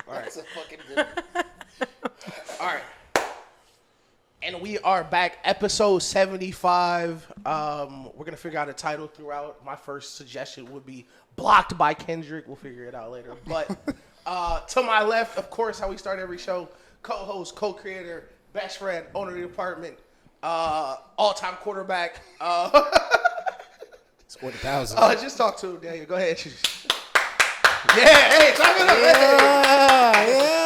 All right. That's a fucking good one. All right. And we are back, episode 75. We're going to figure out a title throughout. My first suggestion would be Blocked by Kendrick. We'll figure it out later. But to my left, of course, how we start every show, co-host, co-creator, best friend, owner of the apartment, all-time quarterback. Scored 1,000. Just talk to him, Daniel. Go ahead. Yeah, hey, talk it up. Yeah.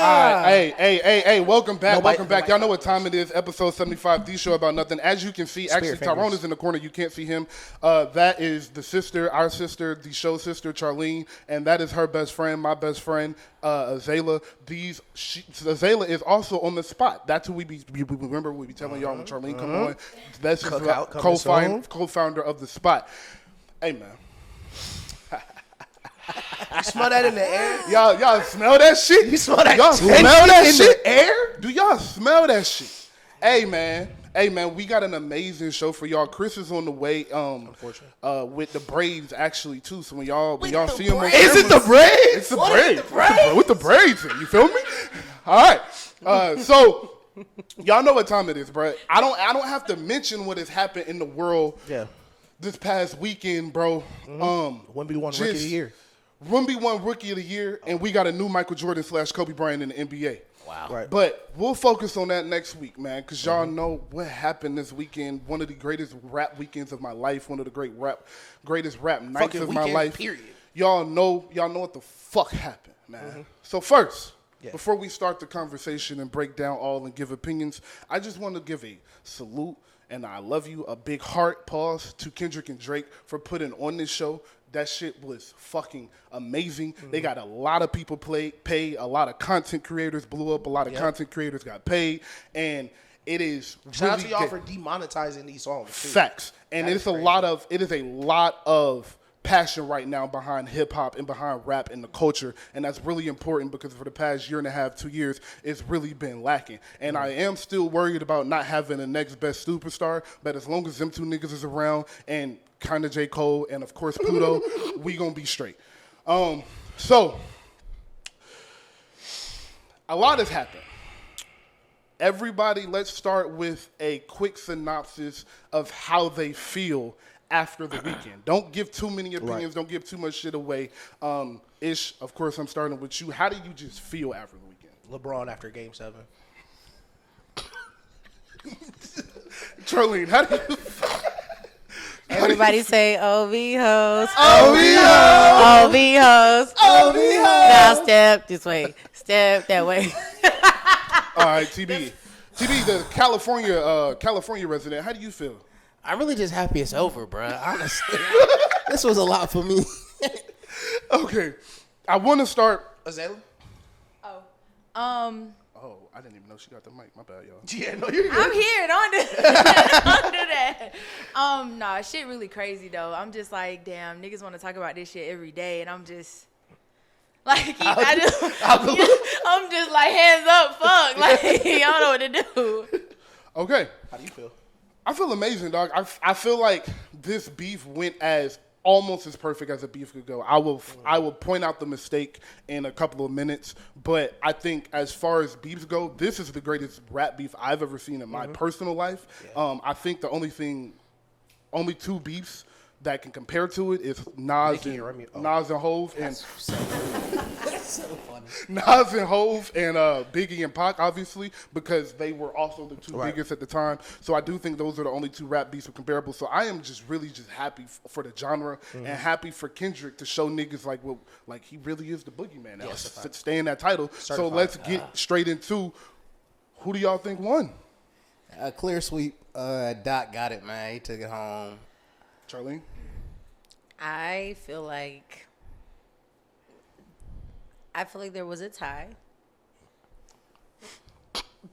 All right, hey, welcome back, welcome back. Y'all know what time it is, episode 75, The Show About Nothing. As you can see, actually, Tyrone is in the corner. You can't see him. That is the sister, our sister, the show sister, Charlene, and that is her best friend, my best friend, AZAYLA. AZAYLA is also on the spot. That's who we remember we be telling y'all when Charlene come on. That's his co-founder of the spot. Hey, man. You smell that in the air? Y'all smell that shit? You smell that? Y'all smell that in shit? The air? Do y'all smell that shit? Hey man, we got an amazing show for y'all. Chris is on the way. Unfortunately, with the braids actually too. So when y'all see him, is it the braids? It's the braids. With the braids in. You feel me? All right. So y'all know what time it is, bro. I don't have to mention what has happened in the world. Yeah. This past weekend, bro. 1v1 Rookie of the Year. 1v1 Rookie of the Year, and we got a new Michael Jordan / Kobe Bryant in the NBA. Wow. Right. But we'll focus on that next week, man, because y'all know what happened this weekend. One of the greatest rap weekends of my life. One of the greatest rap nights of my life. Period. Y'all know what the fuck happened, man. So first, before we start the conversation and break down all and give opinions, I just want to give a salute and I love you, a big heart pause to Kendrick and Drake for putting on this show. That shit was fucking amazing. They got a lot of people paid. A lot of content creators blew up. A lot of content creators got paid. And it is shout out to y'all for demonetizing these songs. Too. Facts. And it is a lot of passion right now behind hip hop and behind rap and the culture. And that's really important because for the past year and a half, 2 years, it's really been lacking. And I am still worried about not having the next best superstar. But as long as them two niggas is around and kind of J. Cole, and of course Pluto, we gonna be straight. So, a lot has happened. Everybody, let's start with a quick synopsis of how they feel after the weekend. Don't give too many opinions, don't give too much shit away. Ish, of course, I'm starting with you. How do you just feel after the weekend? LeBron after Game 7. Charlene, how do you Everybody say OV hoes. OV hoes. OV hoes. OV hoes. Now step this way. Step that way. All right, TB, the California resident, how do you feel? I'm really just happy it's over, bro. Honestly, this was a lot for me. Okay, I want to start. AZAYLA? Oh, I didn't even know she got the mic. My bad, y'all. Yeah, no, you're good. I'm here. Don't do that. Nah, shit really crazy though. I'm just like, damn, niggas want to talk about this shit every day, and I'm just like, I'm just like, hands up, fuck. Like, I don't know what to do. Okay. How do you feel? I feel amazing, dog. I feel like this beef went as almost as perfect as a beef could go. I will point out the mistake in a couple of minutes, but I think as far as beefs go, this is the greatest rap beef I've ever seen in my personal life. Yeah. I think the only two beefs that can compare to it is Nas and Hov, and So funny. Nas and Hov and Biggie and Pac, obviously, because they were also the two biggest at the time. So I do think those are the only two rap beats comparable. So I am just really just happy for the genre and happy for Kendrick to show niggas like he really is the boogeyman now. Stay in that title. Certified. So let's get straight into who do y'all think won? A clear sweep. Doc got it, man. He took it home. Charlene? I feel like there was a tie.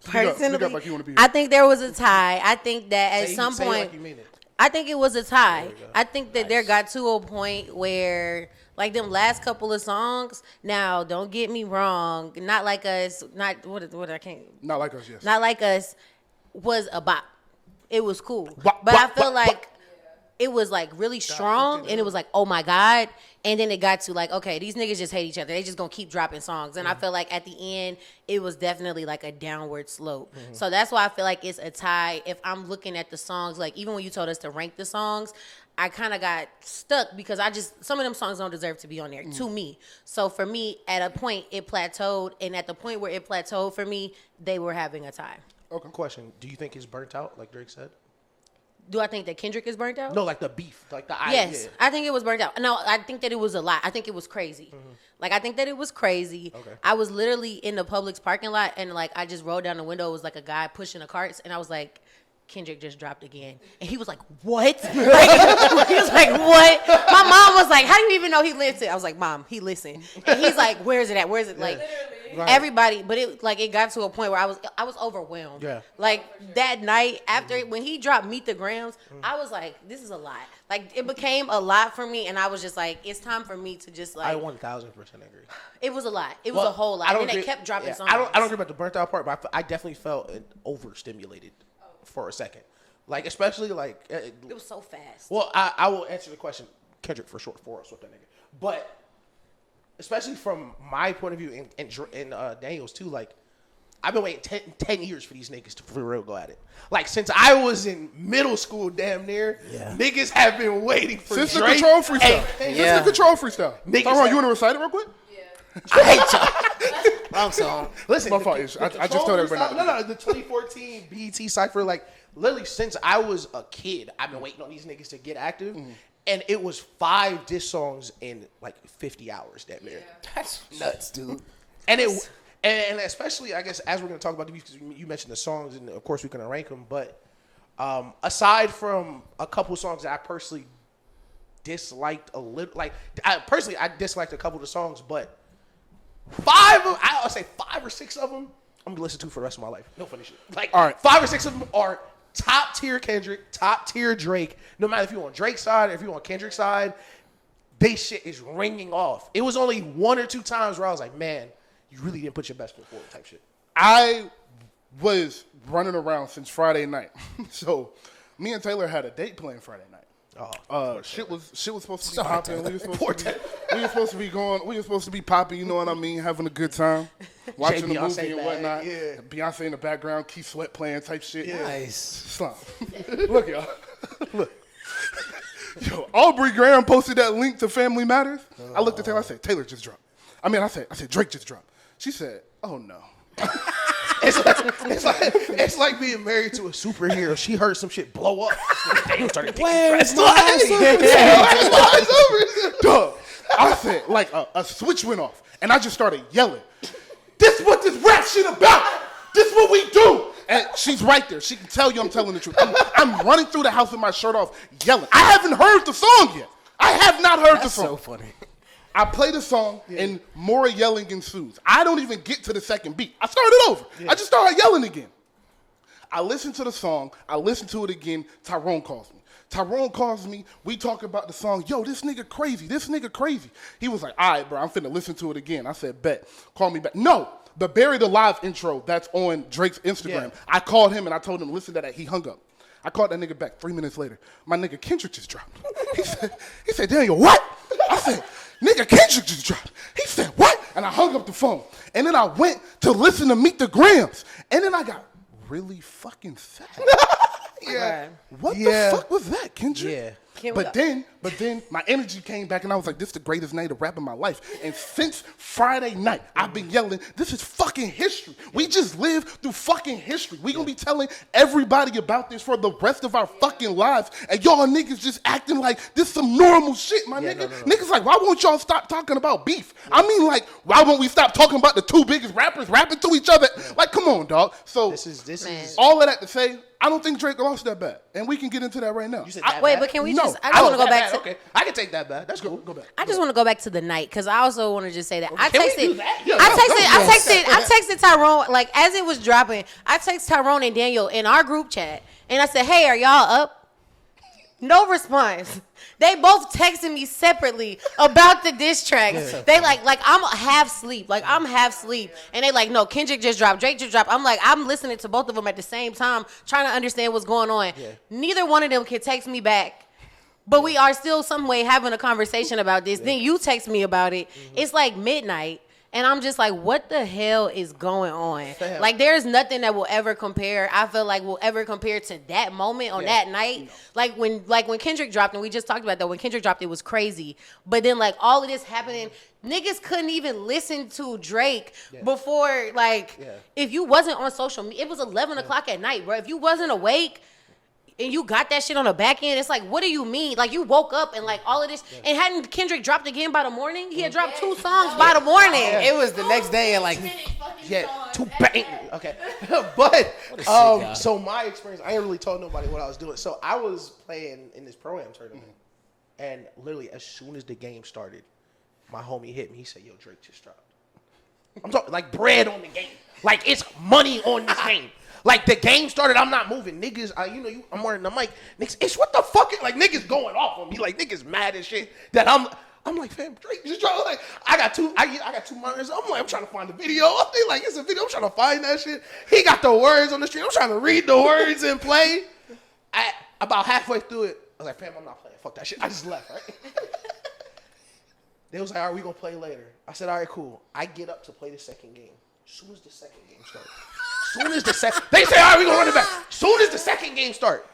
Personally, like you wanna be here. I think there was a tie. I think that at some point, like you mean it. I think it was a tie. I think that there got to a point where, like them last couple of songs. Now, don't get me wrong. Not Like Us. Not what I can't. Not Like Us. Yes. Not Like Us was a bop. It was cool, Bop, but bop, I feel bop, like it was like really strong, and it was like, oh my God. And then it got to like, okay, these niggas just hate each other. They just gonna keep dropping songs. And I feel like at the end, it was definitely like a downward slope. So that's why I feel like it's a tie. If I'm looking at the songs, like even when you told us to rank the songs, I kind of got stuck because some of them songs don't deserve to be on there to me. So for me, at a point, it plateaued. And at the point where it plateaued for me, they were having a tie. Okay. Question: do you think it's burnt out, like Drake said? Do I think that Kendrick is burnt out? No, like the beef, like the Yes, idea. I think it was burnt out. No, I think that it was a lot. I think it was crazy. Like, I think that it was crazy. Okay. I was literally in the Publix parking lot, and, like, I just rolled down the window. It was, like, a guy pushing the carts, and I was like, Kendrick just dropped again. And he was like, what? Like, he was like, what? My mom was like, how do you even know he listened? I was like, Mom, he listened. And he's like, where is it at? Where is it? Like, Right. everybody, but it got to a point where I was overwhelmed. Yeah. Like that night after when he dropped Meet the Grams, I was like, this is a lot. Like it became a lot for me, and I was just like, it's time for me to just like. I 1000% agree. It was a lot. It was a whole lot. And they kept dropping songs. I don't agree about the burnt out part, but I definitely felt overstimulated for a second. Like especially like. It was so fast. Well, I will answer the question, Kendrick for short for us with that nigga, but. Especially from my point of view and Daniel's too, like, I've been waiting 10 years for these niggas to for real go at it. Like, since I was in middle school, damn near, niggas have been waiting for Since Drake. the Control freestyle. Since the Control freestyle. Niggas Tyrone, you want to recite it real quick? I hate y'all. Wrong song. Listen, My fault, Ish. I just told everybody not to No, the 2014 BET Cypher, like, literally since I was a kid, I've been waiting on these niggas to get active. And it was 5 diss songs in like 50 hours that year. That's nuts, dude. And it, and especially, I guess, as we're going to talk about the because you mentioned the songs, and of course we're going to rank them. But aside from a couple songs that I personally disliked a little, like I disliked a couple of the songs, but I'll say 5 or 6 of them I'm gonna listen to for the rest of my life. No funny shit. Like, all right, 5 or 6 of them are top tier Kendrick, top tier Drake. No matter if you're on Drake's side or if you're on Kendrick's side, they shit is ringing off. It was only 1 or 2 times where I was like, man, you really didn't put your best foot forward type shit. I was running around since Friday night. So me and Taylor had a date planned Friday night. Shit was supposed to be popping. We were supposed to be going. We were supposed to be popping. You know what I mean? Having a good time, watching the movie and whatnot. Yeah. Beyonce in the background, Keith Sweat playing type shit. Yeah. Nice. Slum. Look, y'all. Look. Yo, Aubrey Graham posted that link to Family Matters. I looked at Taylor. I said, Taylor just dropped. I said Drake just dropped. She said, oh no. It's like being married to a superhero. She heard some shit blow up. Where's my Duh. I said, like a switch went off, and I just started yelling. This what this rap shit about. This what we do. And she's right there. She can tell you I'm telling the truth. I'm running through the house with my shirt off, yelling. I haven't heard the song yet. I have not heard the song. So funny. I play the song, and more yelling ensues. I don't even get to the second beat. I started over. I just started yelling again. I listen to the song. I listen to it again. Tyrone calls me. Tyrone calls me. We talk about the song. Yo, this nigga crazy. This nigga crazy. He was like, all right, bro, I'm finna listen to it again. I said, bet. Call me back. No, the Buried Alive intro that's on Drake's Instagram. Yeah. I called him, and I told him, listen to that. He hung up. I called that nigga back 3 minutes later. My nigga Kendrick just dropped. He said, Daniel, what? I said, nigga, Kendrick just dropped. He said, what? And I hung up the phone. And then I went to listen to Meet the Grams. And then I got really fucking sad. Yeah. What the fuck was that, Kendrick? Yeah. But then my energy came back, and I was like, this is the greatest night of rap in my life. And since Friday night, I've been yelling, this is fucking history. We just lived through fucking history. We gonna be telling everybody about this for the rest of our fucking lives. And y'all niggas just acting like this some normal shit, my nigga. No. Niggas like, why won't y'all stop talking about beef? I mean, like, why won't we stop talking about the 2 biggest rappers rapping to each other? Like, come on, dog. So This is all of that to say, I don't think Drake lost that bad. And we can get into that right now. You said that Wait, bad? but can we No. just? I just want to go back to. Okay, I can take that back. That's cool. Go back. I just want to go back to the night because I also want to just say that I Can we texted. do that? Yeah, I texted Tyrone like as it was dropping. I texted Tyrone and Daniel in our group chat, and I said, "Hey, are y'all up?" No response. They both texted me separately about the diss tracks. They like I'm half asleep. And they like, no, Kendrick just dropped, Drake just dropped. I'm like, I'm listening to both of them at the same time, trying to understand what's going on. Neither one of them can text me back But we are still some way having a conversation about this. Then you text me about it. It's like midnight. And I'm just like, what the hell is going on? Damn. Like, there's nothing that will ever compare. I feel like will ever compare to that moment on that night. Like when Kendrick dropped, and we just talked about that. When Kendrick dropped, it was crazy. But then like all of this happening, niggas couldn't even listen to Drake before. Like, if you wasn't on social media, it was 11 o'clock at night, bro. If you wasn't awake. And you got that shit on the back end. It's like, what do you mean? Like, you woke up and like all of this. And hadn't Kendrick dropped again by the morning? He had dropped 2 songs by the morning. It was the next day and like, Too bang. Okay. But so my experience, I ain't really told nobody what I was doing. So I was playing in this pro-am tournament, and literally as soon as the game started, my homie hit me. He said, "Yo, Drake just dropped." I'm talking like bread on the game. Like it's money on this game. Like the game started, I'm not moving. Niggas, I'm wearing the mic. Niggas, it's what the fuck? Like niggas going off on me. Like niggas mad as shit that I'm like, fam, Drake just dropped. Like I got 2 monitors. I'm like, I'm trying to find the video. I'm like, it's a video. I'm trying to find that shit. He got the words on the stream. I'm trying to read the words and play. About halfway through it, I was like, fam, I'm not playing. Fuck that shit. I just left, right? They was like, all right, we gonna play later. I said, all right, cool. I get up to play the second game. As soon as the second game started. They say, all right, we gonna run it back. As soon as the second game start.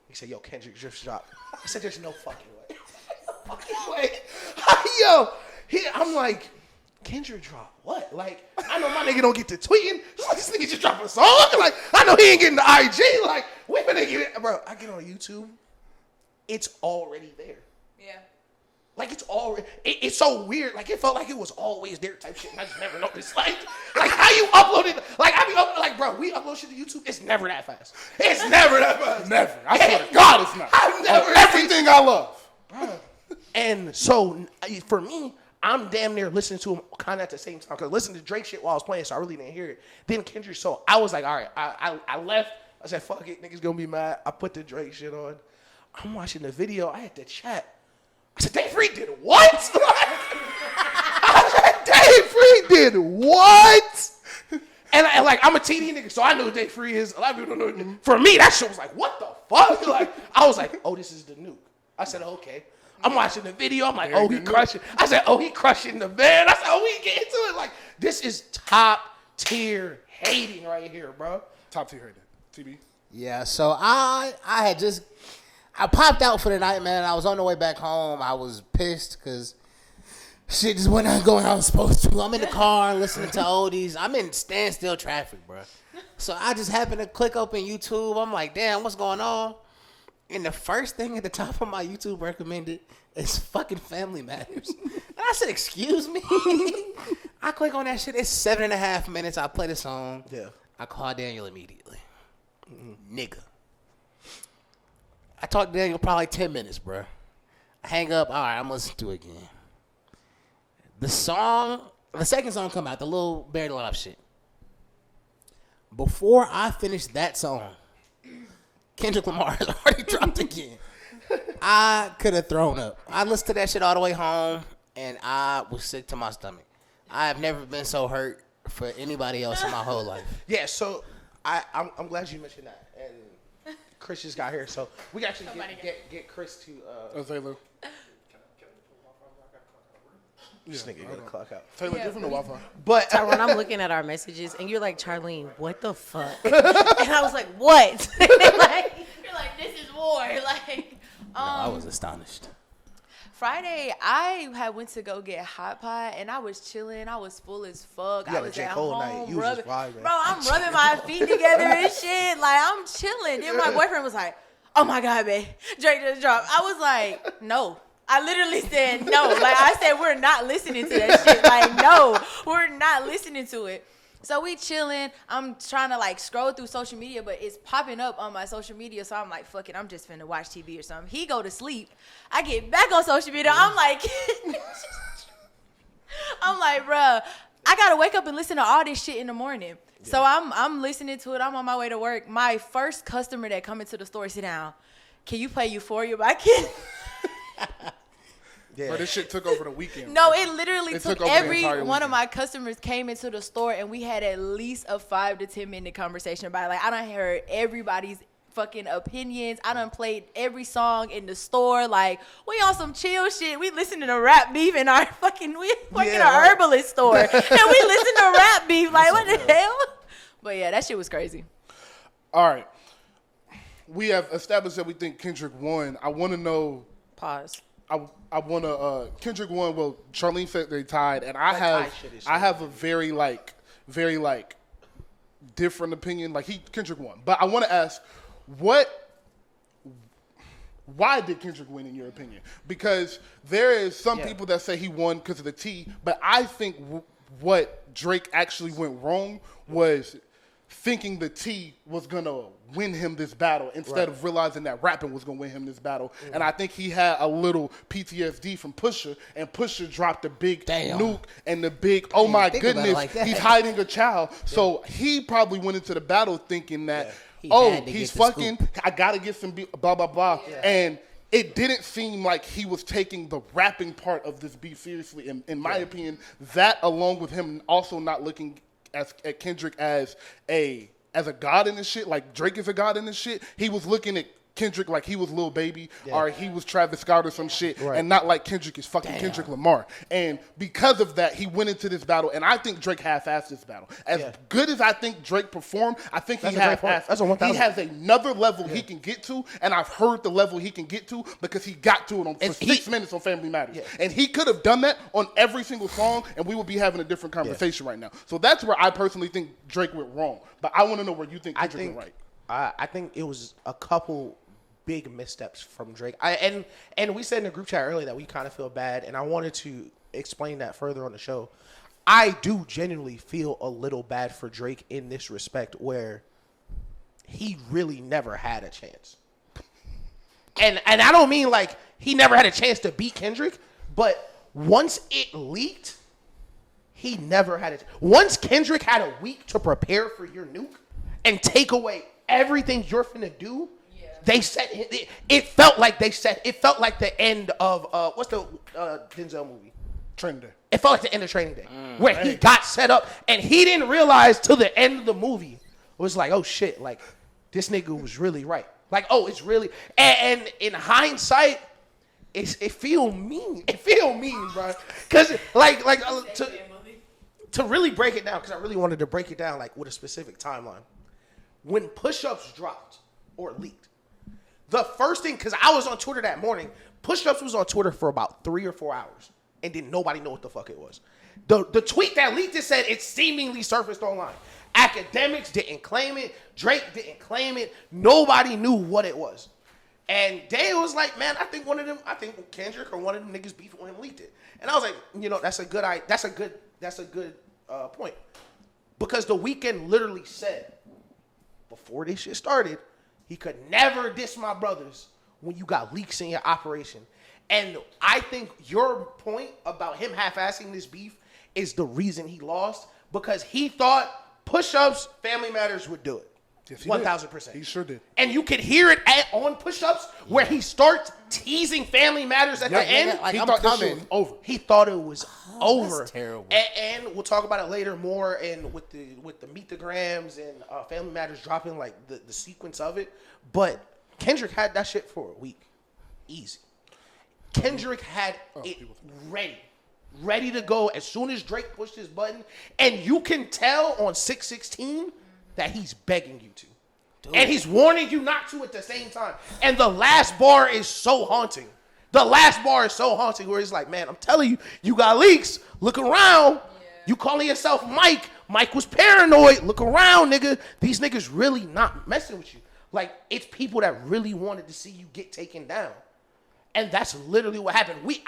He said, yo, Kendrick just dropped. I said, there's no fucking way. Yo, I'm like, Kendrick dropped what? Like, I know my nigga don't get to tweeting. This nigga just dropped a song. Like, I know he ain't getting the IG. Like, we finna get it. Bro, I get on YouTube. It's already there. Yeah. Like, it's already, it's so weird. Like, it felt like it was always there type shit. And I just never noticed. Like how you upload it. Like, like, bro, we upload shit to YouTube. It's never that fast. It's never that fast. Never. I swear to God it's not. I've never Everything I love. And so, for me, I'm damn near listening to him kind of at the same time. Because I listened to Drake shit while I was playing, so I really didn't hear it. Then Kendrick, so I was like, all right, I left. I said, fuck it, niggas gonna be mad. I put the Drake shit on. I'm watching the video. I had to chat. I said, Dave Free did what? I said, Dave Free did what? And I'm a TD nigga, so I know who Dave Free is. A lot of people don't know. For me, that shit was like, what the fuck? Like, I was like, oh, this is the nuke. I said, okay. I'm watching the video. I'm like, oh, he crushing. I said, oh, he crushing the band. I said, oh, we get into it. Like, this is top tier hating right here, bro. Top tier hating. TB. yeah. So I popped out for the night, man. I was on the way back home. I was pissed because shit just wasn't going how I was supposed to. I'm in the car listening to oldies. I'm in standstill traffic, bro. So I just happened to click open YouTube. I'm like, damn, what's going on? And the first thing at the top of my YouTube recommended is fucking Family Matters. And I said, excuse me? I click on that shit. It's 7.5 minutes. I play the song. Yeah. I call Daniel immediately. Nigga. I talked to Daniel probably 10 minutes, bro. I hang up. All right, I'm going to listen to it again. The second song come out, the little Buried Alive shit. Before I finished that song, Kendrick Lamar has already dropped again. I could have thrown up. I listened to that shit all the way home, and I was sick to my stomach. I have never been so hurt for anybody else in my whole life. Yeah, so I'm glad you mentioned that. And Chris just got here, so we can actually get Chris to AZAYLA. This nigga gonna clock out. Taylor, give him the Wi-Fi. But Tyrone, I'm looking at our messages, and you're like, Charlene, what the fuck? And I was like, what? You're like, this is war. Like, I was astonished. Friday, I had went to go get hot pot, and I was chilling. I was full as fuck. You I had a was J. at Cole home night. You was rubbing, just vibing. bro. I'm rubbing my feet together and shit. Like I'm chilling. Then my boyfriend was like, "Oh my god, babe, Drake just dropped." I was like, "No." I literally said no. Like I said, we're not listening to that shit. Like no, we're not listening to it. So we chilling. I'm trying to like scroll through social media, but it's popping up on my social media. So I'm like, fuck it. I'm just finna watch TV or something. He go to sleep. I get back on social media. I'm like, bruh, I gotta wake up and listen to all this shit in the morning. Yeah. So I'm listening to it. I'm on my way to work. My first customer that come into the store, sit down. Can you play Euphoria by Kid? Yeah. But this shit took over the weekend. No, it literally took every one of weekend. my customers came into the store and we had at least a 5 to 10 minute conversation about it. Like I done heard everybody's fucking opinions. I done played every song in the store. Like, we on some chill shit. We listening to rap beef in our fucking, a herbalist store. And we listen to rap beef. Like, what the hell? But yeah, that shit was crazy. All right. We have established that we think Kendrick won. I want to know. Pause. I want to. Kendrick won. Well, Charlene said they tied, and I have a very different opinion. Like Kendrick won, but I want to ask, why did Kendrick win in your opinion? Because there is some people that say he won because of the T, but I think what Drake actually went wrong was thinking the T was going to win him this battle instead of realizing that rapping was going to win him this battle. Mm-hmm. And I think he had a little PTSD from Pusha, and Pusha dropped the big nuke and the big, oh my goodness, like he's hiding a child. Yeah. So he probably went into the battle thinking that, he's fucking, I got to get some blah, blah, blah. Yeah. And it didn't seem like he was taking the rapping part of this beef seriously. In my opinion, that along with him also not looking at Kendrick as a god in this shit, like Drake is a god in this shit, he was looking at Kendrick like he was Lil Baby or he was Travis Scott or some shit, and not like Kendrick is fucking Kendrick Lamar. And because of that, he went into this battle, and I think Drake half-assed this battle. As good as I think Drake performed, I think he half-assed. He has another level he can get to, and I've heard the level he can get to because he got to it for 6 minutes on Family Matters. Yeah. And he could have done that on every single song, and we would be having a different conversation right now. So that's where I personally think Drake went wrong. But I want to know where you think Kendrick went right. I think it was a couple big missteps from Drake. And we said in the group chat earlier that we kind of feel bad, and I wanted to explain that further on the show. I do genuinely feel a little bad for Drake in this respect, where he really never had a chance. And I don't mean like he never had a chance to beat Kendrick, but once it leaked, he never had it. Once Kendrick had a week to prepare for your nuke and take away everything you're finna do, they said it felt like it felt like the end of what's the Denzel movie? Training Day. It felt like the end of Training Day, where he got set up and he didn't realize till the end of the movie. It was like, oh shit, like this nigga was really right. Like, oh, it's really, and in hindsight, it feel mean. It feel mean, bro. Cause to really break it down, because I really wanted to break it down like with a specific timeline. When Push-Ups dropped or leaked, the first thing, because I was on Twitter that morning, Push-Ups was on Twitter for about 3 or 4 hours, and didn't nobody know what the fuck it was. The tweet that leaked it said it seemingly surfaced online. Academics didn't claim it. Drake didn't claim it. Nobody knew what it was. And Dale was like, man, I think Kendrick or one of them niggas beefing with him leaked it. And I was like, that's a good point. Because The Weeknd literally said, before this shit started, he could never diss my brothers when you got leaks in your operation. And I think your point about him half-assing this beef is the reason he lost, because he thought Push-Ups, Family Matters would do it. Yes, 1,000%. He sure did. And you could hear it on Push-Ups where he starts teasing Family Matters at the end. Like, he thought this shit was over. He thought it was over. That's terrible. And we'll talk about it later more, and with the Meet the Grams and Family Matters dropping, like the sequence of it. But Kendrick had that shit for a week. Easy. Kendrick had it ready to go as soon as Drake pushed his button. And you can tell on 616 that he's begging you to. Dude. And he's warning you not to at the same time. And the last bar is so haunting. Where he's like, man, I'm telling you, you got leaks. Look around. Yeah. You calling yourself Mike. Mike was paranoid. Look around, nigga. These niggas really not messing with you. Like, it's people that really wanted to see you get taken down. And that's literally what happened. The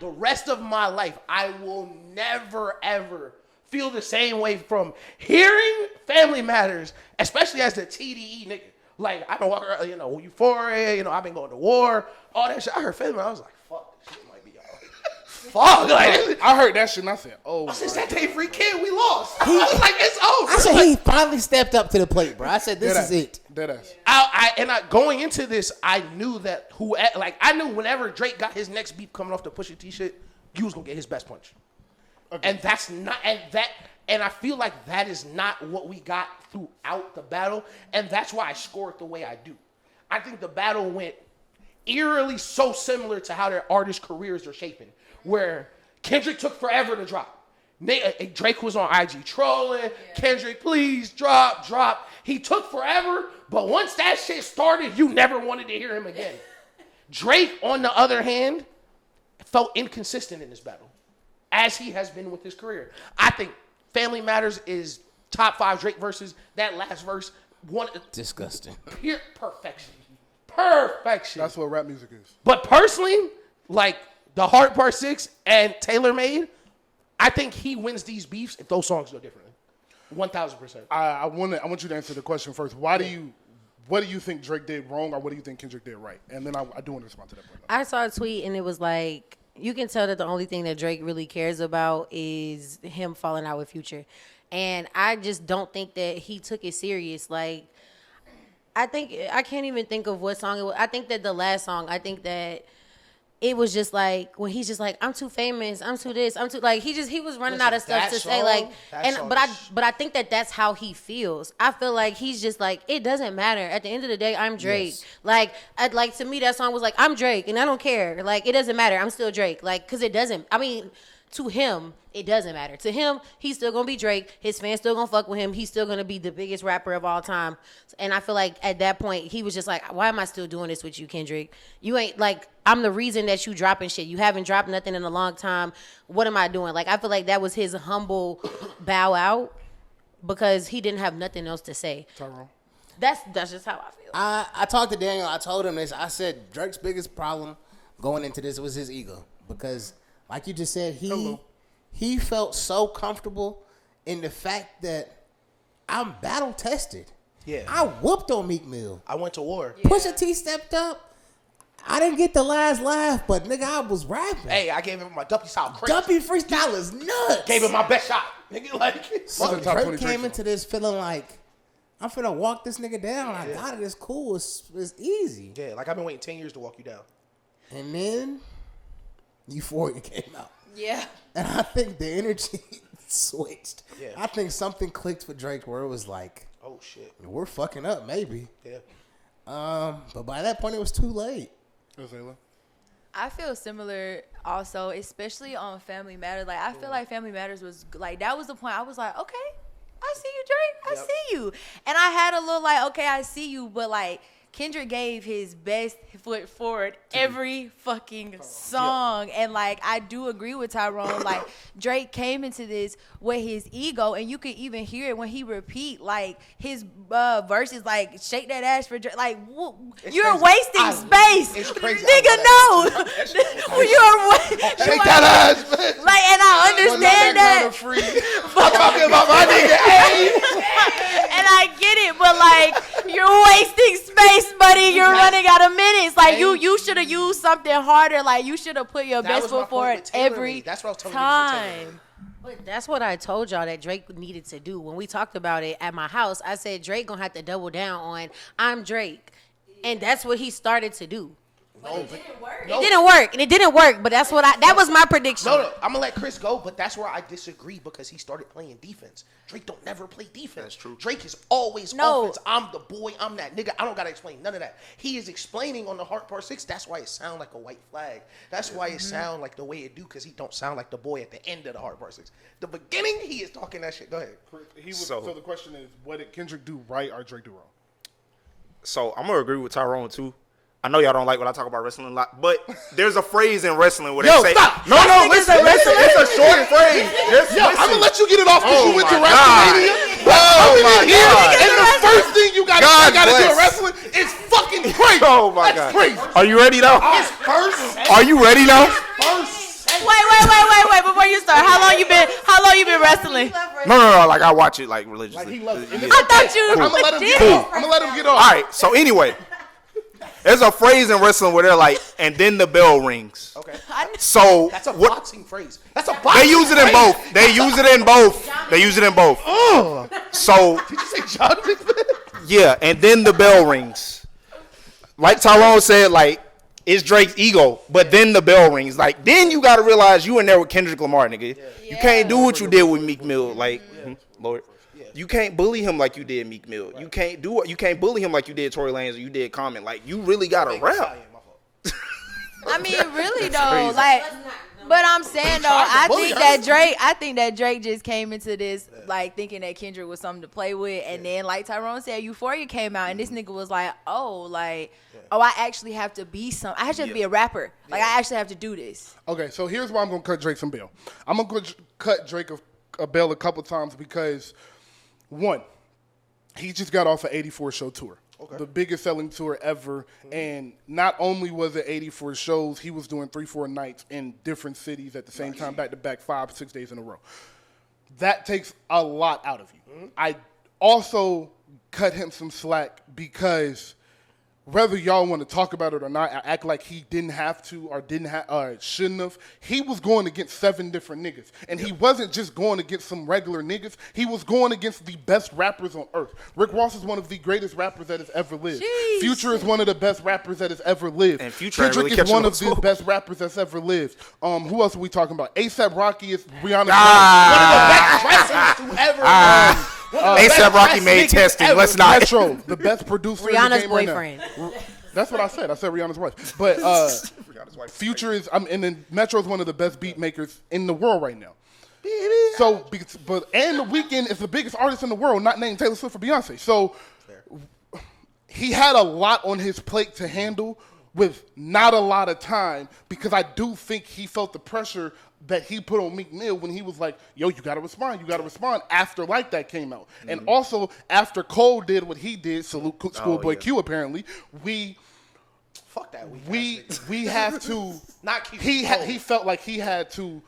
rest of my life, I will never, ever feel the same way from hearing Family Matters, especially as the TDE nigga. Like, I've been walking around, Euphoria, I've been going to war, all that shit. I heard Family Matters, I was like, fuck, this shit might be all right. Fuck. Like, I heard that shit and I said, since that day free kid, we lost. I was like, it's over. I said he finally stepped up to the plate, bro. I said, this is it. Deadass. Going into this, I knew that I knew whenever Drake got his next beat coming off the Pusha T shit, he was gonna get his best punch. And that's not, and I feel like that is not what we got throughout the battle, and that's why I scored the way I do. I think the battle went eerily so similar to how their artist careers are shaping, where Kendrick took forever to drop. Drake was on IG trolling, Kendrick, please drop. He took forever, but once that shit started, you never wanted to hear him again. Drake, on the other hand, felt inconsistent in this battle, as he has been with his career. I think Family Matters is top 5 Drake verses. That last verse, disgusting. Pure perfection. Perfection. That's what rap music is. But personally, like the Hard Part 6 and Tailor Made, I think he wins these beefs if those songs go differently. 1,000%. I want you to answer the question first. What do you think Drake did wrong, or what do you think Kendrick did right? And then I do want to respond to that. I saw a tweet and it was like, you can tell that the only thing that Drake really cares about is him falling out with Future. And I just don't think that he took it serious. Like, I can't even think of what song it was. I think that the last song, I think that it was just like, when he's just like, I'm too famous, I'm too this, I'm too, like, he was running out of stuff to say, like, but I think that that's how he feels. I feel like he's just like, it doesn't matter. At the end of the day, I'm Drake. Yes. Like, to me, that song was like, I'm Drake, and I don't care. Like, it doesn't matter. I'm still Drake. Like, because it doesn't, I mean, to him, it doesn't matter. To him, he's still going to be Drake. His fans still going to fuck with him. He's still going to be the biggest rapper of all time. And I feel like at that point, he was just like, why am I still doing this with you, Kendrick? You ain't, like, I'm the reason that you dropping shit. You haven't dropped nothing in a long time. What am I doing? Like, I feel like that was his humble bow out because he didn't have nothing else to say. Tyrone. That's just how I feel. I talked to Daniel. I told him this. I said Drake's biggest problem going into this was his ego because, like you just said, he felt so comfortable in the fact that I'm battle tested. Yeah. I whooped on Meek Mill. I went to war. Yeah. Pusha T stepped up. I didn't get the last laugh, but nigga, I was rapping. Hey, I gave him my Duppy style crazy. Duppy freestyle is nuts. Gave him my best shot. Nigga, like. So Drake came into this feeling like, I'm finna walk this nigga down. I got it. It's cool. It's easy. Yeah, like I've been waiting 10 years to walk you down. And then Euphoria came out. Yeah. And I think the energy switched. Yeah. I think something clicked for Drake where it was like, oh shit, we're fucking up, maybe. Yeah. But by that point, it was too late. AZAYLA. I feel similar also, especially on Family Matters. Like, I feel like Family Matters was, like, that was the point I was like, okay, I see you, Drake. I see you. And I had a little, like, okay, I see you, but, like, Kendrick gave his best foot forward every fucking song. And, like, I do agree with Tyrone. Like, Drake came into this with his ego, and you could even hear it when he repeat, like, his verses, like, shake that ass for Drake. Like, you're crazy. wasting space. It's crazy. Nigga, no. You're shake that ass, man. Like, and I understand that. I'm talking about my nigga, hey. And I get it, but, like, you're wasting space, buddy. You're running out of minutes. Like, you should have used something harder. Like, you should have put your best foot forward every time. But that's what I told y'all that Drake needed to do. When we talked about it at my house, I said Drake gonna have to double down on I'm Drake. And that's what he started to do. No, it didn't work. It didn't work, and it didn't work. But that's what that was my prediction. No, I'm gonna let Chris go, but that's where I disagree because he started playing defense. Drake don't never play defense. That's true. Drake is always offense. I'm the boy. I'm that nigga. I don't gotta explain none of that. He is explaining on the Hard Part 6. That's why it sound like a white flag. That's why it sound like the way it do because he don't sound like the boy at the end of the Hard Part 6. The beginning, he is talking that shit. Go ahead. So the question is, what did Kendrick do right or Drake do wrong? So I'm gonna agree with Tyrone too. I know y'all don't like when I talk about wrestling a lot, but there's a phrase in wrestling where they say, stop. No, listen, it's a short phrase. I'm gonna let you get it off because you went to God. WrestleMania. Oh my God. And the first thing you gotta do in wrestling is fucking crazy. Oh my God. That's crazy. Are you ready now? His first. Are you ready now? Wait, before you start, how long you been wrestling? No, like I watch it like religiously. Like he loves it. I thought you I'm gonna let him get off. All right, so anyway, there's a phrase in wrestling where they're like, and then the bell rings. Okay. So That's a boxing phrase. That's a boxing They use it in both. They use it in both. So Did you say John McMahon? yeah, and then the bell rings. Like Tyrone said, like It's Drake's ego, but then the bell rings. Like, then you gotta realize you in there with Kendrick Lamar, nigga. You can't do what you did with Meek Mill. Like, Lord, you can't bully him like you did Meek Mill. You can't bully him like you did Tory Lanez or you did Common. Like, you really gotta rap. I mean, really though, like. But I'm saying though, I think that Drake just came into this like thinking that Kendrick was something to play with, and then like Tyrone said, Euphoria came out, and this nigga was like, I actually have to be I have to be a rapper. Like I actually have to do this. Okay, so here's why I'm gonna cut Drake some bail. I'm gonna cut Drake a bail a couple times because, one, he just got off an 84 show tour. Okay. The biggest selling tour ever. And not only was it 84 shows, he was doing 3-4 nights in different cities at the same time, back-to-back, 5-6 days in a row. That takes a lot out of you. Mm-hmm. I also cut him some slack because whether y'all want to talk about it or not, act like he didn't have to or shouldn't have. He was going against 7 different niggas. And he wasn't just going against some regular niggas. He was going against the best rappers on earth. Rick Ross is one of the greatest rappers that has ever lived. Jeez. Future is one of the best rappers that has ever lived. And Future Kendrick really is one of the best rappers that's ever lived. Who else are we talking about? ASAP Rocky is Rihanna's one of the best rappers to ever ASAP Rocky made testing. Let's not. Metro, the best producer Rihanna's in the game boyfriend. Right now. That's what I said. I said Rihanna's wife. But Future is, and then Metro is one of the best beat makers in the world right now. So, and The Weeknd is the biggest artist in the world, not named Taylor Swift or Beyonce. So, he had a lot on his plate to handle with not a lot of time because I do think he felt the pressure that he put on Meek Mill when he was like, yo, you got to respond after Like That came out. Mm-hmm. And also after Cole did what he did, salute Schoolboy Q apparently, fuck that. We have to not keep he felt like he had to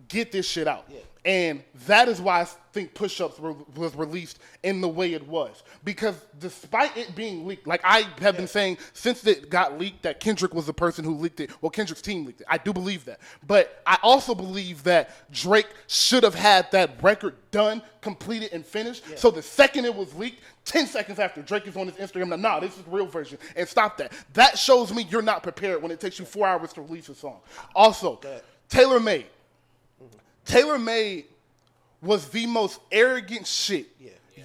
get this shit out. Yeah. And that is why I think Push Ups was released in the way it was. Because despite it being leaked, like I have been saying since it got leaked that Kendrick was the person who leaked it. Well, Kendrick's team leaked it. I do believe that. But I also believe that Drake should have had that record done, completed, and finished. Yeah. So the second it was leaked, 10 seconds after, Drake is on his Instagram, like, nah, this is the real version. And stop that. That shows me you're not prepared when it takes you 4 hours to release a song. Also, Tailor Made. Tailor Made was the most arrogant shit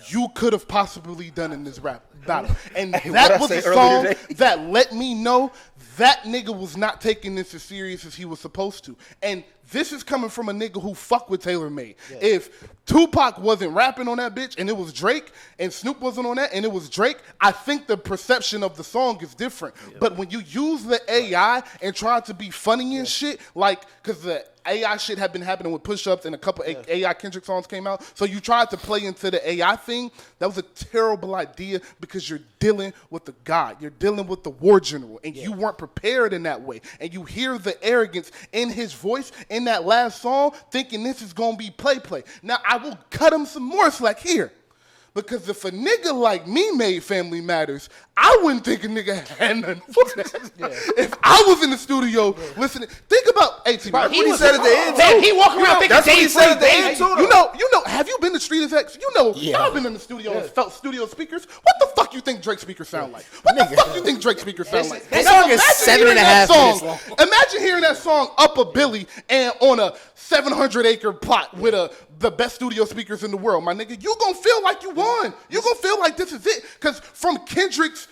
you could have possibly done in this rap battle. And that was a song that let me know that nigga was not taking this as serious as he was supposed to. And this is coming from a nigga who fuck with Tailor Made. Yeah. If Tupac wasn't rapping on that bitch and it was Drake, and Snoop wasn't on that and it was Drake, I think the perception of the song is different. Yeah. But when you use the AI and try to be funny and shit, like, because the AI shit had been happening with push-ups and a couple AI Kendrick songs came out. So you tried to play into the AI thing. That was a terrible idea because you're dealing with the God. You're dealing with the war general. And you weren't prepared in that way. And you hear the arrogance in his voice in that last song thinking this is going to be play. Now, I will cut him some more slack here. Because if a nigga like me made Family Matters, I wouldn't think a nigga had nothing for that. If I was in the studio listening, think about AT. Right, he said at the end too. He walking around thinking that's what he said at the end too. You know. Have you been to Street X? You know, I've been in the studio and felt studio speakers. What the fuck you think Drake speakers sound like? What the fuck you think Drake speakers sound like? That song is 7.5 minutes long. Imagine hearing that song Up a Billy and on a 700-acre plot with the best studio speakers in the world, my nigga. You gonna feel like you won. You gonna feel like this is it. Because from Kendrick's,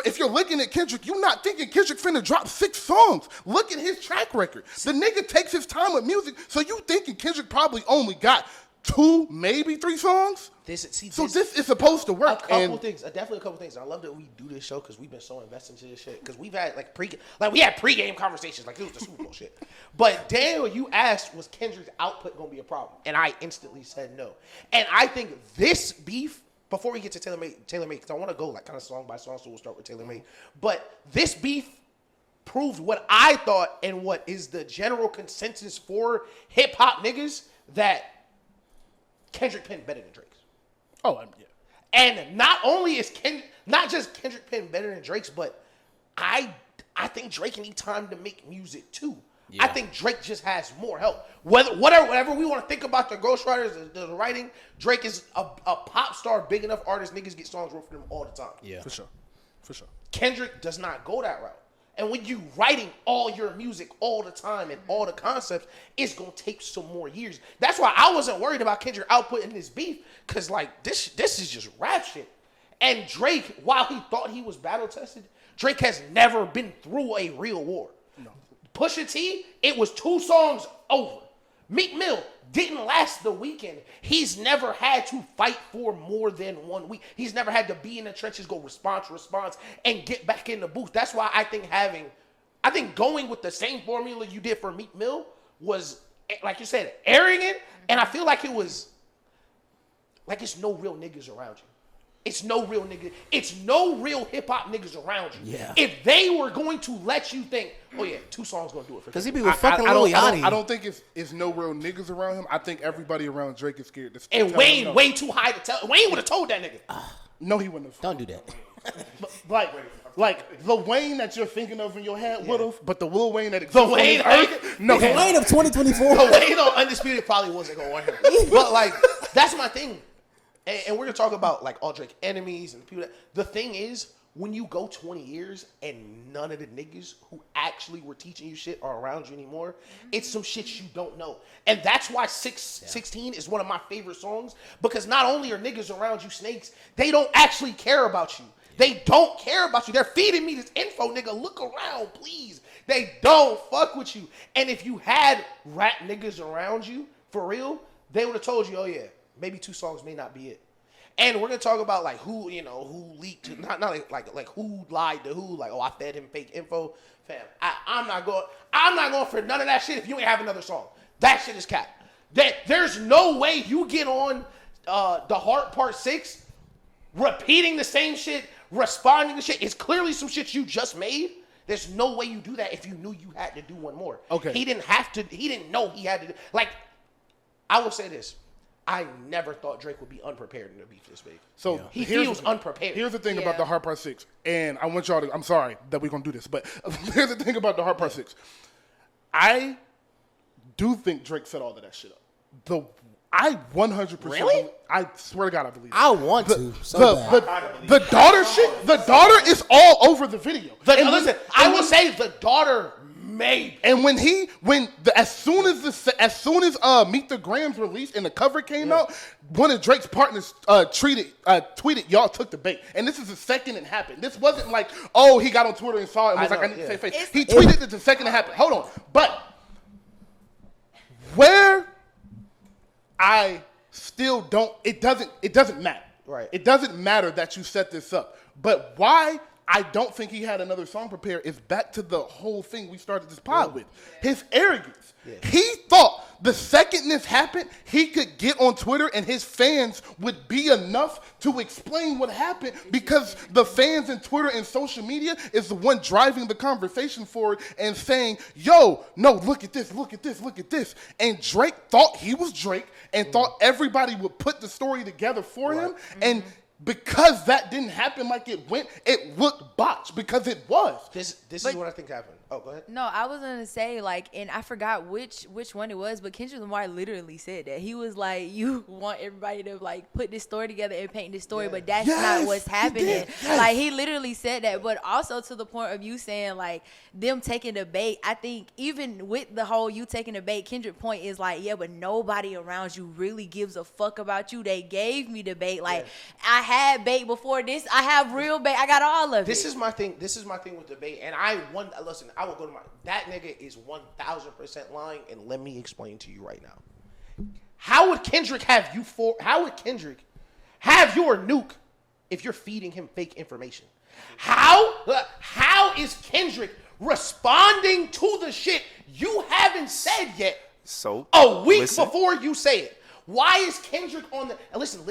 if you're looking at Kendrick, you're not thinking Kendrick finna drop 6 songs. Look at his track record. The nigga takes his time with music, so you thinking Kendrick probably only got 2, maybe 3 songs? This is supposed to work. Definitely a couple things. I love that we do this show because we've been so invested into this shit. Because we've had we had pregame conversations like it was the Super Bowl shit. But Daniel, you asked, was Kendrick's output gonna be a problem? And I instantly said no. And I think this beef, before we get to Tailor Made, because I want to go like kind of song by song, so we'll start with Tailor Made. But this beef proved what I thought and what is the general consensus for hip hop niggas, that Kendrick penned better than Drake's. Oh, yeah. And not only is not just Kendrick penned better than Drake's, but I think Drake need time to make music too. Yeah. I think Drake just has more help. Whatever we want to think about the ghostwriters, the writing, Drake is a pop star, big enough artist. Niggas get songs wrote for them all the time. Yeah, for sure. Kendrick does not go that route. And when you writing all your music all the time and all the concepts, it's gonna take some more years. That's why I wasn't worried about Kendrick outputting this beef, cause like this is just rap shit. And Drake, while he thought he was battle tested, Drake has never been through a real war. No. Pusha T, it was 2 songs over. Meek Mill didn't last the weekend. He's never had to fight for more than 1 week. He's never had to be in the trenches, go response, and get back in the booth. That's why I think going with the same formula you did for Meek Mill was, like you said, arrogant. And I feel like it was, like it's no real niggas around you. It's no real nigga. It's no real hip hop niggas around you. Yeah. If they were going to let you think, oh yeah, 2 songs gonna do it for. Because he be with fucking Lil Yachty. I don't think it's no real niggas around him. I think everybody around Drake is scared. And Wayne way too high to tell. Wayne would have told that nigga. No, he wouldn't have. Don't do that. Like the Wayne that you're thinking of in your head would have, but the Lil Wayne that exists the Wayne, no, the Wayne of 2024. The Wayne on Undisputed probably wasn't gonna want him. But like that's my thing. And we're going to talk about, like, all Drake enemies and people. The thing is, when you go 20 years and none of the niggas who actually were teaching you shit are around you anymore, it's some shit you don't know. And that's why 16 is one of my favorite songs, because not only are niggas around you snakes, they don't actually care about you. They don't care about you. They're feeding me this info, nigga. Look around, please. They don't fuck with you. And if you had rap niggas around you, for real, they would have told you, oh, yeah. Maybe 2 songs may not be it. And we're gonna talk about like who leaked, not like who lied to who, like, oh, I fed him fake info. Fam, I'm not going for none of that shit if you ain't have another song. That shit is cap. There's no way you get on the Heart Part 6 repeating the same shit, responding to shit. It's clearly some shit you just made. There's no way you do that if you knew you had to do one more. Okay. He didn't know he had to do, like, I will say this. I never thought Drake would be unprepared in a beef this big. So he feels unprepared. Here's the thing about the Heart Part 6, and I want y'all to, I'm sorry that we're going to do this, but here's the thing about the Heart Part 6. I do think Drake set all of that shit up. I 100%. Really? I swear to God, I believe it. I want to. The daughter shit, the daughter is all over the video. Listen, I will say the daughter made. And as soon as Meet the Grams released and the cover came out, one of Drake's partners tweeted, y'all took the bait. And this is the second it happened. This wasn't like, oh, he got on Twitter and saw it and was like, I need to say face. He tweeted it the second it happened. Hold on. But where I still don't, it doesn't matter. Right. It doesn't matter that you set this up. But why I don't think he had another song prepared is back to the whole thing we started this pod with. His arrogance. Yeah. He thought the second this happened, he could get on Twitter and his fans would be enough to explain what happened, because the fans and Twitter and social media is the one driving the conversation forward and saying, yo, no, look at this, look at this, look at this. And Drake thought he was Drake and thought everybody would put the story together for him. And because that didn't happen like it went, it looked botched because it was. This is what I think happened. Oh, go ahead. No, I was gonna say, like, and I forgot which one it was, but Kendrick Lamar literally said that. He was like, you want everybody to like put this story together and paint this story, but that's not what's happening. Like, he literally said that. But also to the point of you saying like them taking the bait, I think even with the whole you taking the bait, Kendrick's point is like, yeah, but nobody around you really gives a fuck about you. They gave me the bait. Like, I had bait before this. I have real bait. I got all of it. This is my thing with the bait. And listen, I will go to that nigga is 1,000% lying, and let me explain to you right now. How would Kendrick have your nuke if you're feeding him fake information? How is Kendrick responding to the shit you haven't said yet? So a week before you say it. Why is Kendrick on the? And listen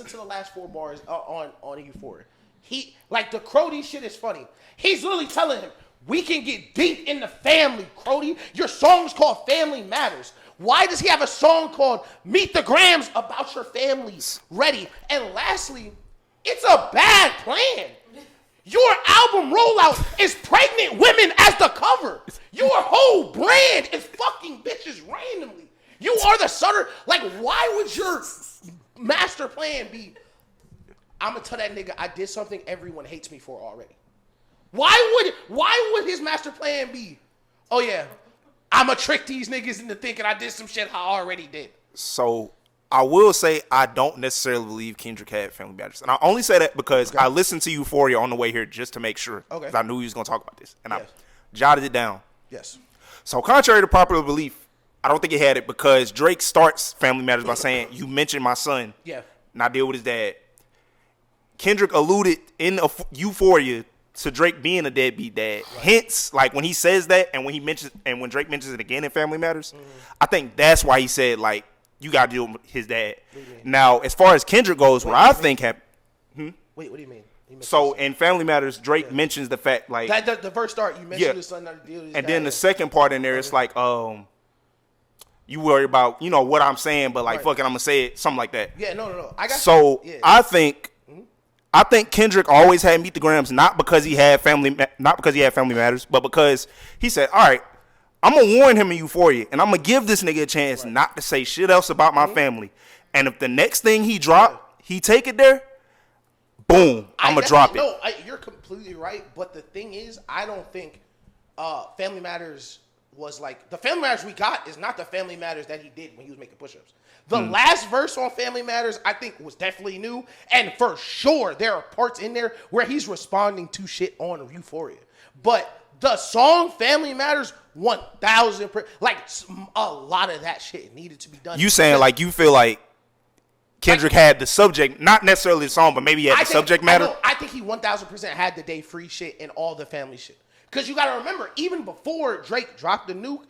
to the last 4 bars on Euphoria. He, like, the Crody shit is funny. He's literally telling him, we can get deep in the family, Crody. Your song's called Family Matters. Why does he have a song called Meet the Grams about your families ready? And lastly, it's a bad plan. Your album rollout is pregnant women as the cover. Your whole brand is fucking bitches randomly. You are the sutter. Like, why would your master plan be, I'm going to tell that nigga I did something everyone hates me for already? Why would his master plan be, oh yeah, I'ma trick these niggas into thinking I did some shit I already did? So I will say I don't necessarily believe Kendrick had family matters. And I only say that because I listened to Euphoria on the way here just to make sure. Okay. Because I knew he was going to talk about this. And I jotted it down. Yes. So contrary to popular belief, I don't think he had it because Drake starts Family Matters by saying, you mentioned my son. Yeah. And I deal with his dad. Kendrick alluded in Euphoria to Drake being a deadbeat dad. Right. Hence, like when he says that and when Drake mentions it again in Family Matters, I think that's why he said, like, you got to deal with his dad. Now, as far as Kendrick goes, what I think happened. Wait, what do you mean? So in Family Matters, Drake mentions the fact, like, that the first start, you mentioned his son not to deal with his dad. And then the second part in there, it's like, you worry about, you know, what I'm saying, but like, fucking, I'm gonna say it, something like that. Yeah, no. I got so you. Yeah. I think Kendrick always had Meet the Grams not because he had Family Matters, but because he said, all right, I'm gonna warn him in Euphoria, and I'm gonna give this nigga a chance not to say shit else about my family. And if the next thing he drop, he take it there, boom, I'm gonna drop it. No, you're completely right. But the thing is, I don't think Family Matters was like, the Family Matters we got is not the Family Matters that he did when he was making push-ups. The last verse on Family Matters, I think, was definitely new. And for sure, there are parts in there where he's responding to shit on Euphoria. But the song Family Matters, 1,000%, like, a lot of that shit needed to be done. You saying, like, you feel like Kendrick had the subject, not necessarily the song, but maybe he had the subject matter? I think he 1,000% had the Day Free shit and all the family shit. Because you got to remember, even before Drake dropped the nuke,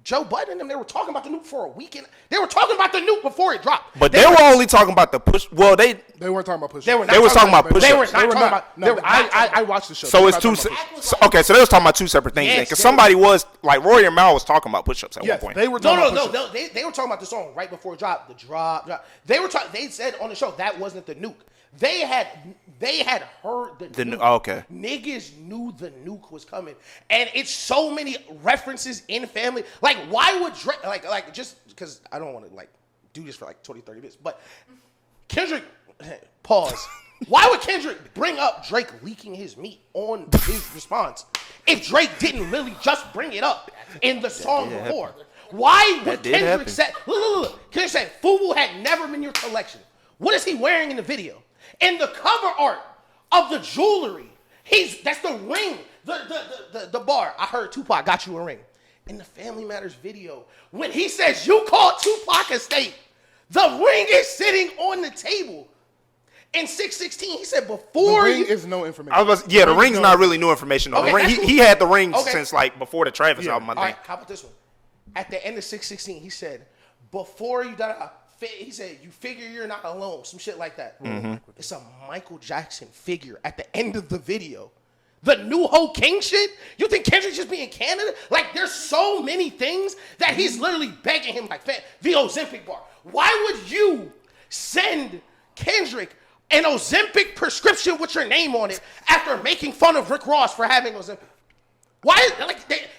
Joe Budden and them, they were talking about the nuke for a weekend. They were talking about the nuke before it dropped. But they were only talking about the push. Well, they weren't talking about push. They were talking about push. They were not talking about. No, I watched the show. So it's two. Okay, so they was talking about two separate things. Because somebody was like Rory and Mal was talking about push-ups at one point. They were talking about no. They were talking about the song right before it dropped. The drop. They were talking. They said on the show that wasn't the nuke. They had heard the nuke. Okay. Niggas knew the nuke was coming, and it's so many references in Family. Like, why would Drake, like just because I don't want to like do this for like 20, 30 minutes, but Kendrick, pause. Why would Kendrick bring up Drake leaking his meat on his response if Drake didn't really just bring it up in the song before? Why would Kendrick say? Look. Kendrick said, "Fubu had never been your collection." What is he wearing in the video? In the cover art of the jewelry, that's the ring, the bar. I heard Tupac got you a ring. In the Family Matters video, when he says you called Tupac a state, the ring is sitting on the table. In 616, he said before the ring is no information. The ring's not really new information though. Okay, he had the ring since like before the Travis album, I think. All right, how about this one? At the end of 616, he said, before you he said, you figure you're not alone, some shit like that. Mm-hmm. It's a Michael Jackson figure at the end of the video. The new Ho King shit? You think Kendrick just be in Canada? Like, there's so many things that he's literally begging him, like, the Ozempic bar. Why would you send Kendrick an Ozempic prescription with your name on it after making fun of Rick Ross for having Ozempic? Why?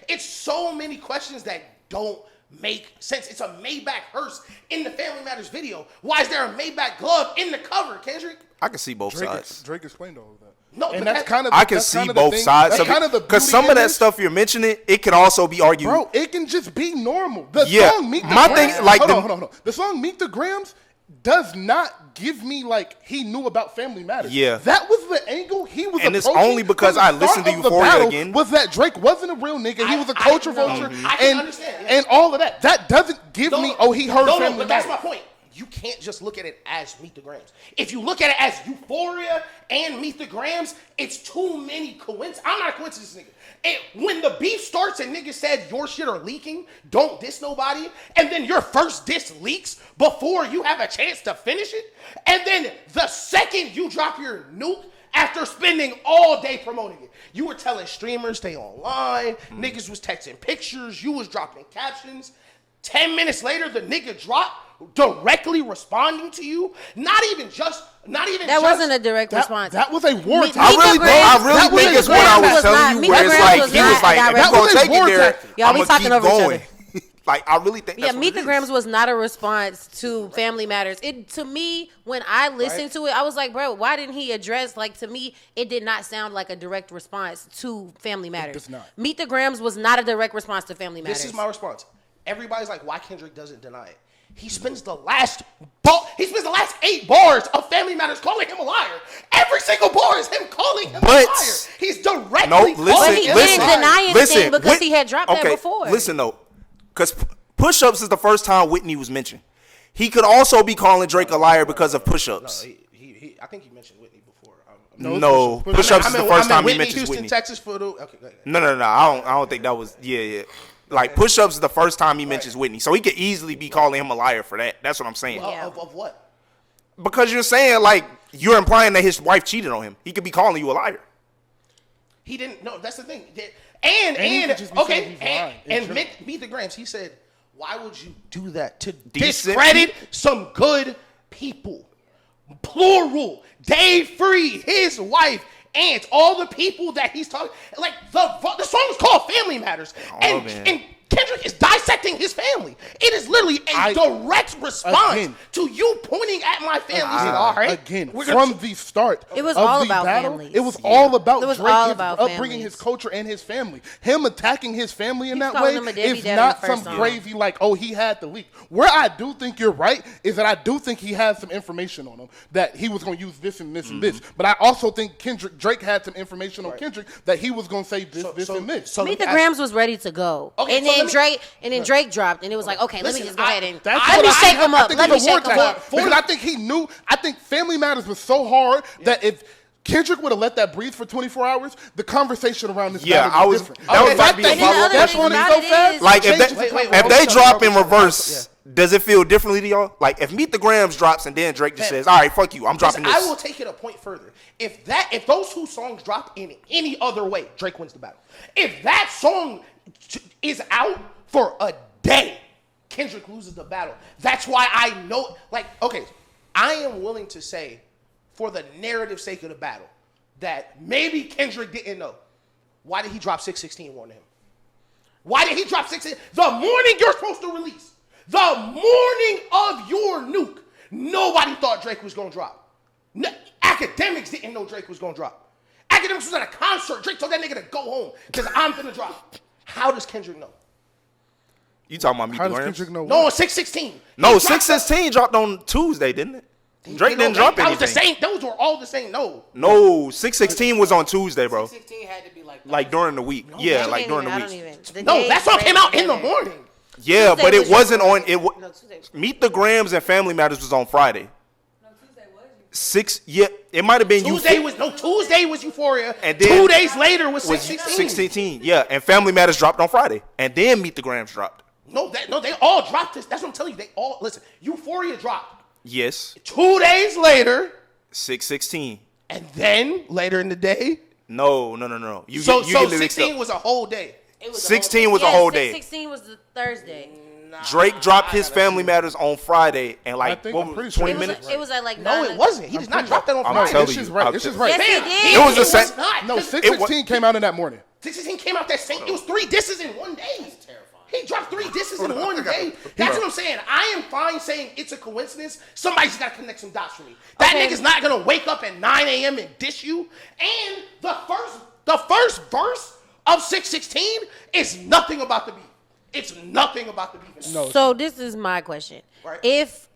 It's so many questions that don't make sense. It's a Maybach hearse in the Family Matters video. Why is there a Maybach glove in the cover, Kendrick? I can see both sides. Drake explained all of that. No, and that's kind of. I can see both sides of it. Because some of that stuff you're mentioning, it can also be argued. Bro, it can just be normal. The song Meet the Grams. Hold on. The song Meet the Grams does not give me like he knew about Family Matters. Yeah. That was the angle he was and it's only because I listened to Euphoria again. Was that Drake wasn't a real nigga. He was a culture vulture. I can understand. And all of that. That doesn't give me, he heard Family Matters. But that's my point. You can't just look at it as Meet the Grams. If you look at it as Euphoria and Meet the Grams, it's too many coincidences. I'm not a coincidence nigga. When the beef starts and niggas said your shit are leaking, don't diss nobody, and then your first diss leaks before you have a chance to finish it, and then the second you drop your nuke after spending all day promoting it, you were telling streamers stay online, niggas was texting pictures, you was dropping captions. 10 minutes later, the nigga dropped directly responding to you. That wasn't a direct response. That was a war tactic. I really think it's what I was telling you, where it's like, he was like, if you gonna take it there, y'all I'm be gonna talking keep over each going. other. Like, I really think that's what Meet it the Grams was not a response to Family Matters. It to me, when I listened to it, I was like, bro, why didn't he address? Like, to me, it did not sound like a direct response to Family Matters. does not. Meet the Grams was not a direct response to Family Matters. This is my response. Everybody's like, why Kendrick doesn't deny it? He spends the last 8 bars of Family Matters calling him a liar. Every single bar is him calling him a liar. He's directly calling him a liar. But he didn't deny anything because he had dropped that before. Listen, though. Because push-ups is the first time Whitney was mentioned. He could also be calling Drake a liar because of push-ups. No, I think he mentioned Whitney before. No, push-ups is the first time he mentions Houston, Whitney. Texas for the. Okay, go ahead. No. I don't think that was. Yeah. Like, push-ups is the first time he mentions Whitney. So he could easily be calling him a liar for that. That's what I'm saying. Of what? Because you're saying, like, you're implying that his wife cheated on him. He could be calling you a liar. He didn't. No, that's the thing. he could just be saying he's lying. And Meet the Grams, he said, why would you do that to Decent discredit some good people? Plural. Dave Free, his wife, aunts, all the people that he's talking. Like, the song is called Family Matters. And Kendrick is dissecting his family. It is literally a direct response to you pointing at my family. Saying, all right. Again, from the start It was of all the about battle, families. it was all about It was Drake, all his about upbringing, families. his culture, and his family. Him attacking his family in He's that calling way him a Debbie is Dad not in the first some song. crazy, like, oh, he had the leak. Where I do think you're right is that I do think he had some information on him that he was going to use this and this and this. But I also think Drake had some information on Kendrick that he was going to say this and this. So Meet the Grams was ready to go. Okay, and so then Drake dropped, and it was like, okay, let me just go ahead and That's let what me I- shake him I up. think Let me it's a war shake him tactic. up. Because I think he knew. I think Family Matters was so hard that if Kendrick would have let that breathe for 24 hours, the conversation around this Yeah, battle I was was. different. That was The about to fact be that a he follow-up. stepped on it About so it fast. is- Like, if changes they, the wait, if they hold drop on, in reverse, does it feel differently to y'all? Like, if Meet the Grams drops and then Drake just says, all right, fuck you, I'm dropping Listen, this. I will take it a point further. If those two songs drop in any other way, Drake wins the battle. If that song is out for a day, Kendrick loses the battle. That's why I know, like, okay, I am willing to say, for the narrative sake of the battle, that maybe Kendrick didn't know. Why did he drop 616 warning him? Why did he drop 616? The morning you're supposed to release. The morning of your nuke. Nobody thought Drake was going to drop. Academics didn't know Drake was going to drop. Academics was at a concert. Drake told that nigga to go home because I'm going to drop. How does Kendrick know? You talking about Meet How the does Grams? Kendrick know? No, on 616. No, 616 dropped on Tuesday, didn't it? Drake didn't drop That was the anything. same. Those were all the same. No. No, 616 was on Tuesday, bro. 16 had to be Like during the week. Yeah, I like don't during the even- week. the No, day that song Drake came out in the together. morning. Yeah, Tuesday but it was wasn't your- on. No, Tuesday was- Meet the Grams and Family Matters was on Friday. Yeah, it might have been Tuesday was Euphoria. And then 2 days later was was 616. 616. Yeah, and Family Matters dropped on Friday, and then Meet the Grams dropped. No, they all dropped this. That's what I'm telling you. They all listen. Euphoria dropped Yes, 2 days later, 616. and then later in the day. No. You So get it mixed 16 up. was a whole day. It was 16 was a Yeah, whole day. 16 was the Thursday. Drake dropped his Family Matters on Friday, and I like think what I'm was pretty it, sure 20 It was, minutes. it was at like No, 9. it wasn't. He did not drop that on I'm Friday. telling This you. is right. I'll This tell is you. right. Yes, he did. It was the was same. not. No, 'Cause 616 came out in that morning. 616 came out that same. It was 3 disses in one day. That's terrifying. He dropped 3 disses in one day. That's what I'm saying. I am fine saying it's a coincidence. Somebody's got to connect some dots for me. That Okay. nigga's not gonna wake up at 9 a.m. and dish you. And the first verse of 616 is nothing about the beat. It's nothing about the beat. No. So this is my question. Right. If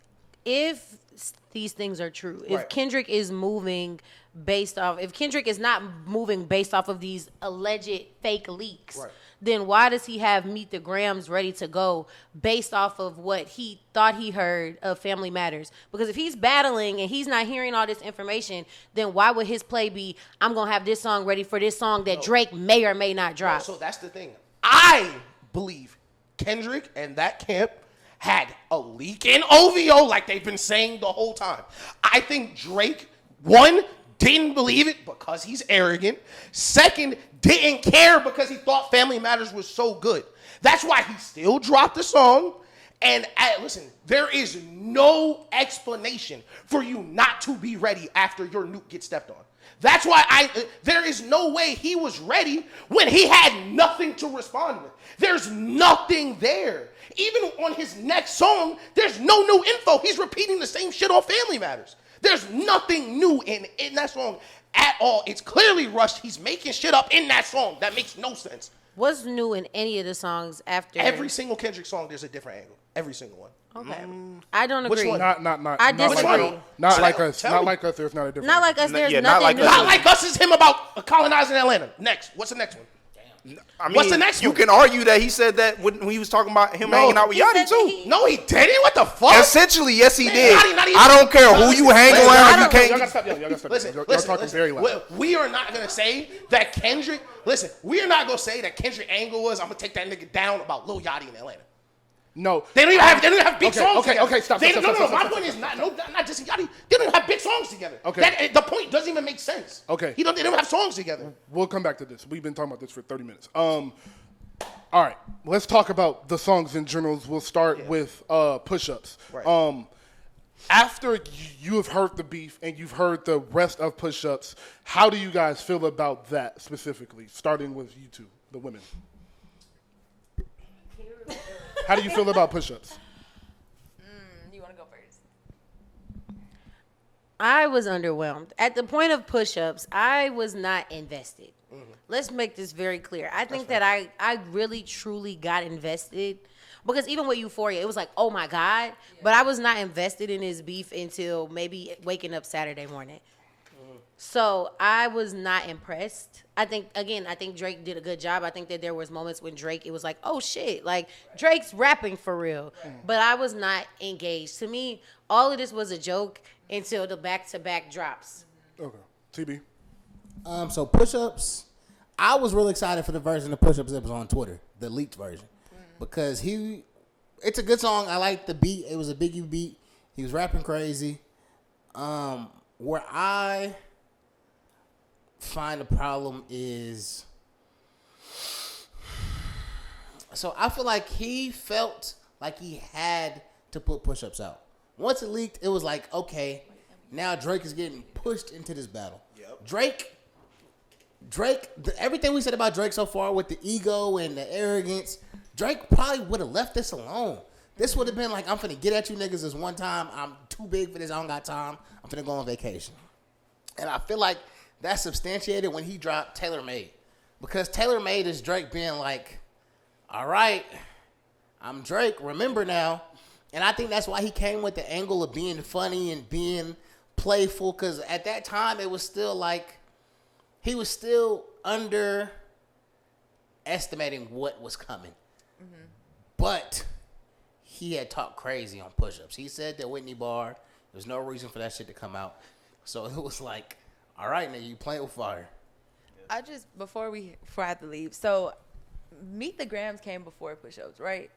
these things are true, if Right. Kendrick is moving if Kendrick is not moving based off of these alleged fake leaks, Right. then why does he have Meet the Grams ready to go based off of what he thought he heard of Family Matters? Because if he's battling and he's not hearing all this information, then why would his play be, I'm going to have this song ready for this song that Drake may or may not drop? So that's the thing. I believe Kendrick and that camp had a leak in OVO like they've been saying the whole time. I think Drake, one, didn't believe it because he's arrogant. Second, didn't care because he thought Family Matters was so good. That's why he still dropped the song. And listen, there is no explanation for you not to be ready after your nuke gets stepped on. That's why there is no way he was ready when he had nothing to respond with. There's nothing there. Even on his next song, there's no new info. He's repeating the same shit on Family Matters. There's nothing new in that song at all. It's clearly rushed. He's making shit up in that song. That makes no sense. What's new in any of the songs after? Every single Kendrick song, there's a different angle. Every single one. Okay. I don't agree. Which one? I disagree. Not like us. Not like us. There's not a difference. Not like us. There's Yeah, nothing not like new. us. Not like us is him about colonizing Atlanta. Next. What's the next one? I mean, What's the next you one? can argue that he said that when he was talking about him hanging out with He Yachty said too. that No, he didn't. What the fuck? Essentially, yes, he Man, did. Yachty not even- I don't care who you hang Listen, around. I You don't- can't. Y'all gotta stop yelling. Y'all gotta stop Listen, yelling. Y'all talking very loud. We are not gonna say that Kendrick. Listen, we are not gonna say that Kendrick angle was. I'm gonna take that nigga down about Lil Yachty in Atlanta. No. They don't even have big songs okay, together. okay, stop, They, stop, no, stop, no, stop, my stop, point is stop, not just Yachty. They don't even have big songs together. Okay. The point doesn't even make sense. Okay. They don't have songs together. We'll come back to this. We've been talking about this for 30 minutes. All right, let's talk about the songs in general. We'll start with Push-Ups. Right. After you have heard the beef and you've heard the rest of Push-Ups, how do you guys feel about that specifically? Starting with you two, the women. How do you feel about Push-Ups? You want to go first? I was underwhelmed. At the point of push-ups, I was not invested. Let's make this very clear. I think that I really, truly got invested. Because even with Euphoria, it was like, oh, my God. Yeah. But I was not invested in his beef until maybe waking up Saturday morning. So I was not impressed. I think Drake did a good job. I think that there was moments when Drake, it was like, oh, shit. Like, Drake's rapping for real. But I was not engaged. To me, all of this was a joke until the back-to-back drops. Okay. TB. So Push-Ups, I was really excited for the version of Push-Ups that was on Twitter, the leaked version. Because it's a good song. I like the beat. It was a Biggie beat. He was rapping crazy. Where I find the problem is, so I feel like he felt like he had to put Push-Ups out. Once it leaked, it was like, okay, now Drake is getting pushed into this battle. Yep. Drake, everything we said about Drake so far with the ego and the arrogance, Drake probably would have left this alone. This would have been like, I'm finna get at you niggas this one time. I'm too big for this. I don't got time. I'm finna go on vacation. And I feel like that's substantiated when he dropped Tailor Made. Because Tailor Made is Drake being like, all right, I'm Drake. Remember now. And I think that's why he came with the angle of being funny and being playful. Because at that time, it was still like, he was still underestimating what was coming. Mm-hmm. But he had talked crazy on Push-Ups. He said that Whitney bar, there's no reason for that shit to come out. So it was like, all right, nigga, you playing with fire. Before I have to leave, so Meet the Grams came before Push-Ups, right?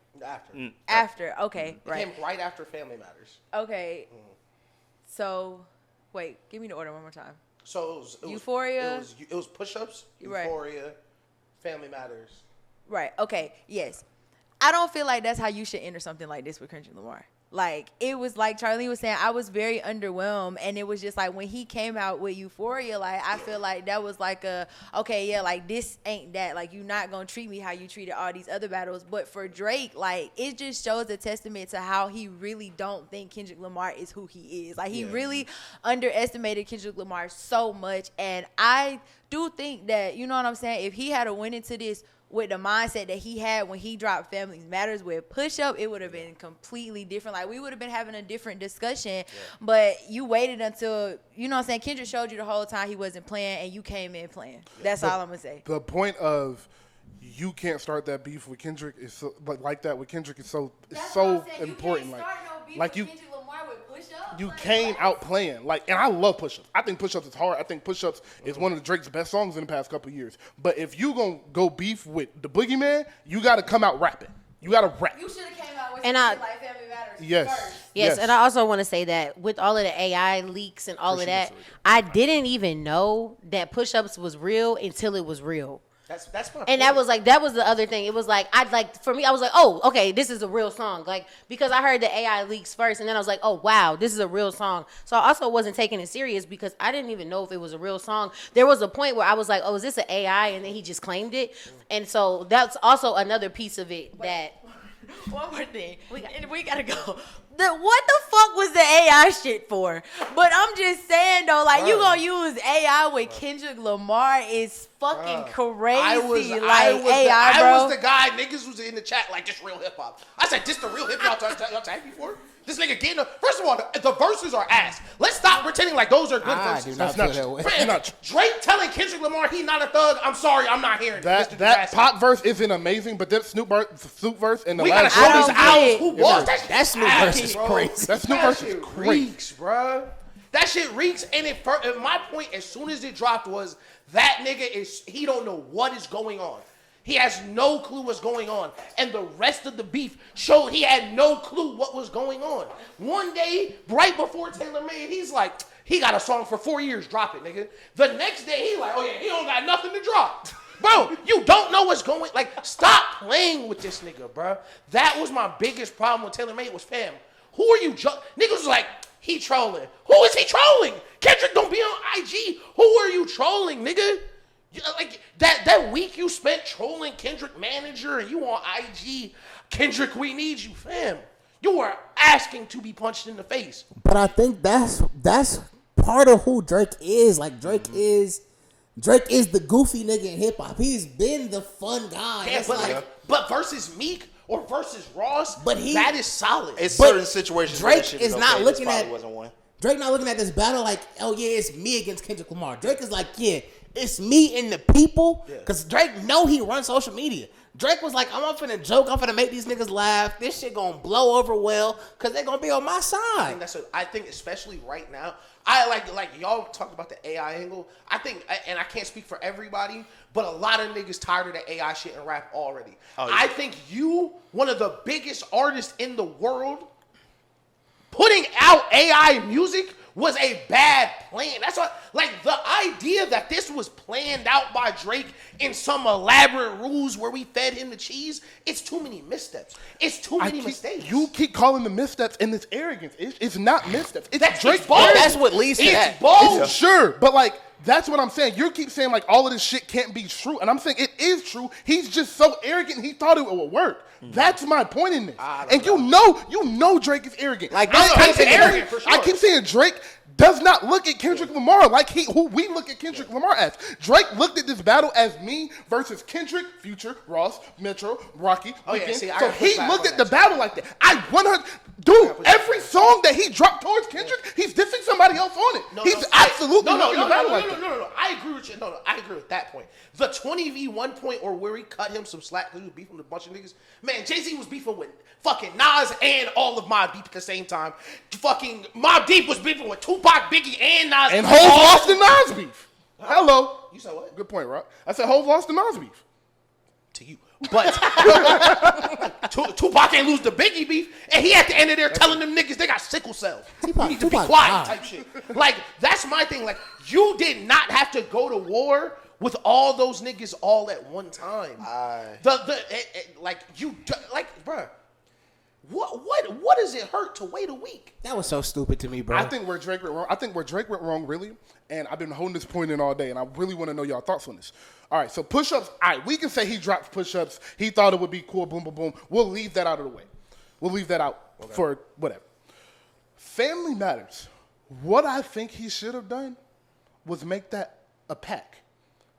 After, okay, It right. came right after Family Matters. Okay. So, wait, give me the order one more time. So it was Euphoria. It was Push-Ups, Right. Euphoria, Family Matters. Right. Okay. Yes. I don't feel like that's how you should enter something like this with Kendrick Lamar. Like, it was like Charlene was saying, I was very underwhelmed. And it was just like when he came out with Euphoria, like, I feel like that was like okay, yeah, like, this ain't that. Like, you're not going to treat me how you treated all these other battles. But for Drake, like, it just shows a testament to how he really don't think Kendrick Lamar is who he is. Like, he really underestimated Kendrick Lamar so much. And I do think that, you know what I'm saying, if he had to went into this with the mindset that he had when he dropped Family Matters with Push-Up, it would have been completely different. Like, we would have been having a different discussion, but you waited until, you know what I'm saying, Kendrick showed you the whole time he wasn't playing, and you came in playing. That's all I'm going to say. The point of you can't start that beef with Kendrick is so, like that with Kendrick is so important. Like you came out playing. Like, and I love Push-Ups. I think Push-Ups is hard. I think Push-Ups is one of Drake's best songs in the past couple of years. But if you gonna go beef with the Boogeyman, you got to come out rapping. You got to rap. You should have came out with And some shit like Family Matters first. Yes, and I also want to say that with all of the AI leaks and all of that, I didn't even know that Push-Ups was real until it was real. That's my. And point. that was the other thing. It was like for me, I was like, oh, okay, this is a real song. Like, because I heard the AI leaks first, and then I was like, oh wow, this is a real song. So I also wasn't taking it serious because I didn't even know if it was a real song. There was a point where I was like, oh, is this an AI? And then he just claimed it, and so that's also another piece of it that. One more thing. We gotta go. What the fuck was the AI shit for? But I'm just saying though, like you gonna use AI with Kendrick Lamar is fucking crazy. I was the guy. Niggas was in the chat like this real hip hop. I said this the real hip hop y'all tagged me for. This nigga getting first of all, the verses are ass. Let's stop pretending like those are good verses. That's not true. Drake telling Kendrick Lamar he not a thug. I'm sorry, I'm not hearing that Pop verse isn't amazing, but that Snoop verse in the we last gotta show these owls who was that Snoop verse is crazy. That Snoop verse is crazy, reeks, bro. That shit reeks. And my point, as soon as it dropped, was that nigga he don't know what is going on. He has no clue what's going on. And the rest of the beef showed he had no clue what was going on. One day, right before Taylor Made, he's like, he got a song for 4 years, drop it, nigga. The next day, he like, oh yeah, he don't got nothing to drop. Bro, you don't know what's going, like, stop playing with this nigga, bro. That was my biggest problem with Taylor Made was, fam, who are you, niggas was like, he trolling. Who is he trolling? Kendrick don't be on IG. Who are you trolling, nigga? Like that week you spent trolling Kendrick manager and you on IG, Kendrick, we need you, fam. You are asking to be punched in the face. But I think that's part of who Drake is. Like Drake is the goofy nigga in hip hop. He's been the fun guy. Yeah, but versus Meek or versus Ross, that is solid. It's certain situations. Drake is not looking at Drake not looking at this battle like, oh yeah, it's me against Kendrick Lamar. Drake is like, yeah, it's me and the people. Because Drake know he runs social media. Drake was like, I'm finna joke. I'm finna make these niggas laugh. This shit gonna blow over well because they're gonna be on my side. I think especially right now, I like y'all talked about the AI angle. I think, and I can't speak for everybody, but a lot of niggas tired of the AI shit and rap already. Oh, yeah. I think you, one of the biggest artists in the world, putting out AI music was a bad plan. That's what, like, the idea that this was planned out by Drake in some elaborate rules where we fed him the cheese, it's too many missteps. It's too many mistakes. You keep calling the missteps and this arrogance. It's not missteps. It's that's Drake's bold. That's what leads to that. It's bold. Sure, but like, that's what I'm saying. You keep saying like all of this shit can't be true, and I'm saying it is true. He's just so arrogant. He thought it would work. That's my point in this. And you know Drake is arrogant. Like I keep saying Drake does not look at Kendrick Lamar like who we look at Kendrick Lamar as. Drake looked at this battle as me versus Kendrick, Future, Ross, Metro, Rocky. Weeknd. So he looked at the battle like that. Every song that he dropped towards Kendrick, he's dissing somebody else on it. He's absolutely looking at the battle like that. No. I agree with you. No, I agree with that point. The 20v1 point or where he cut him some slack because he was beefing with a bunch of niggas. Man, Jay-Z was beefing with fucking Nas and all of Mobb Deep at the same time. Fucking Mobb Deep was beefing with Tupac, Biggie, and Nas. And Hov lost the Nas beef. Hello. You said what? Good point, Rock. I said Hov lost the Nas beef. To you. But Tupac ain't lose the Biggie beef, and he at the end of there telling them niggas they got sickle cells. You need to be quiet type shit. Like, that's my thing. Like, you did not have to go to war with all those niggas all at one time. Bruh. What does it hurt to wait a week? That was so stupid to me, bro. I think where Drake went wrong, really, and I've been holding this point in all day, and I really want to know y'all thoughts on this. All right, so push-ups. All right, we can say he dropped push-ups. He thought it would be cool. Boom, boom, boom. We'll leave that out of the way. We'll leave that out for whatever. Family Matters. What I think he should have done was make that a pack.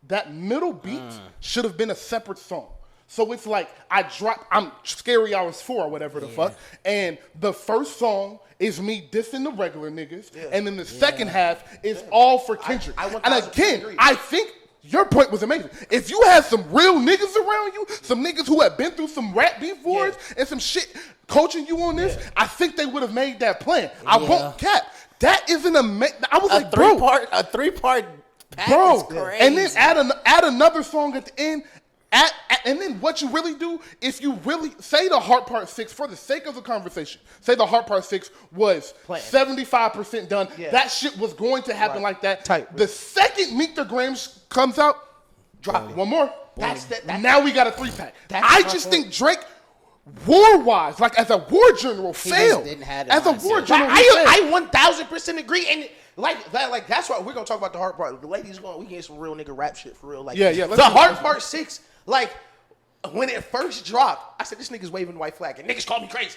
That middle beat should have been a separate song. So it's like I'm Scary Hours 4 or whatever the fuck, and the first song is me dissing the regular niggas, and then the second half is all for Kendrick. And again, agree. I think your point was amazing. If you had some real niggas around you, some niggas who have been through some rap beef wars and some shit coaching you on this, I think they would have made that plan. I won't cap. That is an amazing. I was like, bro, a three-part pack bro, is crazy. And then add another song at the end. And then what you really do, if you really say the Heart Part 6, for the sake of the conversation, say the Heart Part 6 was 75% done. Yeah. That shit was going to happen like that. The second Meet the Grams comes out, Drop it. One more. That's Now we got a 3-pack. That's I my just point. think Drake, war-wise, like as a war general, failed. didn't have the As a mindset. war general, he failed. I 1000% agree, and like that's why we're gonna talk about the hard part. The ladies we can get some real nigga rap shit for real. Like Yeah, the let's do hard it. part 6, like when it first dropped, I said this nigga's waving the white flag, and niggas call me crazy.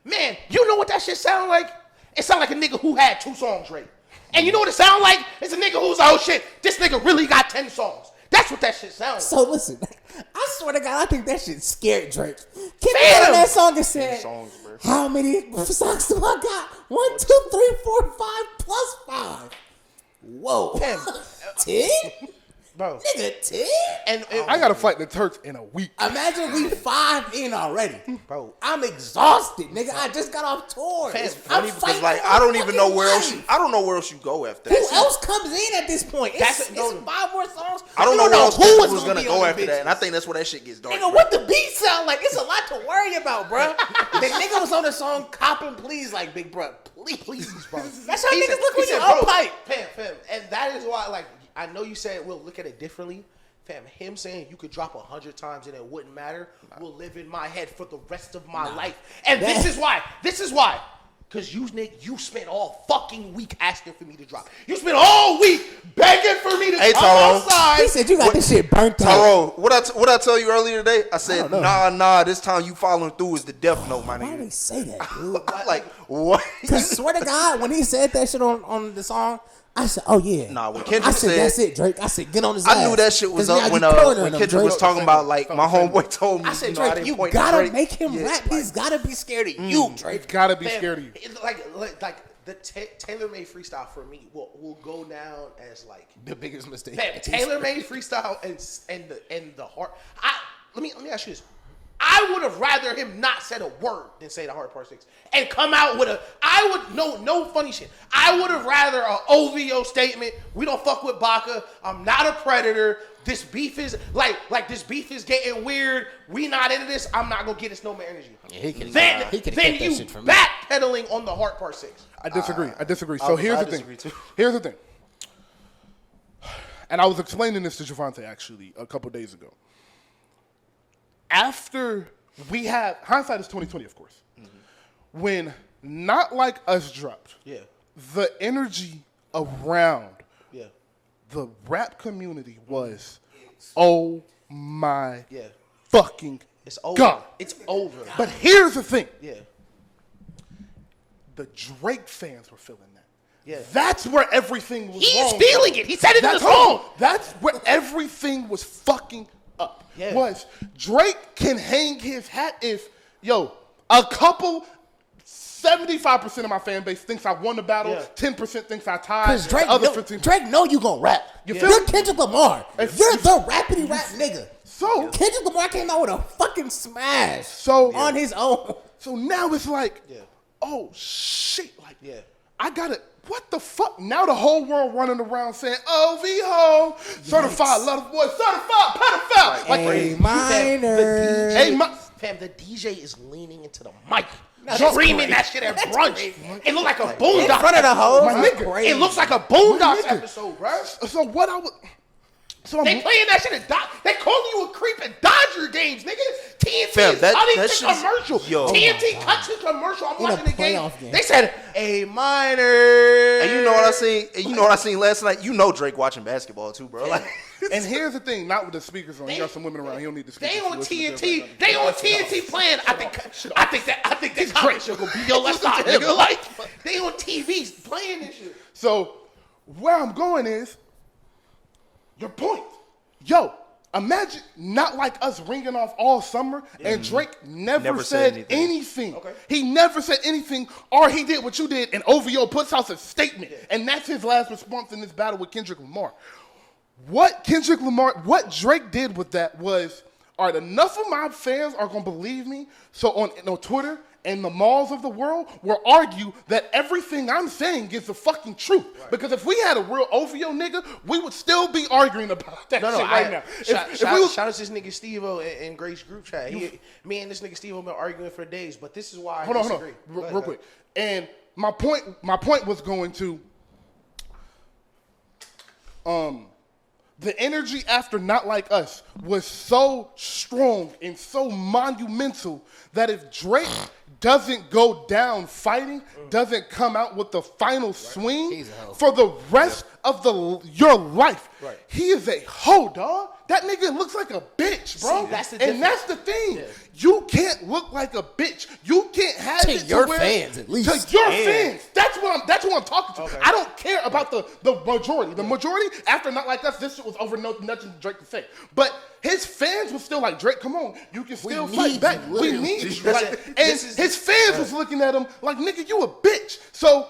Man, you know what that shit sound like? It sound like a nigga who had 2 songs, Drake. And you know what it sound like? It's a nigga who's oh shit, this nigga really got 10 songs. That's what that shit sounds like. So listen, I swear to God, I think that shit scared Drake. Keep on that song and said, how many songs do I got? 1, 2, 3, 4, 5 plus 5. Whoa. 10? Bro. Nigga, 10? And I got to fight the Turks in a week. Imagine we 5 in already. Bro. I'm exhausted, nigga. I just got off tour. Fam, I'm Funny because fighting like for I don't my even know fucking where else. life. I don't know where else you go after Who that. else comes in at this point? It's 5 more songs. I don't You know where else who Kendrick is was gonna be go on after the that, and I bitches. think that's where that shit gets dark. Nigga, what the beat sound like? It's a lot to worry about, bro. The nigga was on the song "Coppin' Please" like Big Bro. Please, bro. That's how He niggas said- look he when you said, bro, on pipe. Fam. And that is why, like, I know you said we'll look at it differently. Fam, him saying you could drop 100 times and it wouldn't matter will live in my head for the rest of my life. And this is why. Because you spent all fucking week asking for me to drop. You spent all week begging for me to Hey, come Tyrone. outside. He said you got this shit burnt out. Tyrone, what I tell you earlier today? I said, nah. This time you following through is the death note, my Why do nigga. they say that, dude? I'm like, what? Cause swear to God, when he said that shit on the song, I said, "Oh yeah." Nah, when Kendrick I said, said- "That's it, Drake." I said, "Get on his ass." I knew that shit was 'Cause now up you when cornering him, Kendrick Drake. was talking about like my homeboy told me. I said, you know, I "Drake, didn't you point to gotta Drake. make him Yeah, rap. like- He's gotta be scared of you, Drake." Gotta be Fam, scared of you. it's like the tailor-made freestyle for me will go down as like The biggest mistake. fam, tailor-made freestyle and the heart. Let me ask you this. I would have rather him not said a word than say the hard part 6 and come out with no funny shit. I would have rather a OVO statement. We don't fuck with Baca. I'm not a predator. This beef is like this beef is getting weird. We not into this. I'm not gonna get us no more energy. he could've Then kept that you shit from me. backpedaling on the hard part 6. I disagree. So here's I the thing. disagree too. Here's the thing. And I was explaining this to Javante actually a couple days ago. After we have hindsight is 2020, of course. When Not Like Us dropped, the energy around the rap community was, oh my fucking It's over. God. It's over. But here's the thing. The Drake fans were feeling that. That's where everything was wrong. He's feeling it. He said it in the That's song. That's where everything was fucking up. Was Drake can hang his hat if, a couple, 75% of my fan base thinks I won the battle, 10% thinks I tied, Cause the other 15%. Drake know you gonna rap. You You're feel me? Kendrick Lamar. You're the rappity rap nigga. So Kendrick Lamar came out with a fucking smash. So on his own. So now it's like, oh shit, like I gotta. What the fuck? Now the whole world running around saying, "OVO, certified love boy, certified pedophile." Like A minor. Fam, the DJ is leaning into the mic, screaming that shit at brunch. It looked like a Boondocks. In front of the hoes. My nigga. It looks like a Boondocks nigga. episode, bro. So what I was. So They playing that shit at they calling you a creep at Dodger games, nigga. TNT Fam, is that cutting shit's- to commercial. Yo. TNT cut to commercial. I'm In a watching the game. playoff game. They said A minor. And you know what I seen? And you know what I seen last night? You know Drake watching basketball too, bro. Like, And here's the thing, not with the speakers on. You got some women around. He don't need the speakers. They to on listen to TNT. them. They on TNT playing. I think that comment should go be yo. Let's not, nigga. Like they on TV playing this shit. So where I'm going is your point. Imagine Not Like Us ringing off all summer and Drake never said anything. Okay. He never said anything, or he did what you did, and OVO puts out a statement, and that's his last response in this battle with Kendrick Lamar. What Drake did with that was, all right, enough of my fans are gonna believe me, so on Twitter and the malls of the world will argue that everything I'm saying is the fucking truth. Right. Because if we had a real OVO nigga, we would still be arguing about that shit right now. Shout out to this nigga Steve-O in Grace group chat. Me and this nigga Steve-O been arguing for days, but this is why I disagree. Hold on. Real quick. And my point was going to the energy after Not Like Us was so strong and so monumental that if Drake doesn't go down fighting, doesn't come out with the final swing for the rest of your life, he is a hoe, dog. That nigga looks like a bitch, bro. See, that's the and that's the thing. Yeah. You can't look like a bitch. You can't have to it your to where, fans, at least. To your fans. That's what I'm talking to. Okay. I don't care about the majority. The majority, after Not Like Us, this shit was over nothing Drake to say. But his fans was still like, Drake, come on. You can still fight back. We need you. His fans was looking at him like, nigga, you a bitch. So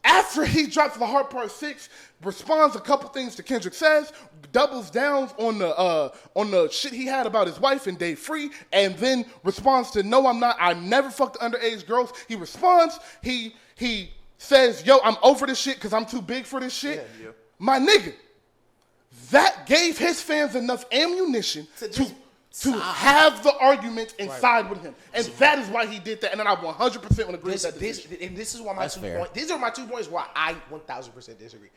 after he drops the Heart Part 6, responds a couple things to Kendrick says, doubles down on the shit he had about his wife and Dave Free, and then responds to no, I'm not. I never fucked underage girls. He responds. He says, yo, I'm over this shit because I'm too big for this shit. Yeah. My nigga, that gave his fans enough ammunition to have the argument and side with him. And that is why he did that. And then I 100% want to agree with that. This is why my 2 points. These are my 2 points why I 1,000% disagree.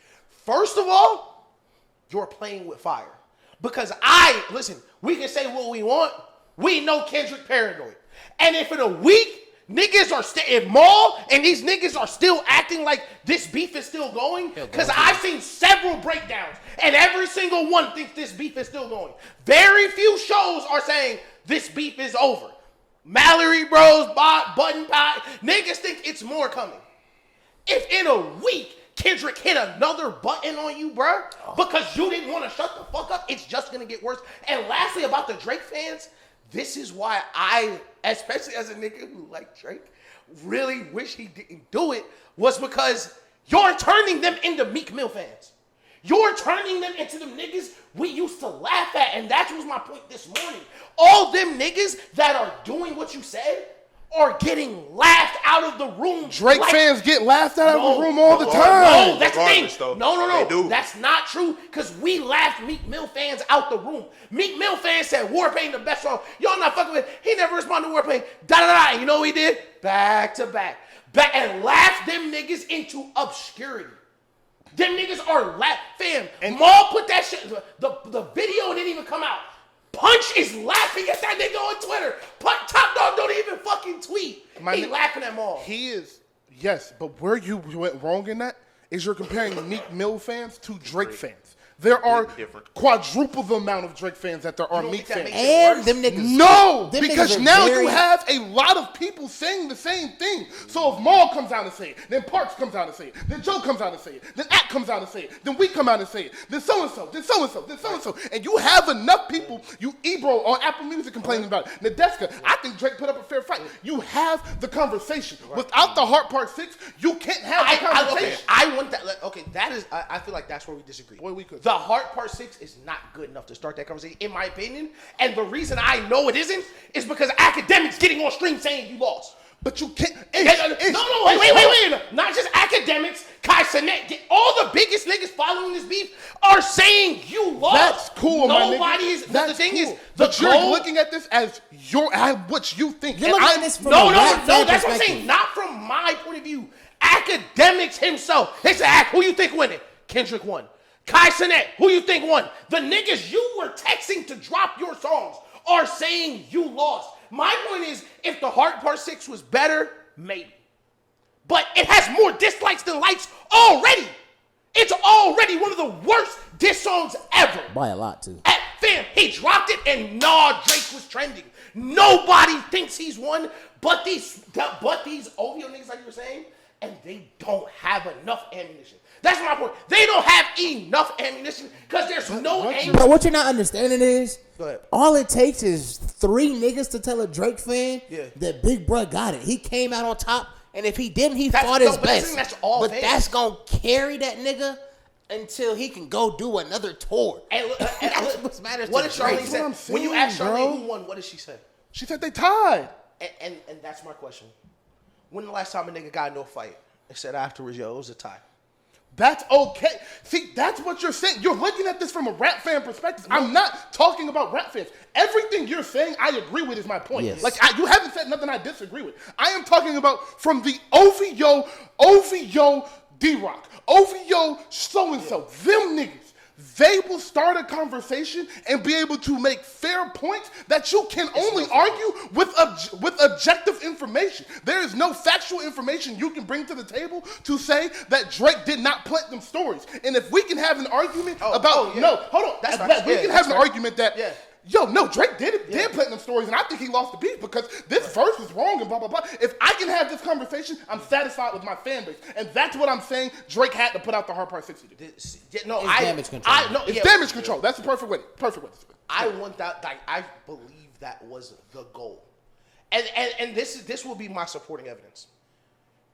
First of all, you're playing with fire. Because listen, we can say what we want. We know Kendrick paranoid. And if in a week, niggas are in Maul and these niggas are still acting like this beef is still going, because I've seen several breakdowns and every single one thinks this beef is still going. Very few shows are saying this beef is over. Mallory Bros, Button Pie, niggas think it's more coming. If in a week Kendrick hit another button on you, bruh, because you didn't want to shut the fuck up, it's just gonna get worse. And lastly, about the Drake fans, this is why I, especially as a nigga who like Drake, really wish he didn't do it, was because you're turning them into Meek Mill fans. You're turning them into them niggas we used to laugh at, and that was my point this morning. All them niggas that are doing what you said are getting laughed out of the room. Drake fans get laughed out of the room all the time. No, that's the thing. No. That's not true, because we laughed Meek Mill fans out the room. Meek Mill fans said Warpaint the best song. Y'all not fucking with it. He never responded to Warpaint. Da-da-da. And you know what he did? Back to back. And laughed them niggas into obscurity. Them niggas are fam. And Maul put that shit, the video didn't even come out. Punch is laughing at that nigga on Twitter. Top Dog don't even fucking tweet. He laughing at Maul. He is, yes, but where you went wrong in that is you're comparing Meek Mill fans to Drake fans. There are quadruple the amount of Drake fans that there are Meek fans. And them niggas. No, because now you have a lot of people saying the same thing. So if Maul comes out and say it, then Parks comes out and say it, then Joe comes out and say it, then Act comes out and say it, then we come out and say it, then so-and-so, then so-and-so, then so-and-so. And you have enough people, you Ebro on Apple Music complaining about it. Nadeska, I think Drake put up a fair fight. You have the conversation. Without the Heart Part 6, you can't have the conversation. I want that. Okay, that is, I feel like that's where we disagree. Boy, we could. The Heart Part 6 is not good enough to start that conversation, in my opinion. And the reason I know it isn't is because academics getting on stream saying you lost. But you can't. Wait. Not just academics. Kai Cenat, all the biggest niggas following this beef are saying you lost. That's cool, Nobody is. That's the thing cool. is, but you're looking at this as what you think. You're looking at this from no. That's what I'm saying. Not from my point of view. Academics himself. They said, who you think won it? Kendrick won. Kai Cenat, who you think won? The niggas you were texting to drop your songs are saying you lost. My point is, if the Heart Part 6 was better, maybe. But it has more dislikes than likes already. It's already one of the worst diss songs ever. By a lot, too. Fam, he dropped it and Drake was trending. Nobody thinks he's won but these OVO niggas, like you were saying, and they don't have enough ammunition. That's my point. They don't have enough ammunition because there's no aim. But what you're not understanding is, all it takes is 3 niggas to tell a Drake fan that Big Bruh got it. He came out on top, and if he didn't, he fought his best. That's going to carry that nigga until he can go do another tour. And that's what matters. What did Charlene say? When you asked Charlene who won, what did she say? She said they tied. And that's my question. When the last time a nigga got into a fight? They said afterwards, it was a tie. That's okay. See, that's what you're saying. You're looking at this from a rap fan perspective. I'm not talking about rap fans. Everything you're saying, I agree with is my point. Yes. Like, you haven't said nothing I disagree with. I am talking about from the OVO D-Rock, OVO so-and-so, them niggas. they will start a conversation and be able to make fair points that you can only argue with objective information. There is no factual information you can bring to the table to say that Drake did not plant them stories. And if we can have an argument about no, hold on, we can have an argument that. Yeah. Yo, no, Drake did plant them stories, and I think he lost the beat because this verse was wrong and blah, blah, blah. If I can have this conversation, I'm satisfied with my fan base. And that's what I'm saying Drake had to put out the Hard Part 60 to do. Damage control. It's damage control. That's the perfect way to say it. I want that, like, I believe that was the goal. And this will be my supporting evidence.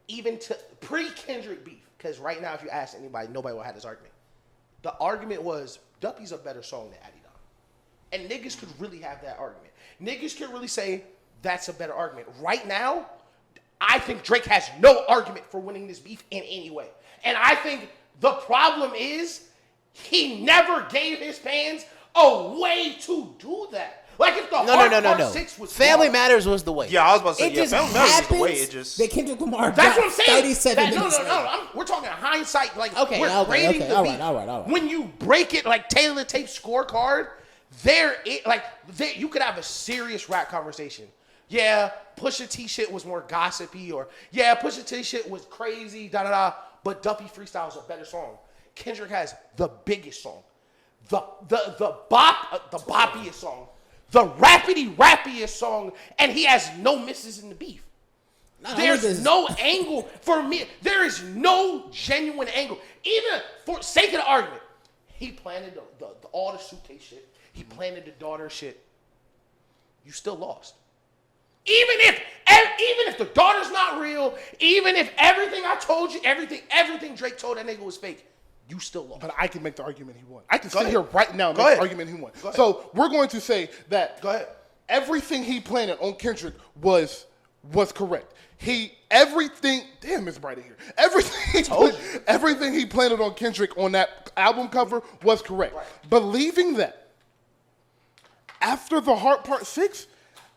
Even to pre-Kendrick beef, because right now, if you ask anybody, nobody will have this argument. The argument was, Duppy's a better song than Adidon. And niggas could really have that argument. Niggas could really say that's a better argument. Right now, I think Drake has no argument for winning this beef in any way. And I think the problem is he never gave his fans a way to do that. Like if the Part 6 was Family wrong, Matters was the way. Yeah, I was about to say, Family Matters was the way. It just that Kendrick Lamar that's what I'm saying. 37 minutes. We're talking hindsight. Like Okay, grading the all beef. right. When you break it like Taylor Tape scorecard, you could have a serious rap conversation. Yeah, Pusha T shit was more gossipy, or yeah, Pusha T shit was crazy, but Duppy Freestyle is a better song. Kendrick has the biggest song, the boppiest song, the rappiest song, and he has no misses in the beef. There's no angle for me. There is no genuine angle. Even for sake of the argument, he planted all the suitcase shit. He planted the daughter shit. You still lost. Even if the daughter's not real, even if everything I told you, everything Drake told that nigga was fake, you still lost. But I can make the argument he won. I can sit here right now and make the argument he won. So we're going to say that everything he planted on Kendrick was correct. Damn, it's bright in here. Everything he planted on Kendrick on that album cover was correct. Right. Believing that, after the Heart Part 6,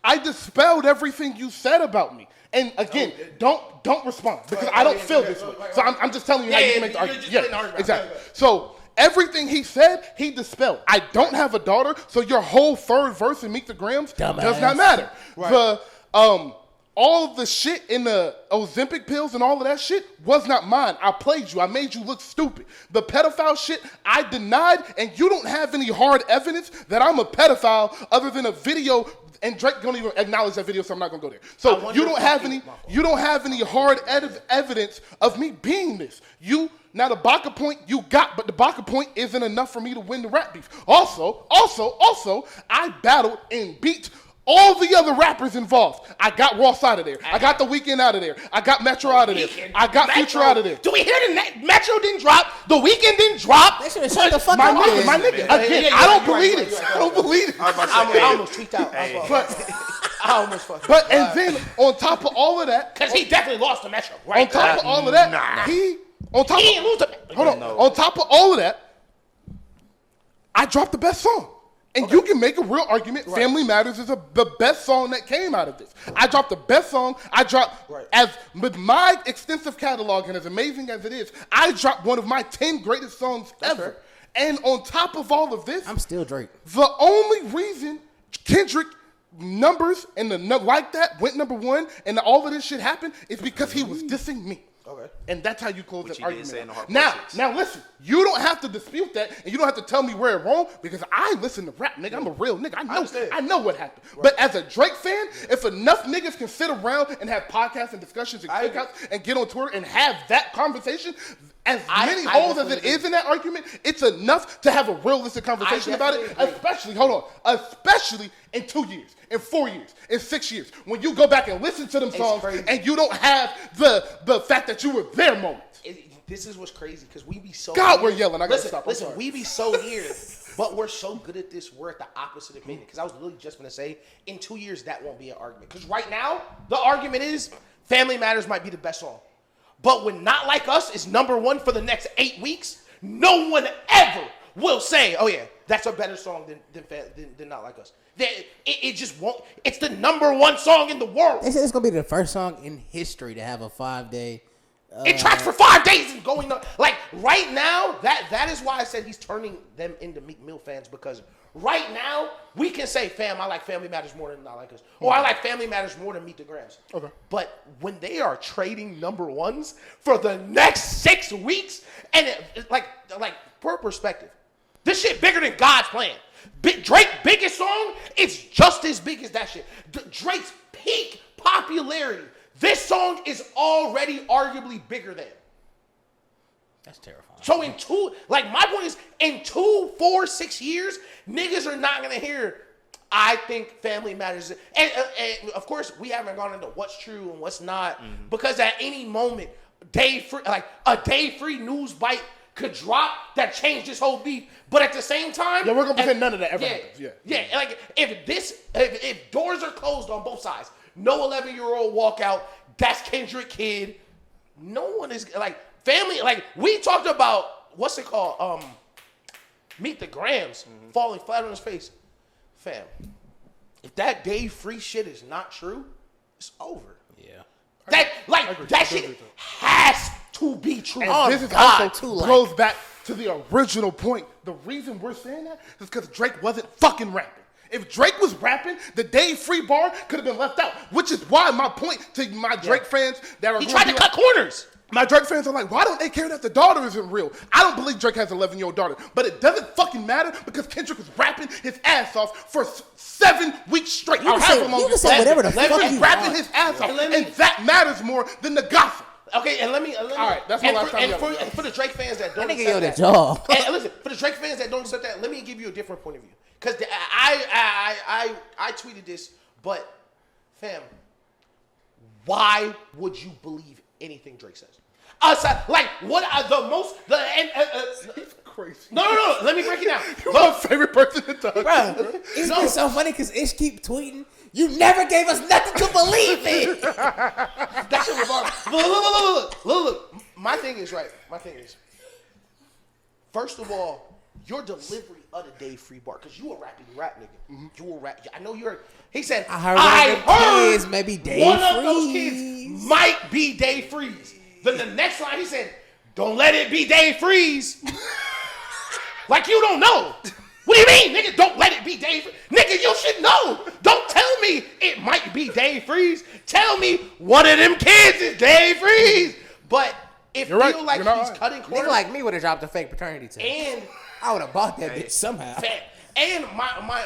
I dispelled everything you said about me. And again, don't respond because I don't feel this way. So I'm just telling you how you make the argument. Yeah, exactly. So everything he said, he dispelled. I don't have a daughter, so your whole third verse in Meet the Grams does not matter. Right. All of the shit in the Ozempic pills and all of that shit was not mine. I played you. I made you look stupid. The pedophile shit, I denied, and you don't have any hard evidence that I'm a pedophile other than a video, and Drake don't even acknowledge that video, so I'm not gonna go there. So you don't have any hard evidence of me being this. Now the Baca point you got, but the Baca point isn't enough for me to win the rap beef. Also, I battled and beat all the other rappers involved. I got Ross out of there. I got The Weeknd out of there. I got Metro out of there. I got Future out of there. Do we hear the Metro didn't drop? The Weeknd didn't drop? They should have shut the fuck up. My nigga. Again, I don't believe it. I don't believe it. I almost tweaked out. I almost fucked up. And then on top of all of that, because he definitely lost to Metro. Right? On top of all of that, he didn't lose to. Hold on. On top of all of that, I dropped the best song. And you can make a real argument. Right. Family Matters is the best song that came out of this. I dropped the best song. As with my extensive catalog and as amazing as it is, I dropped one of my 10 greatest songs ever. Fair. And on top of all of this, I'm still Drake. The only reason Kendrick numbers and like that went number one and all of this shit happened is because he was dissing me. Okay. And that's how you close that argument. Now listen, you don't have to dispute that, and you don't have to tell me where it's wrong because I listen to rap, nigga. I'm a real nigga. I know what happened. Right. But as a Drake fan, if enough niggas can sit around and have podcasts and discussions and cookouts and get on Twitter and have that conversation, as many holes as it is in that argument, it's enough to have a realistic conversation about it, especially in 2 years, in 4 years, in 6 years, when you go back and listen to them songs and you don't have the fact that you were there moments. This is what's crazy because we be so we're yelling. I gotta stop. Listen, we be so here, but we're so good at this. We're at the opposite opinion because I was literally just gonna say in 2 years that won't be an argument because right now the argument is Family Matters might be the best song. But when Not Like Us is number one for the next 8 weeks, no one ever will say, oh yeah, that's a better song than Not Like Us. It just won't. It's the number one song in the world. They said it's going to be the first song in history to have a 5-day It tracks for 5 days and going up. Like, right now, that is why I said he's turning them into Meek Mill fans, because right now, we can say, fam, I like Family Matters more than I like us. Or I like Family Matters more than Meet the Grams. Okay. But when they are trading number ones for the next 6 weeks, and like, per perspective, this shit bigger than God's plan. Drake's biggest song, it's just as big as that shit. Drake's peak popularity, this song is already arguably bigger than. That's terrifying. So my point is, in 2, 4, 6 years, niggas are not gonna hear, I think Family Matters. And of course, we haven't gone into what's true and what's not, because at any moment, a day-free news bite could drop that changed this whole beef. But at the same time, Yeah, we're gonna pretend none of that ever happens. Yeah. Like if doors are closed on both sides, no 11-year-old walk out, that's Kendrick kid. No one is like family. Like we talked about, what's it called? Meet the Grams falling flat on his face. Fam, if that day free shit is not true, it's over. Yeah. That shit has to be true. And this is also goes back to the original point. The reason we're saying that is because Drake wasn't fucking rapping. If Drake was rapping, the day free bar could have been left out, which is why my point to my Drake fans that are he tried to cut corners. My Drake fans are like, why don't they care that the daughter isn't real? I don't believe Drake has an 11-year-old daughter, but it doesn't fucking matter because Kendrick was rapping his ass off for 7 weeks straight. You can say whatever the fuck you rapping want. his ass off, and that matters more than the gossip. Okay, and let me. All right, that's my last time. And for the Drake fans that don't That nigga accept yo the that, jaw. and listen, for the Drake fans that don't accept that, let me give you a different point of view. Because I tweeted this, but fam, why would you believe anything Drake says? Like what are the most Crazy. No. Let me break it down. You're my favorite person to talk to. Bro, it's so funny because Ish keep tweeting. You never gave us nothing to believe in. That shit was look. My thing is, first of all, your delivery of the day free bar, because you a rap nigga. You a rap. I know you're. He said, I heard kids maybe day one freeze. of those kids might be day freeze. Then the next line he said, don't let it be day freeze. Like you don't know. What do you mean, nigga? Don't let it be day freeze. Nigga, you should know. Don't tell me it might be day freeze. Tell me one of them kids is day freeze. But if you feel like he's cutting corners. Nigga like me would have dropped a fake paternity test. And I would have bought that bitch somehow. And my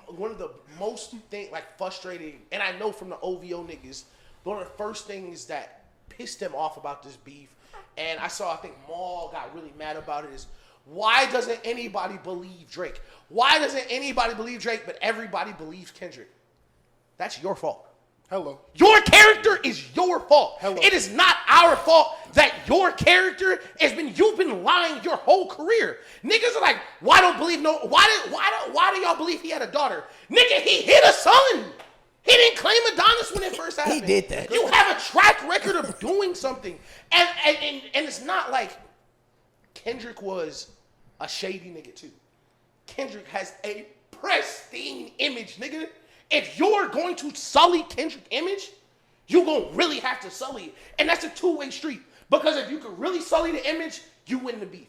one of the most frustrating, and I know from the OVO niggas, one of the first things that pissed them off about this beef, and I think Maul got really mad about it, is why doesn't anybody believe Drake? Why doesn't anybody believe Drake, but everybody believes Kendrick? That's your fault. Hello. Your character is your fault. Hello. It is not our fault that your character you've been lying your whole career. Niggas are like, why do y'all believe he had a daughter? Nigga, he hit a son. He didn't claim Adonis when it first happened. He did that. You have a track record of doing something. And it's not like Kendrick was a shady nigga too. Kendrick has a pristine image, nigga. If you're going to sully Kendrick's image, you're going to really have to sully it. And that's a two-way street. Because if you can really sully the image, you win the beef.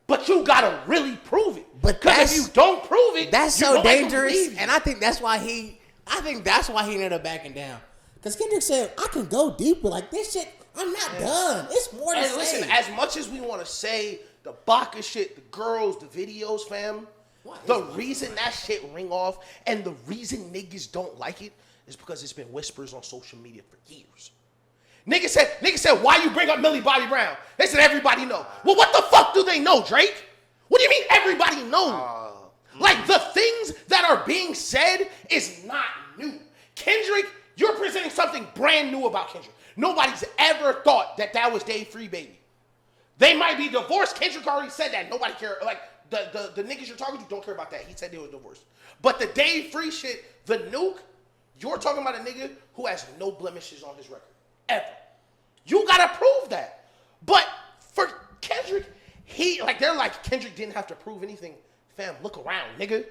But you got to really prove it. Because if you don't prove it, that's so dangerous. And I think that's why he ended up backing down. Because Kendrick said, I can go deeper. Like, this shit, I'm not done. It's more to say. Listen, as much as we want to say the Baka shit, the girls, the videos, fam, the reason that shit ring off and the reason niggas don't like it is because it's been whispers on social media for years. Niggas said, why you bring up Millie Bobby Brown? They said everybody know. Well, what the fuck do they know, Drake? What do you mean everybody knows? Like, the things that are being said is not new. Kendrick, you're presenting something brand new about Kendrick. Nobody's ever thought that was Dave Free Baby. They might be divorced. Kendrick already said that. Nobody cares. Like, the niggas you're talking to don't care about that. He said they were divorced. But the Dave Free shit, the nuke, you're talking about a nigga who has no blemishes on his record. Ever. You gotta prove that. But for Kendrick, they're like, Kendrick didn't have to prove anything. Fam, look around, nigga.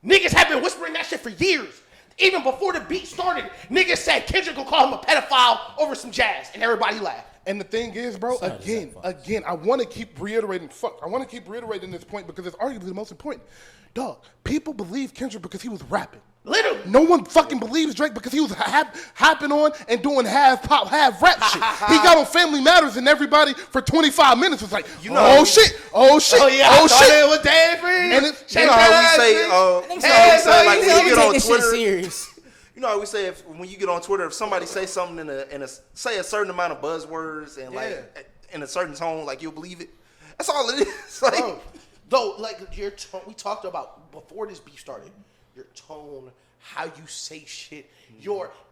Niggas have been whispering that shit for years. Even before the beat started, niggas said Kendrick will call him a pedophile over some jazz, and everybody laughed. And the thing is, bro, again, I want to keep reiterating this point because it's arguably the most important. Dog, people believe Kendrick because he was rapping. Literally. No one fucking believes Drake because he was hopping on and doing half pop, half rap shit. He got on Family Matters and everybody for 25 minutes was like, oh shit. Oh shit. It was different. And it's, You know how we say, like when you get on Twitter. Serious. You know how we say when you get on Twitter, if somebody say something in a say a certain amount of buzzwords and like in a certain tone, like you'll believe it. That's all it is. Like, bro, though, like your tone, we talked about before this beef started. Your tone, how you say shit,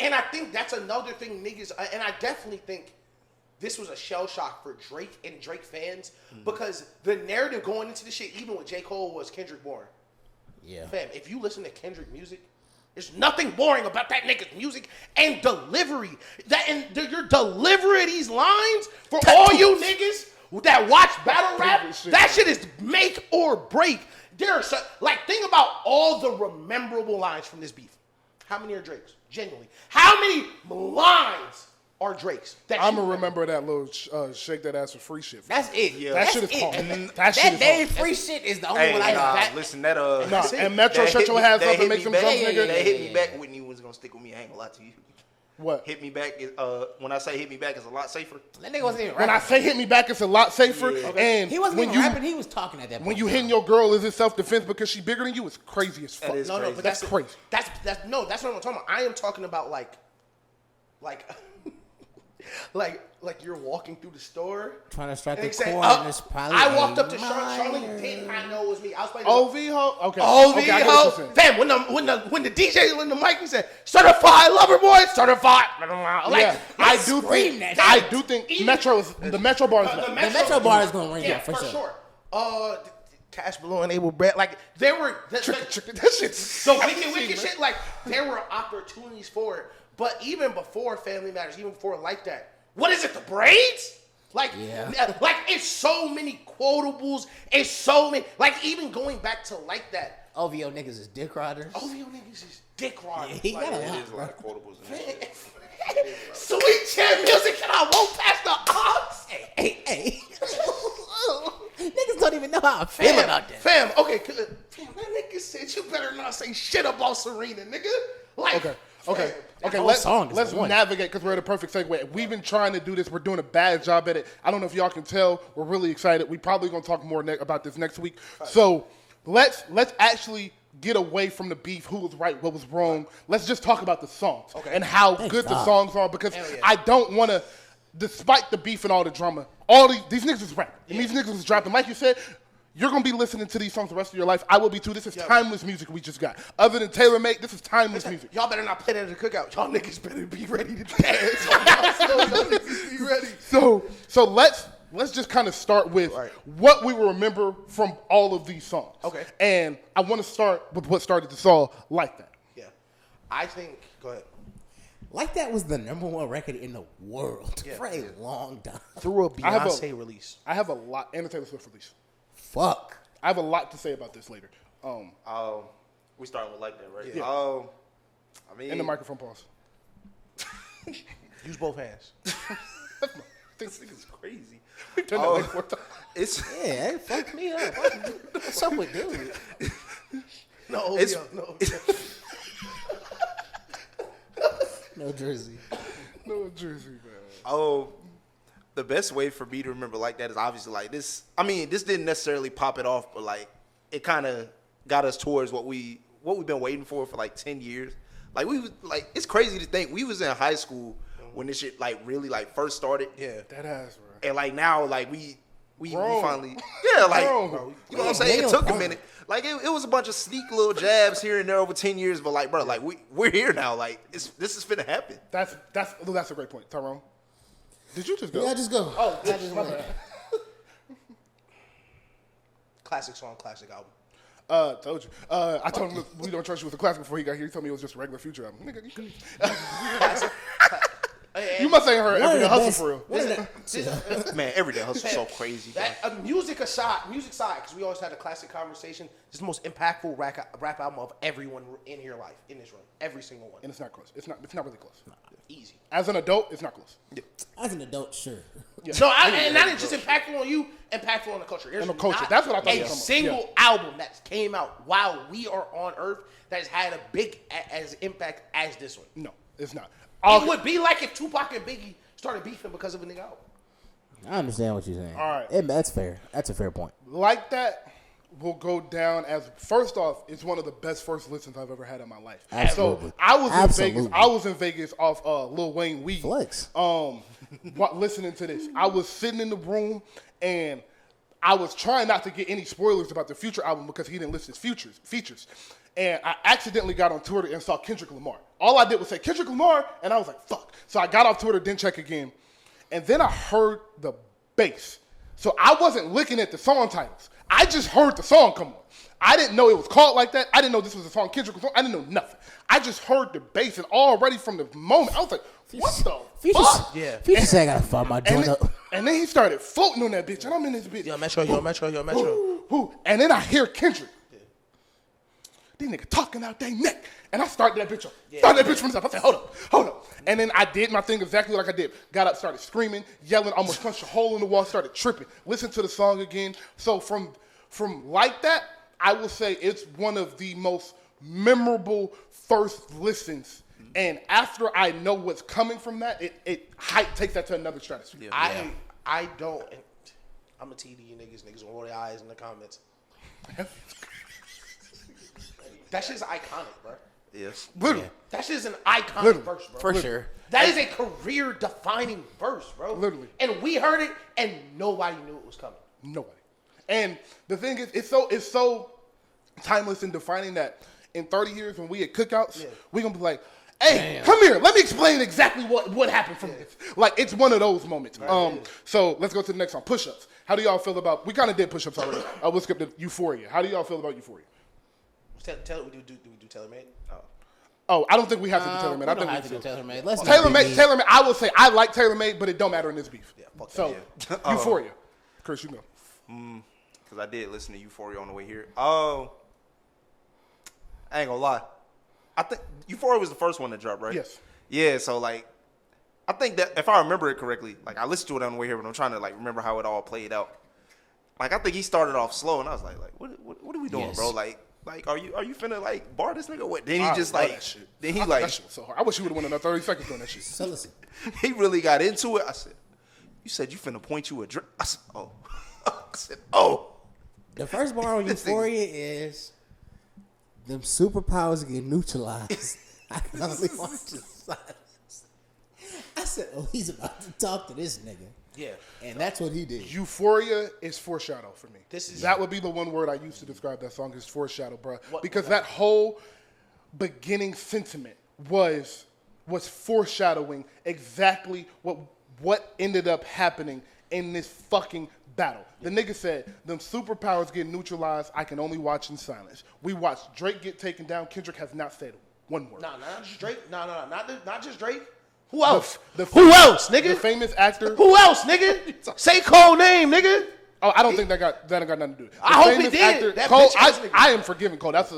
and I think that's another thing, niggas. And I definitely think this was a shell shock for Drake and Drake fans because the narrative going into the shit, even with J. Cole, was Kendrick boring. Yeah, fam. If you listen to Kendrick music, there's nothing boring about that nigga's music and delivery. Your delivery of these lines for all you niggas that watch battle rap, that shit is make or break. Think about all the memorable lines from this beef. How many are Drake's? Genuinely. How many lines are Drake's? I'm going to remember that little shake that ass for free shit. That's it. Yeah. That shit is hard. That day free shit is the only one I got. Listen, and Metro shut your ass up and make some jumps, nigga. They hit me back. Whitney was going to stick with me. I ain't going to lie to you. What? Hit me back is, when I say hit me back, it's a lot safer. That nigga wasn't even rapping. When I say hit me back, it's a lot safer. Yeah. And he wasn't even rapping, he was talking at that point. When you hitting your girl, is it self-defense because she bigger than you? It's crazy as fuck. No, but that's crazy. That's not what I'm talking about. I am talking about like you're walking through the store trying to strike the corner. I walked up to Charlene, did not know it was me. I was playing OV-ho? Okay. OV-ho. Fam, when the DJ in the mic, he said, certified lover boy, certified. I do think Metro is the Metro bar is the Metro bar is going to ring out for sure. Cash Below and Able Brett, like there were that shit's so wicked shit. Like there were opportunities for it, but even before Family Matters, even before like that, what is it? The braids? Like it's so many quotables. It's so many. Like even going back to like that. OVO niggas is dick riders. OVO niggas is dick riders. Yeah, he got a lot of quotables in there. Sweet chair music, and I won't pass the ox. Hey. Niggas don't even know how I feel about that. Fam, okay. Fam, that nigga said you better not say shit about Serena, nigga. Like, okay. Let's navigate because we're at a perfect segue. We've been trying to do this. We're doing a bad job at it. I don't know if y'all can tell. We're really excited. We probably gonna talk more about this next week. So let's actually get away from the beef. Who was right? What was wrong? Let's just talk about the songs and how good the songs are because I don't want to. Despite the beef and all the drama, these niggas was rapping. And these niggas was dropping. Like you said, you're going to be listening to these songs the rest of your life. I will be too. This is timeless music we just got. Other than TYRONE, this is timeless music. Y'all better not play that at the cookout. Y'all niggas better be ready to dance. Y'all niggas be ready. So let's just kind of start with what we will remember from all of these songs. Okay. And I want to start with what started this all like that. Yeah. I think, go ahead. Like That was the #1 record in the world for a long time. Through a Beyonce release. I have a lot, and a Taylor Swift release. Fuck. I have a lot to say about this later. We starting with Like That, right? Yeah. I mean, in the microphone pause. Use both hands. This nigga's crazy. We've done that like 4 times. It fucked me up. What's up with dude? No. No jersey. No jersey, man. Oh, the best way for me to remember Like That is obviously like this. I mean, this didn't necessarily pop it off, but like it kind of got us towards what we've been waiting for like 10 years. Like it's crazy to think we was in high school when this shit like really like first started. Yeah, that ass, bro. And like now, like we finally, bro. You know what I'm saying? It took a minute. Like it was a bunch of sneak little jabs here and there over 10 years, but like, bro, like we're here now. Like this is finna happen. That's a great point, Tyrone. Did you just go? Yeah, I just go. Oh, I just went. Classic song, classic album. Told you. I told him we don't trust you with a classic before he got here. He told me it was just a regular Future album. Nigga, you must ain't heard Everyday Hustle for real. Man, Everyday Hustle so crazy. Music side, because we always had a classic conversation. This is the most impactful rap album of everyone in your life, in this room. Every single one. And it's not close. It's not really close. Easy. As an adult, it's not close. Yeah. As an adult, sure. Yeah. No, and that is just impactful on you, impactful on the culture. There's not That's what I thought. A single album that came out while we are on Earth that has had a big as impact as this one. No, it's not. It would be like if Tupac and Biggie started beefing because of a nigga album. I understand what you're saying. All right. That's fair. That's a fair point. Like that will go down as, first off, it's one of the best first listens I've ever had in my life. Absolutely. So I was in Vegas off Lil Wayne weed. Flex. Listening to this. I was sitting in the room and I was trying not to get any spoilers about the Future album because he didn't list his features. And I accidentally got on Twitter and saw Kendrick Lamar. All I did was say Kendrick Lamar, and I was like, fuck. So I got off Twitter, didn't check again. And then I heard the bass. So I wasn't looking at the song titles. I just heard the song come on. I didn't know it was called like that. I didn't know this was a song Kendrick was on. I didn't know nothing. I just heard the bass, and already from the moment, I was like, what the fuck? Yeah. Future said I gotta fire my joint up. And then he started floating on that bitch, and I'm in this bitch. Yo, Metro. And then I hear Kendrick. These niggas talking out their neck. And I started that bitch up. Started that bitch from the top. I said, hold up. And then I did my thing exactly like I did. Got up, started screaming, yelling, almost punched a hole in the wall, started tripping. Listened to the song again. So from like that, I will say it's one of the most memorable first listens. And after I know what's coming from that, it takes that to another stratosphere. Yeah. I don't. I'm a TD you niggas. Niggas will roll their eyes in the comments. That shit's iconic, bro. Yes. Literally. Yeah. That shit's an iconic verse, bro. For sure. That is a career-defining verse, bro. Literally. And we heard it, and nobody knew it was coming. Nobody. And the thing is, it's so timeless in defining that in 30 years when we at cookouts, we gonna be like, hey, come here. Let me explain exactly what happened from this. Like, it's one of those moments. So let's go to the next one. Push-ups. How do y'all feel about, we kind of did push-ups already. We'll skip to Euphoria. How do y'all feel about Euphoria? Do we do tailor-made? Oh, I don't think we have to do tailor-made. I think we have to do tailor-made. tailor-made. I will say I like tailor-made, but it don't matter in this beef. Yeah, fuck so, Euphoria. Chris, you know. Because I did listen to Euphoria on the way here. Oh, I ain't gonna lie. I think Euphoria was the first one to drop, right? Yes. Yeah, so like, I think that if I remember it correctly, like I listened to it on the way here, but I'm trying to like remember how it all played out. Like I think he started off slow, and I was like what are we doing, bro? Like are you finna like bar this nigga? What? Then he just like, then he like, that shit was so hard. I wish he would have went another 30 seconds doing that shit. So listen. He really got into it. I said, you said you finna point you a drink. I said, oh. I said, oh. The first bar on Euphoria is them superpowers get neutralized. I can only watch the silence. I said, oh, he's about to talk to this nigga. Yeah. And that's what he did. Euphoria is foreshadow for me. That would be the one word I used to describe that song is foreshadow, bro. Because that whole beginning sentiment was foreshadowing exactly what ended up happening in this fucking battle. The nigga said, them superpowers get neutralized, I can only watch in silence. We watched Drake get taken down. Kendrick has not said one word. Nah, not just Drake. No, not just Drake. Who else? Who else, nigga? The famous actor. Who else, nigga? Say Cole name, nigga. Oh, I don't think that got nothing to do with it. I hope it did. That Cole, bitch-ass nigga. I am forgiving Cole. That's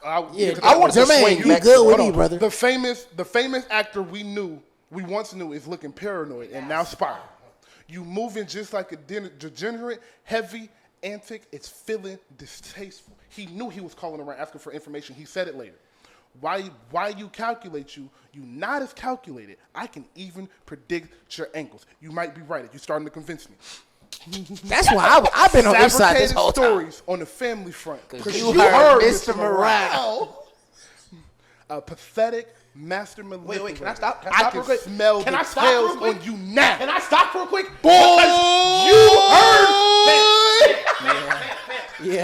I want to swing you back good to with me, brother. The famous actor we once knew is looking paranoid and now spiraling. You moving just like a degenerate, heavy, antic. It's feeling distasteful. He knew he was calling around asking for information. He said it later. Why you calculate you not as calculated. I can even predict your ankles. You might be right. You're starting to convince me. That's why I've been on this side this whole time. Stories on the family front. Because you heard Mr. Morale. A pathetic master manipulator. Wait, can I stop? I can real quick? smell Can the I stop tails real quick? on you now. Can I stop real quick? Boy!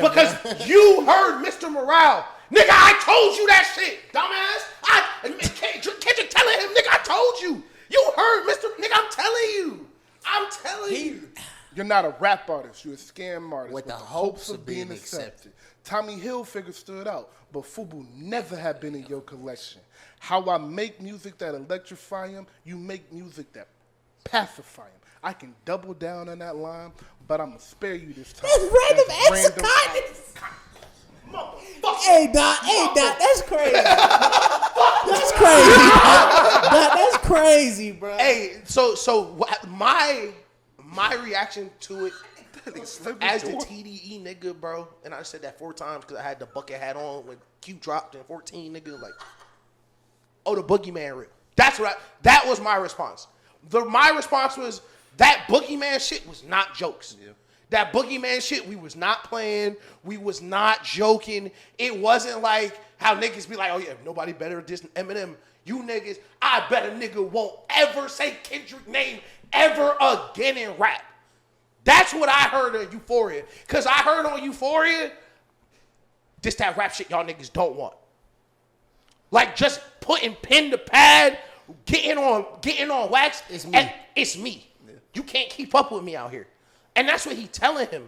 Because you heard Mr. Morale. Nigga, I told you that shit, dumbass. Kendrick telling him, nigga, I told you. You heard Mr. Nigga, I'm telling you. You're not a rap artist. You're a scam artist With with the the hopes of being accepted. accepted. Tommy Hilfiger stood out, but FUBU never had been in your collection. How I make music that electrify him, you make music that pacify him. I can double down on that line, but I'm going to spare you this time. That's random acts of kindness. Hey, Doc, that's crazy. That's crazy. That's crazy, bro. Hey, my reaction to it as the TDE nigga, bro, and I said that 4 times because I had the bucket hat on when Q dropped in 14, nigga, like, oh, the boogeyman real. That was my response. My response was that boogeyman shit was not jokes. Yeah. That boogeyman shit, we was not playing. We was not joking. It wasn't like how niggas be like, oh yeah, nobody better than Eminem. You niggas, I bet a nigga won't ever say Kendrick name ever again in rap. That's what I heard on Euphoria. Because I heard on Euphoria, this that rap shit y'all niggas don't want. Like just putting pen to pad, getting on wax. It's me. It's me. Yeah. You can't keep up with me out here. And that's what he telling him.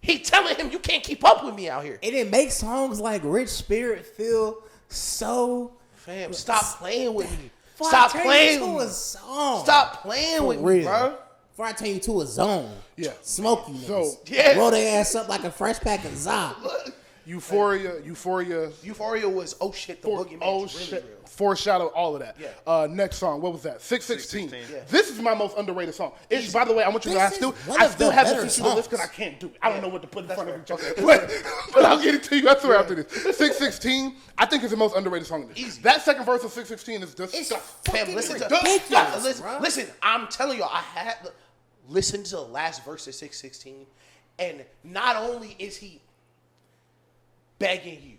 He telling him you can't keep up with me out here. And it makes songs like Rich Spirit feel so... Fam, stop playing with me. Stop playing with me. Stop playing with me, bro. Before I turn you to a zone. Yeah. Smoke you niggas. So, yeah. Roll their ass up like a fresh pack of Za. Euphoria was oh shit, the boogeyman. Oh really shit. Real. Foreshadow all of that. Yeah. Next song, what was that? 616. Yeah. This is my most underrated song. It's, by the way, I want you to know, I still haven't seen the list because I can't do it. I don't know what to put in front of each other. But I'll get it to you after this. 616, I think is the most underrated song in this. Easy. That second verse of 616 is just... It's Fam, listen, I'm telling you, I had to listen to the last verse of 616, and not only is he begging you,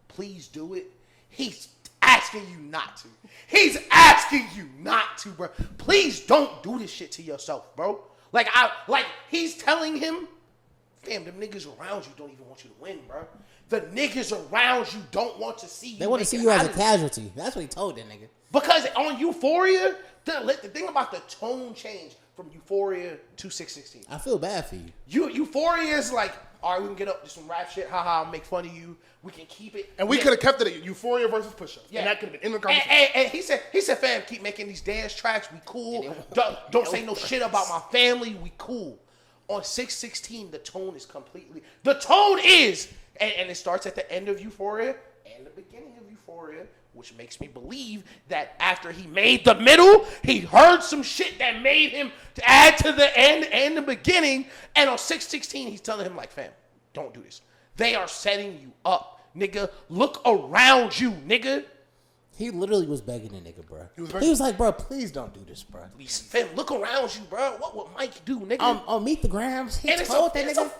please do it, he's asking you not to. He's asking you not to, bro. Please don't do this shit to yourself, bro. Like he's telling him, fam, them niggas around you don't even want you to win, bro. The niggas around you don't want to see you. They want to see you as a casualty. That's what he told that nigga. Because on Euphoria, the thing about the tone change from Euphoria to 616. I feel bad for you. Euphoria is like, all right, we can get up to some rap shit. Haha, I'll make fun of you. We can keep it. And we could have kept it at Euphoria versus Push-Up. Yeah. And that could have been in the conversation. And he said, fam, keep making these dance tracks. We cool. Don't say no shit about my family. We cool. On 616, the tone is completely... The tone is... And it starts at the end of Euphoria and the beginning of Euphoria, which makes me believe that after he made the middle, he heard some shit that made him to add to the end and the beginning. And on 616, he's telling him, like, fam, don't do this. They are setting you up, nigga. Look around you, nigga. He literally was begging the nigga, bro. He was like, bro, please don't do this, bro. Fam, look around you, bro. What would Mike do, nigga? On Meet the Grams, he and told that nigga.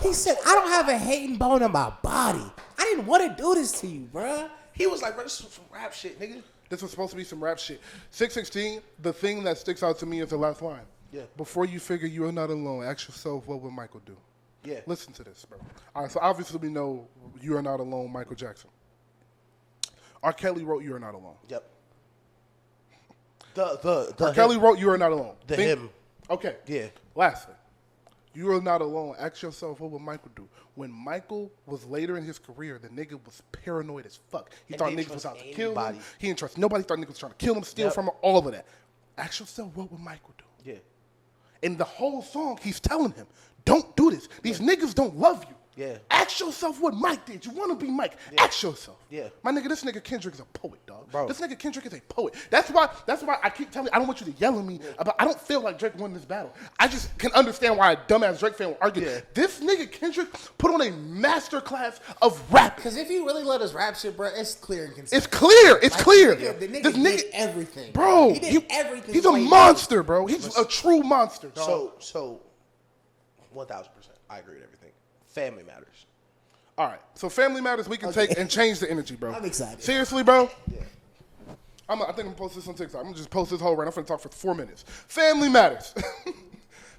He said, I don't have a hating bone in my body. I didn't want to do this to you, bro. He was like, bro, this is some rap shit, nigga. This was supposed to be some rap shit. 616, the thing that sticks out to me is the last line. Yeah. Before you figure you are not alone, ask yourself, what would Michael do? Yeah. Listen to this, bro. All right, so obviously we know You Are Not Alone, Michael Jackson. R. Kelly wrote You Are Not Alone. Yep. R. Kelly wrote You Are Not Alone. Hymn. Okay. Yeah. Lastly, You Are Not Alone. Ask yourself, what would Michael do? When Michael was later in his career, the nigga was paranoid as fuck. He thought niggas was out to kill him. He didn't trust nobody. Thought niggas was trying to kill him, steal from him, all of that. Ask yourself, what would Michael do? Yeah. In the whole song, he's telling him, don't do this. These niggas don't love you. Yeah. Ask yourself what Mike did. You want to be Mike. Yeah. Ask yourself. Yeah. My nigga, this nigga Kendrick is a poet, dog. Bro. This nigga Kendrick is a poet. That's why I keep telling you, I don't want you to yell at me about, I don't feel like Drake won this battle. I just can understand why a dumbass Drake fan will argue. Yeah. This nigga Kendrick put on a masterclass of rap. Because if you really let us rap shit, bro, it's clear and consistent. It's clear. It's clear. The nigga this nigga did everything. Bro. He did everything. He's a monster, bro. He's a true monster, dog. So 1,000%. I agree with everything. Family matters. All right, so Family Matters, we can take and change the energy, bro. I'm excited. Seriously, bro? Yeah. I think I'm going to post this on TikTok. I'm going to just post this whole rant. I'm going to talk for 4 minutes. Family Matters.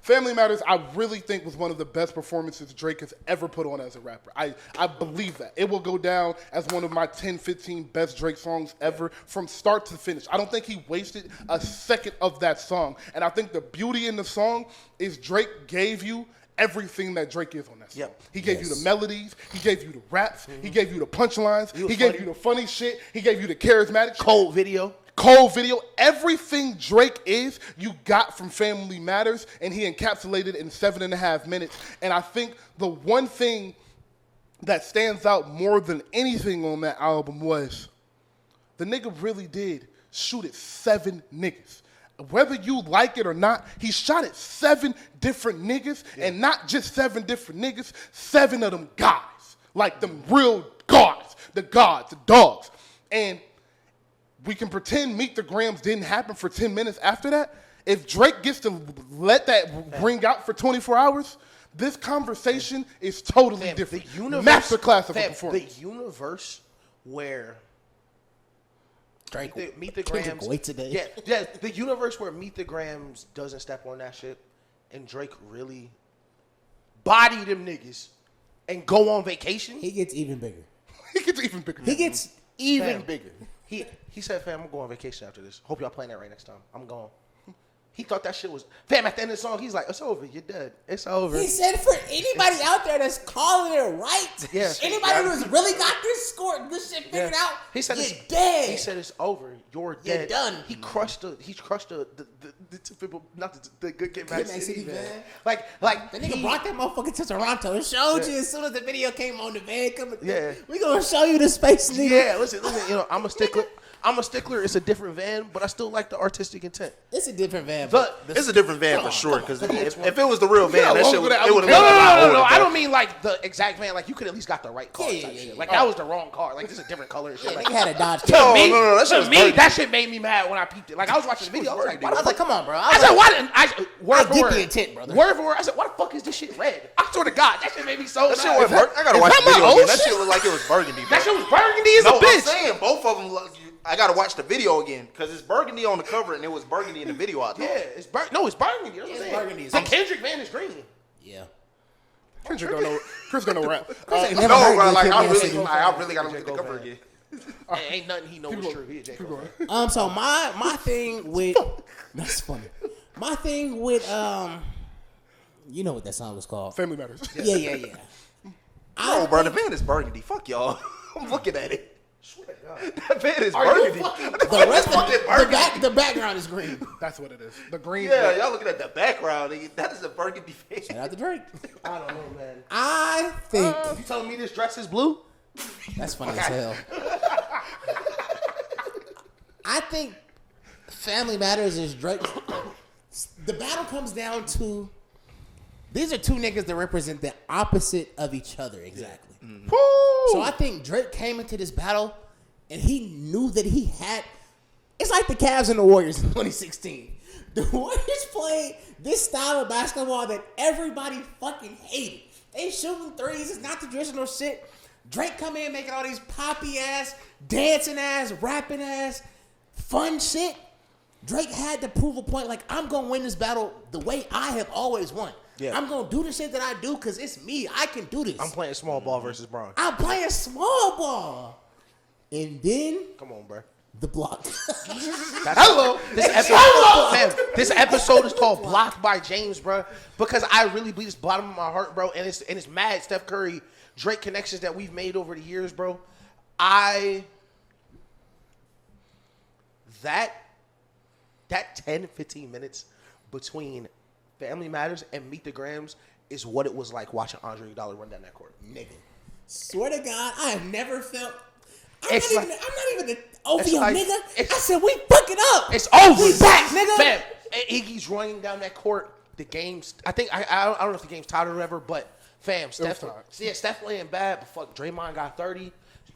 Family Matters, I really think was one of the best performances Drake has ever put on as a rapper. I believe that. It will go down as one of my 10, 15 best Drake songs ever from start to finish. I don't think he wasted a second of that song. And I think the beauty in the song is Drake gave you everything that Drake is on that song. Yep. He gave you the melodies. He gave you the raps. He gave you the punchlines. He gave you the funny shit. He gave you the charismatic Cold video. Everything Drake is, you got from Family Matters, and he encapsulated in 7.5 minutes. And I think the one thing that stands out more than anything on that album was the nigga really did shoot at 7 niggas. Whether you like it or not, he shot at 7 different niggas, and not just 7 different niggas, 7 of them guys. Like them real gods, the dogs. And we can pretend Meet the Grams didn't happen for 10 minutes after that. If Drake gets to let that ring out for 24 hours, this conversation is totally different. The universe, masterclass of a performance. The universe where Drake, Meet the Grams. Wait today. Yeah, the universe where Meet the Grams doesn't step on that shit, and Drake really body them niggas and go on vacation. He gets even bigger. He gets even bigger. He said, fam, I'm going on vacation after this. Hope y'all playing that right next time. I'm going. He thought that shit was... Fam, at the end of the song, he's like, it's over. You're dead. It's over. He said for anybody out there that's calling it right, anybody who's really got this shit figured out, he said you're it's dead. He said it's over. You're dead. You're done. He crushed the two people, not the good Get Back City, man. Like the nigga brought that motherfucker to Toronto and showed you as soon as the video came on the van coming. Yeah. We gonna show you the space, nigga. Yeah, listen, you know, I'm a stickler. It's a different van, but I still like the artistic intent. It's a different van. It's a different van for sure. Because if it was the real van, that shit would have been No. I don't mean like the exact van. Like you could at least got the right car. Yeah. Like that was the wrong car. Like this is a different color. And shit. Like, nigga had a Dodge. No. That shit made me mad when I peeped it. Like I was watching the video. I was like, come on, bro. I said, why didn't I? Word for get word. the intent, brother. Word for word. I said, why the fuck is this shit red? I swear to God, that shit made me so. That shit was burgundy. I gotta watch the video again. That shit looked like it was burgundy. That shit was burgundy as a bitch. I'm saying both of them. I gotta watch the video again because it's burgundy on the cover and it was burgundy in the video. I thought. Yeah, it's burgundy. That's what I'm saying. It's burgundy. The Kendrick van is green. Yeah. Kendrick don't know. Chris don't know rap. No, bro. Like I really gotta look at the cover again. Ain't nothing he knows true. He a J. Cole. So my thing with that's funny. My thing with you know what that song was called? Family Matters. Yeah. No, bro. The van is burgundy. Fuck y'all. I'm looking at it. That van is burgundy. The rest of the background is green. That's what it is. The green. Yeah, y'all looking at the background. That is a burgundy van. Shout out to Drake. I don't know, man. I think you telling me this dress is blue? That's funny as hell. I think Family Matters is Drake. The battle comes down to these are two niggas that represent the opposite of each other exactly. Yeah. Mm-hmm. So I think Drake came into this battle and he knew that he had. It's like the Cavs and the Warriors in 2016. The Warriors played this style of basketball that everybody fucking hated. They shooting threes. It's not the traditional shit. Drake come in making all these poppy ass, dancing ass, rapping ass, fun shit. Drake had to prove a point like, I'm going to win this battle the way I have always won. Yeah. I'm going to do the shit that I do because it's me. I can do this. I'm playing small ball versus Braun. I'm playing small ball. And then... Come on, bro. The block. Hello. This episode is called Blocked by James, bro. Because I really believe this bottom of my heart, bro. And it's mad Steph Curry, Drake connections that we've made over the years, bro. That 10, 15 minutes between Family Matters and Meet the Grams is what it was like watching Andre Iguodala run down that court. Nigga. Swear to God, I have never felt... I'm not even the OVO nigga. I said, we fucking up. It's over. We back, nigga. Fam, Iggy's running down that court. The game's... I don't know if the game's tied or whatever, but fam, Steph playing bad, but fuck, Draymond got 30.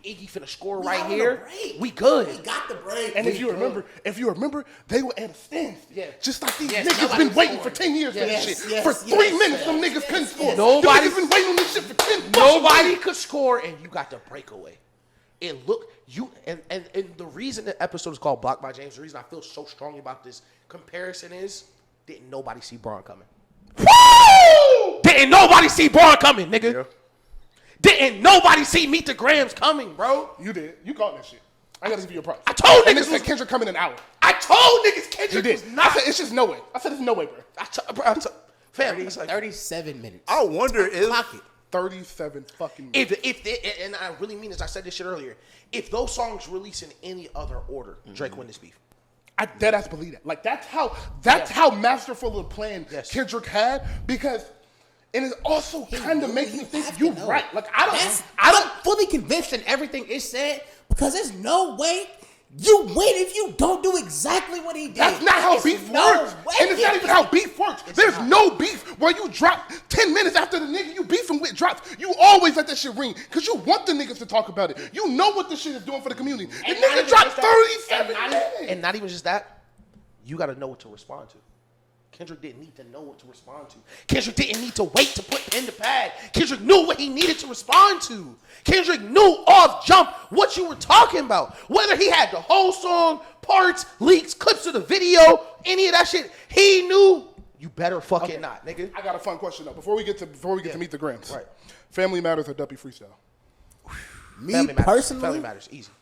Iggy finna score right here. We good. We got the break. And if you remember, they were at a stand. Yeah. Just like these niggas been waiting for 10 years for this shit. For 3 minutes, them niggas couldn't score. Nobody's been waiting on this shit for 10 Nobody could score, and you got the breakaway. And the reason the episode is called Blocked by James, the reason I feel so strongly about this comparison is, didn't nobody see Braun coming? Woo! Didn't nobody see Braun coming, nigga? Yeah. Didn't nobody see Meet the Grams coming, bro? You did. You called that shit. I gotta give you your props. I told niggas that Kendrick coming in an hour. I told niggas Kendrick was not. I said it's just no way. I said it's no way, bro. Fam, 37 minutes. I wonder if... 37 fucking minutes. And I really mean this, I said this shit earlier. If those songs release in any other order, Drake win this beef. I deadass believe that. Like that's how masterful of a plan Kendrick had, because and it also kind of makes me think you right. Like I'm fully convinced in everything it said, because there's no way You win if you don't do exactly what he did. That's not how beef works. And it's not even how beef works. There's no beef where you drop 10 minutes after the nigga you beefing with drops. You always let that shit ring because you want the niggas to talk about it. You know what this shit is doing for the community. The nigga dropped 37 minutes. And not even just that, you got to know what to respond to. Kendrick didn't need to know what to respond to. Kendrick didn't need to wait to put pen to pad. Kendrick knew what he needed to respond to. Kendrick knew off jump what you were talking about. Whether he had the whole song, parts, leaks, clips of the video, any of that shit, he knew you better fucking not, nigga. I got a fun question though. Before we get to meet the Grams. Right. Family Matters or Duppy Freestyle? Me Family matters. personally, Family Matters, easy.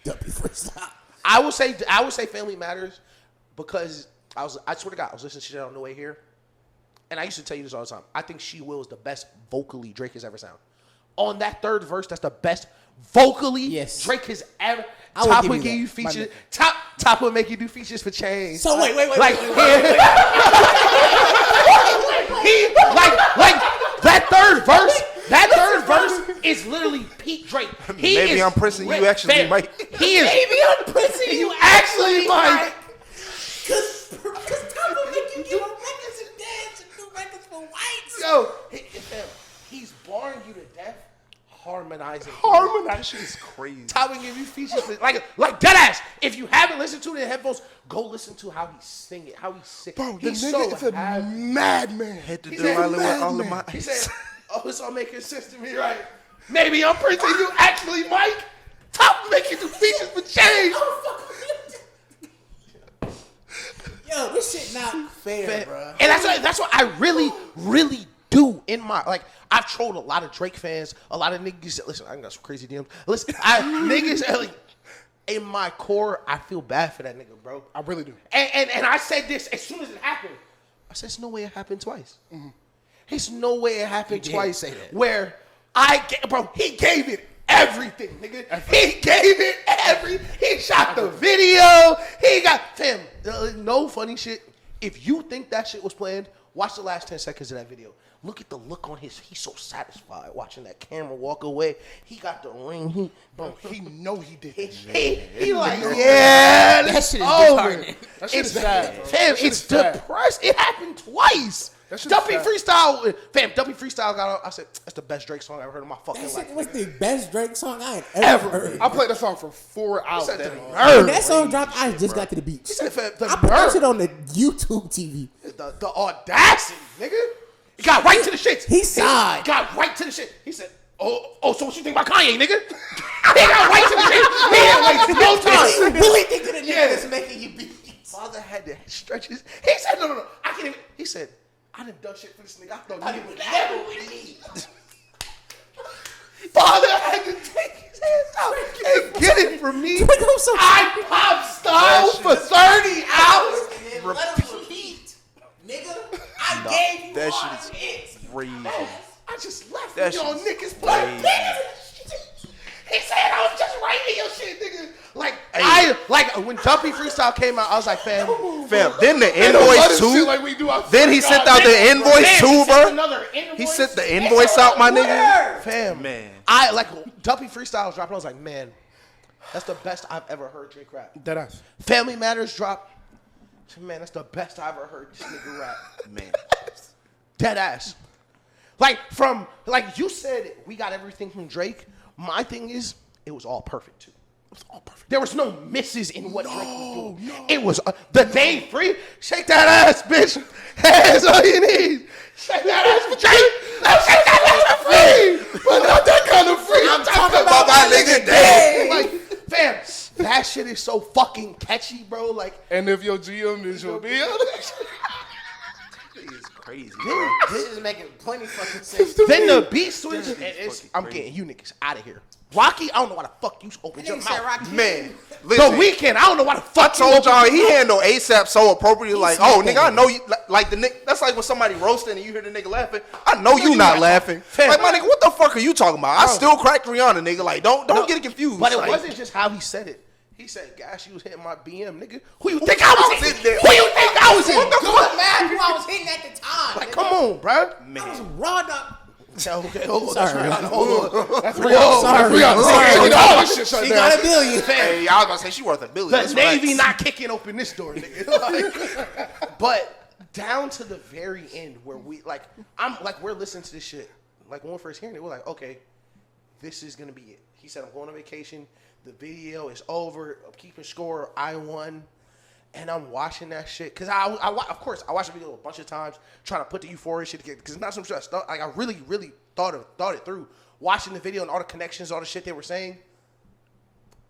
Duppy freestyle. I would say Family Matters because I swear to God, I was listening to shit on the way here, and I used to tell you this all the time. I think She Will is the best vocally Drake has ever sound. On that third verse, that's the best vocally Drake has ever. Top would give you features. Top would make you do features for change. So wait. Like that third verse. That third verse is literally peak Drake. Maybe I'm pressing you actually, Mike. He is. Maybe I'm pressing you actually, Mike. Because Top will make you do records and dance and do records for whites. Yo, he's boring you to death, harmonizing. That shit is crazy. Top will give you features for, like deadass. If you haven't listened to it in headphones, go listen to how he sing it, how he sing. Bro, the he's nigga is a madman. Had to do all of my. He said, "Oh, it's all making sense to me, right? Maybe I'm pressing you actually, Mike. Top will make you do features for change." Yo, this shit not fair, bro. And that's what I really do in my, like, I've trolled a lot of Drake fans, a lot of niggas. Listen, I got some crazy DMs. Listen, niggas, like, in my core, I feel bad for that nigga, bro. I really do. And I said this as soon as it happened. I said, there's no way it happened twice. Mm-hmm. There's no way it happened twice. Say that. Where he gave it everything, nigga. He gave it he shot the video. He got, fam, no funny shit. If you think that shit was planned, watch the last 10 seconds of that video. Look at the look on he's so satisfied watching that camera walk away. He got the ring. He know he did. He like, yeah, that shit is over. That shit is sad, bro. Fam, it's depressed. It happened twice. Duppy Freestyle, fam, Duppy Freestyle got out. I said, that's the best Drake song I ever heard in my fucking life. That was the best Drake song I had ever heard. I played that song for 4 hours. When that song dropped, I just got to the beach. I put that shit on the YouTube TV. The audacity, nigga. He got right to the shit. He sighed. He got right to the shit. He said, oh, so what you think about Kanye, nigga? He got right to the shit. He didn't waste no time. He really think of the nigga that's making you beats. Father had to stretch his. He said, no. I can't even. He said, I done shit for this nigga. I thought he would never with me. Father had to take his hands out and get it from me. I pop style for 30 hours. Repeat. Nigga, I gave you that all shit hits. is crazy. I just left That you on shit's niggas' blood. He said I was just writing your shit, nigga. Like when Duppy Freestyle came out, I was like, fam. Then the invoice too. Like then he sent out the invoice too, bro. He sent the invoice out, my nigga. Fam, man. I like Duppy Freestyle was dropping. I was like, man, that's the best I've ever heard Drake rap. Deadass. Family Matters dropped. Man, that's the best I've ever heard this nigga rap. Man. Deadass. Like you said, we got everything from Drake. My thing is, it was all perfect too. It was all perfect. There was no misses in what Drake was doing. No. It was the day free. Shake that ass, bitch. That's all you need. Shake that ass for Drake. Let's shake that ass for free. But not that kind of free. I'm talking about my nigga day. Like, fam, that shit is so fucking catchy, bro. Like, and if your GM is your BM. It's crazy. This is making plenty fucking sense. Then the beat switch, I'm getting you niggas out of here. Rocky, I don't know why the fuck you opened your mouth. Man, The Weeknd, I don't know why the fuck I told y'all he handled ASAP so appropriately. Like, oh, nigga, I know you. Like the nigga, that's like when somebody roasting and you hear the nigga laughing. I know you not laughing. Like, my nigga, what the fuck are you talking about? I still cracked Rihanna, nigga. Like, don't get it confused. But it wasn't just how he said it. He said, gosh, you was hitting my BM, nigga. Who you think I was hitting? Who you think I was hitting? What the fuck, man? Who I was hitting at the time? Like, come on, bro. I was raw up. Okay, hold on. Sorry. Hold on. That's Rihanna. Sorry. All this shit shut She down. got $1 billion. Hey, I was gonna say she worth $1 billion. The Let's Navy relax. not kicking open this door, nigga. Like, but down to the very end where we're listening to this shit. Like when we're first hearing it, we're like, okay, this is gonna be it. He said, I'm going on vacation. The video is over. I'm keeping score. I won. And I'm watching that shit. Because of course, I watched the video a bunch of times trying to put the Euphoria shit together. Because it's not some shit I really, really thought it through. Watching the video and all the connections, all the shit they were saying.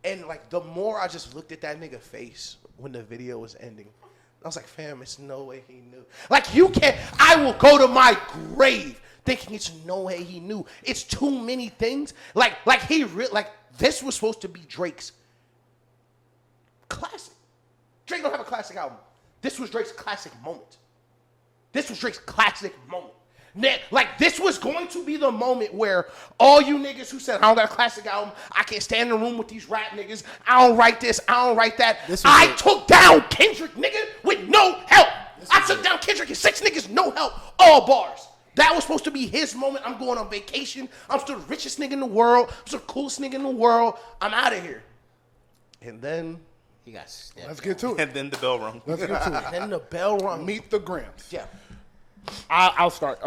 And like the more I just looked at that nigga face when the video was ending, I was like, fam, it's no way he knew. Like you can't, I will go to my grave thinking it's no way he knew. It's too many things. Like this was supposed to be Drake's classic. Drake don't have a classic album. This was Drake's classic moment. This was going to be the moment where all you niggas who said, I don't got a classic album, I can't stand in the room with these rap niggas, I don't write this, I don't write that. I took down Kendrick, nigga, with no help. I took down Kendrick and 6 niggas, no help, all bars. That was supposed to be his moment. I'm going on vacation. I'm still the richest nigga in the world. I'm still the coolest nigga in the world. I'm out of here. And then He got stepped. Let's get to it. And then the bell rung. Let's get to it. then the bell rung. Meet the Grams. Yeah. I'll start.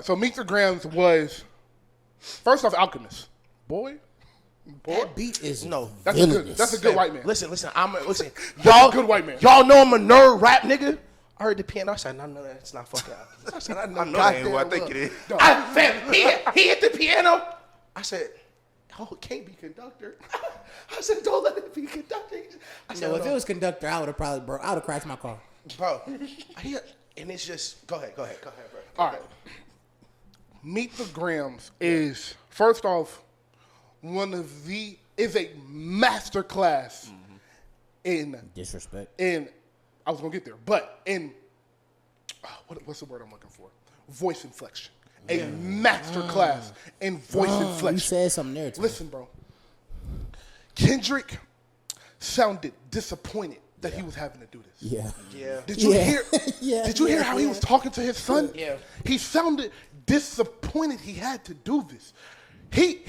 So Meet the Grams was first off Alchemist. Boy. That beat is No. That's a good white man. Listen. Listen. Y'all good white man. Y'all know I'm a nerd rap nigga. I heard the piano. I said, no, that's not fucking out. I said, I know, I know that ain't who I think it is. He hit the piano. I said, oh, it can't be conductor. I said, don't let it be conductor. I said, If it was conductor, I would have probably I would have crashed my car. bro. And it's just, go ahead, bro. All right. Meet the Grams is first off is a master class in Disrespect. I was gonna get there, but in what's the word I'm looking for? Voice inflection. A master class in voice inflection. You said something there too. Listen, bro. Kendrick sounded disappointed that he was having to do this. Yeah. Did you hear? Yeah. Did you hear how he was talking to his son? Yeah. He sounded disappointed he had to do this. He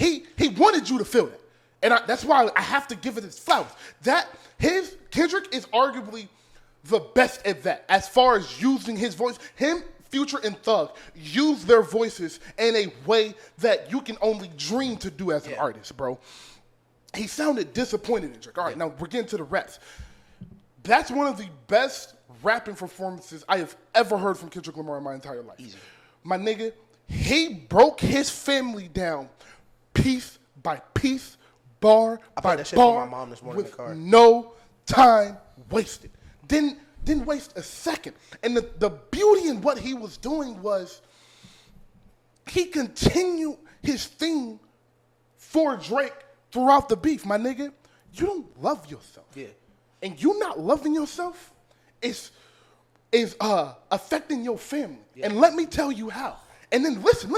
wanted you to feel that, and that's why I have to give it his flowers. Kendrick is arguably the best at that as far as using his voice. Him, Future, and Thug use their voices in a way that you can only dream to do as an artist, bro. He sounded disappointed in Drake. All right, now we're getting to the raps. That's one of the best rapping performances I have ever heard from Kendrick Lamar in my entire life. Easy. My nigga, he broke his family down piece by piece, bar by that shit for bar, my mom this morning in with the car. no time wasted. Didn't waste a second. And the beauty in what he was doing was he continued his theme for Drake throughout the beef. My nigga, you don't love yourself. Yeah. And you not loving yourself is affecting your family. Yeah. And let me tell you how. And then listen.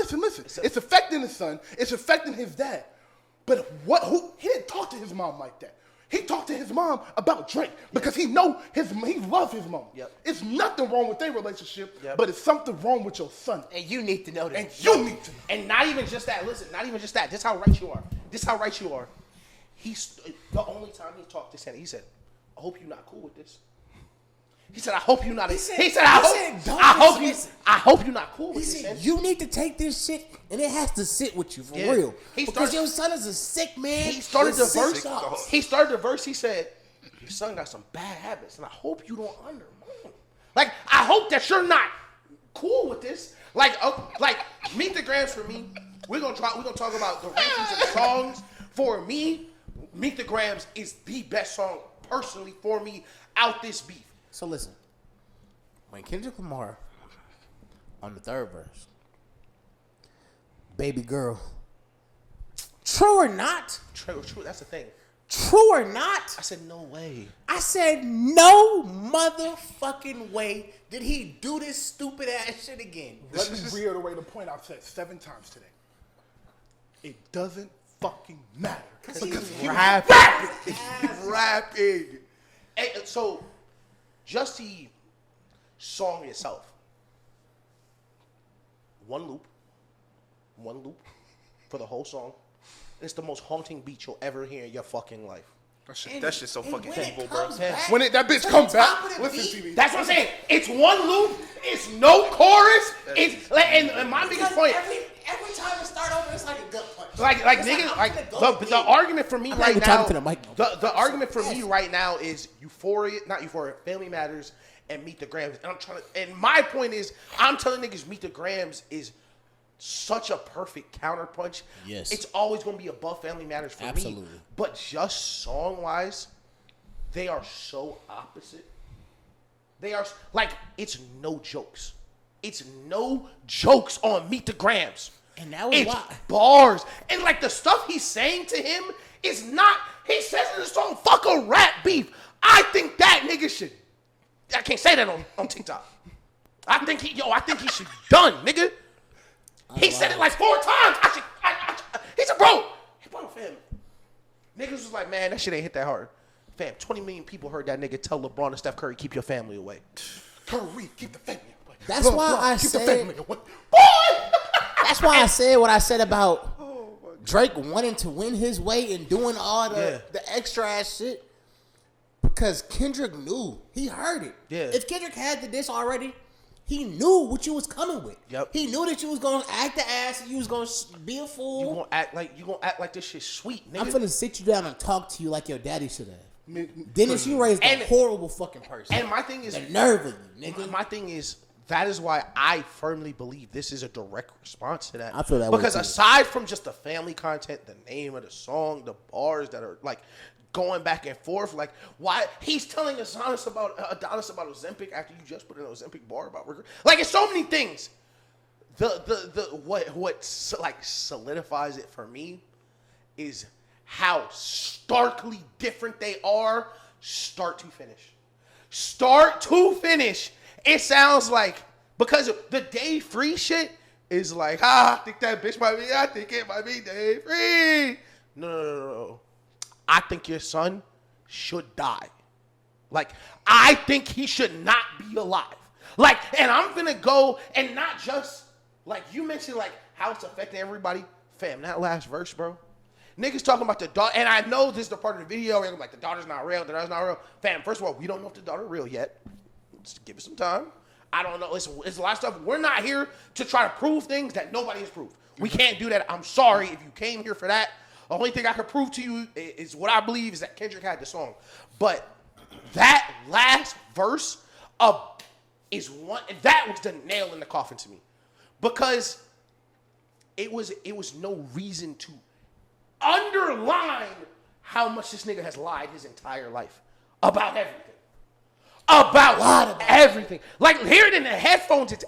It's affecting his son. It's affecting his dad. But he didn't talk to his mom like that. He talked to his mom about Drake because he loved his mom. Yep. It's nothing wrong with their relationship, but it's something wrong with your son. And you need to know that. And you need to know. And not even just that. Listen, not even just that. This is how right you are. He's the only time he talked to Sandy. He said, "I hope you're not cool with this." He said, "I hope you're not." I hope you're not cool with this. He said, "You need to take this shit, and it has to sit with you for real." Because your son is a sick man. He started the verse. He said, "Your son got some bad habits, and I hope you don't undermine. Like, I hope that you're not cool with this. Like Meet the Grams for me. We're gonna talk about the rankings of the songs. For me, Meet the Grams is the best song personally for me out this beef. So listen, when Kendrick Lamar on the third verse, baby girl, true or not? True. That's the thing. True or not? I said no way. I said no motherfucking way did he do this stupid ass shit again. Let me reiterate a point I've said 7 times today. It doesn't fucking matter. Because he's rapping. He's rapping. Hey, so, just the song itself. One loop. one loop for the whole song. It's the most haunting beat you'll ever hear in your fucking life. That's just so fucking evil, bro. When that bitch comes back, listen to me. That's what I'm saying. It's one loop. It's no chorus. It's like, and my biggest point. Every time it start over, it's like a gut punch. Like niggas, like the argument for me right now. The argument for me right now is not Euphoria, Family Matters, and Meet the Grams. And I'm trying to. And my point is, I'm telling niggas, Meet the Grams is such a perfect counterpunch. Yes. It's always going to be above Family Matters for me. But just song-wise, they are so opposite. They are, like, it's no jokes. It's no jokes on Meet the Grams. And that was why. Bars. And, like, the stuff he's saying to him is not, he says in the song, fuck a rap beef. I think that nigga should, I can't say that on TikTok. I think he should be done, nigga. He said it like 4 times. He said, bro, fam. Niggas was like, man, that shit ain't hit that hard. Fam, 20 million people heard that nigga tell LeBron and Steph Curry, keep your family away. Curry, keep the family away. That's why I keep said. The family away. Boy! That's why I said what I said about Drake wanting to win his way and doing all the extra ass shit. Because Kendrick knew. He heard it. Yeah. If Kendrick had the diss already, he knew what you was coming with. Yep. He knew that you was gonna act the ass and you was gonna be a fool. You gonna act like this shit sweet, nigga. I'm finna sit you down and talk to you like your daddy should have. Dennis, you raised a horrible fucking person. And my thing is, the nerve of you, nigga. My thing is, that is why I firmly believe this is a direct response to that. I feel that way because too. Aside from just the family content, the name of the song, the bars that are like going back and forth, like why he's telling Adonis about Ozempic after you just put an Ozempic bar about worker. Like it's so many things. What solidifies it for me is how starkly different they are, start to finish. Start to finish. It sounds like, because the Day Free shit is like, I think that bitch might be, I think it might be Day Free. No. I think your son should die. Like, I think he should not be alive. Like, and I'm gonna go, and not just, like, you mentioned, like, how it's affecting everybody. Fam, that last verse, bro. Niggas talking about the daughter, and I know this is the part of the video where they're like, the daughter's not real, Fam, first of all, we don't know if the daughter's real yet. Just give it some time. I don't know. It's a lot of stuff. We're not here to try to prove things that nobody has proved. We can't do that. I'm sorry if you came here for that. The only thing I can prove to you is what I believe is that Kendrick had the song. But that last verse is one. That was the nail in the coffin to me, because it was no reason to underline how much this nigga has lied his entire life about everything. About everything. Like, hear it in the headphones, it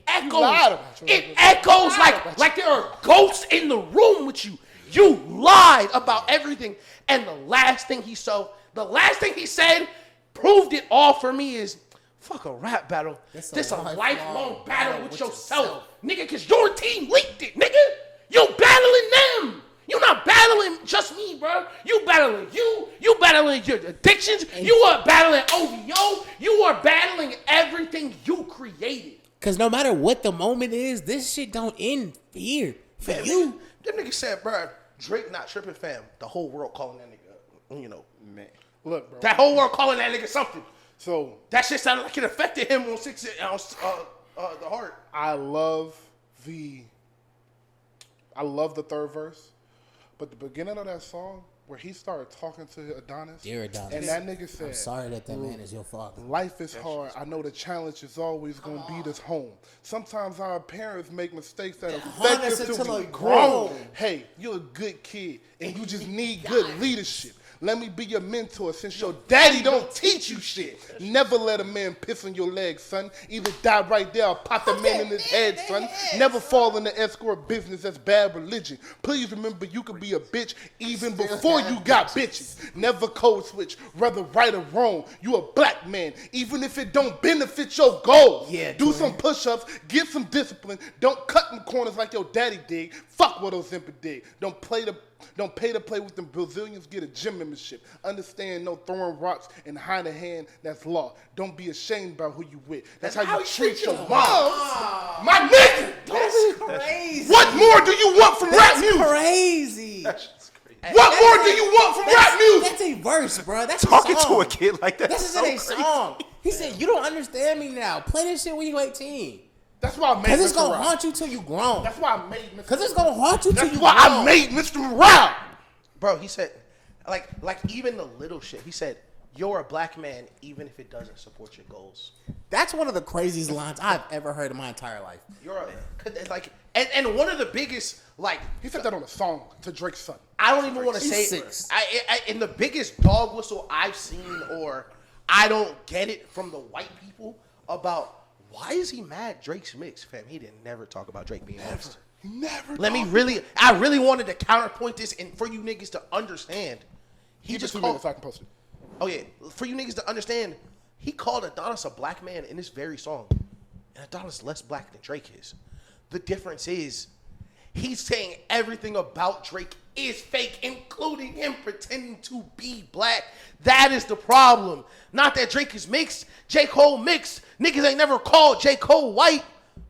echoes. It echoes like there are ghosts in the room with you. You lied about everything. And the last thing he said proved it all for me is, fuck a rap battle. This a lifelong battle with yourself. Nigga, because your team leaked it, nigga. You battling them. You not battling just me, bro. You battling you. You battling your addictions. You are battling OVO. You are battling everything you created. Because no matter what the moment is, this shit don't end here for you. Them niggas said, bro, Drake not tripping, fam. The whole world calling that nigga, man. Look, bro. That whole world calling that nigga something. So that shit sounded like it affected him on the heart. I love the third verse. But the beginning of that song, where he started talking to Adonis, Dear Adonis, and that nigga said, I'm sorry that man is your father. Life is hard. I know the challenge is always going to beat us home. Sometimes our parents make mistakes that affect us until we grow. Hey, you're a good kid, and you just need good leadership. Let me be your mentor since your daddy don't teach you shit. Never let a man piss on your leg, son. Either die right there or pop the man in his head, son. Never fall in the escort business. That's bad religion. Please remember you could be a bitch even before you got bitches. Never code switch, whether right or wrong. You a black man, even if it don't benefit your goals. Yeah, do some push-ups, get some discipline. Don't cut in corners like your daddy did. Fuck what Ozempic did. Don't pay to play with them Brazilians, get a gym membership. Understand no throwing rocks and hide a hand, that's law. Don't be ashamed about who you with. That's how you treat your mom. My nigga! That's crazy. What more do you want from rap music? Crazy. What more do you want from rap music? That's a verse, bro. That's Talking a song. to a kid like that. This isn't a song. He said, "You don't understand me now. Play this shit when you 18. That's why I made Mr. Cause it's gonna Morale. haunt you till you grown. That's why I made Mr. Cause it's gonna haunt you till That's you why grown. I made Mr. Morale. Bro, he said, like even the little shit. He said, "You're a black man, even if it doesn't support your goals." That's one of the craziest lines I've ever heard in my entire life. You're like, and one of the biggest, like, He said that on a song to Drake's son. I don't even want to say He's it. 6. In the biggest dog whistle I've seen, or I don't get it from the white people about why is he mad Drake's mix, fam? He didn't never talk about Drake being mixed. Never. I really wanted to counterpoint this, and for you niggas to understand, he Keep just it 2 called. minutes so I can post it. Oh yeah, for you niggas to understand, he called Adonis a black man in this very song, and Adonis less black than Drake is. The difference is, he's saying everything about Drake is fake, including him pretending to be black. That is the problem. Not that Drake is mixed. J. Cole mixed. Niggas ain't never called J. Cole white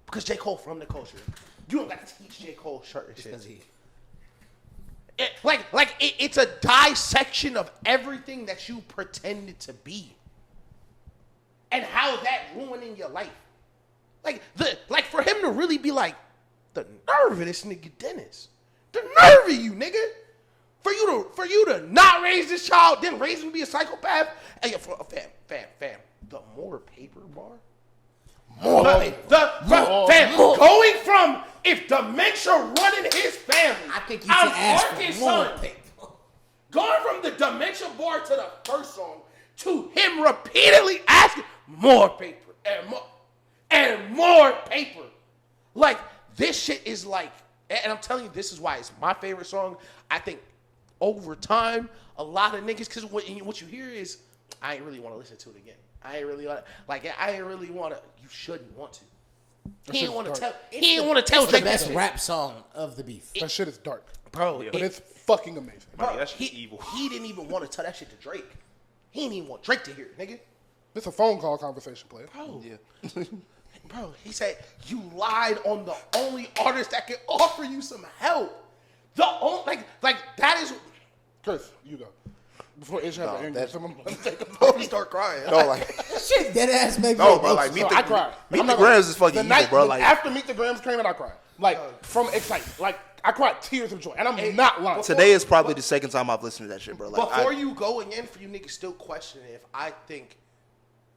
because J. Cole from the culture. You don't got to teach J. Cole shirt and shit. It's a dissection of everything that you pretended to be, and how that ruining your life. Like for him to really be like, the nerve of this nigga Dennis, the nerve of you nigga, for you to not raise this child, then raise him to be a psychopath. Hey, fam, the more paper bar. Going from if dementia running his family, I think you should ask working, for more son. paper. Going from the dementia bar to the first song to him repeatedly asking more paper and more paper. Like, this shit is like, and I'm telling you, this is why it's my favorite song. I think over time, a lot of niggas, because what you hear is, I ain't really want to listen to it again. I ain't really want to. You shouldn't want to. He didn't want to tell. He didn't want to tell It's the Drake best that rap song of the beef. That shit is dark. bro. But it's fucking amazing. Bro, that shit's evil. He didn't even want to tell that shit to Drake. He didn't even want Drake to hear it, nigga. It's a phone call conversation, player. Bro, bro, he said you lied on the only artist that can offer you some help. The only like that is. Chris, you go. Before Ish had the anger, someone He start crying. No, like, Shit, dead ass make no, bro, like, So I cried. Meet I'm the not gonna- Grams is fucking the evil, night, bro. Like, after Meet the Grams came out, I cried. Like, from excitement. Like, I cried tears of joy. And I'm not lying. today is probably the second time I've listened to that shit, bro. Like, Before you go again, for you niggas still questioning if I think,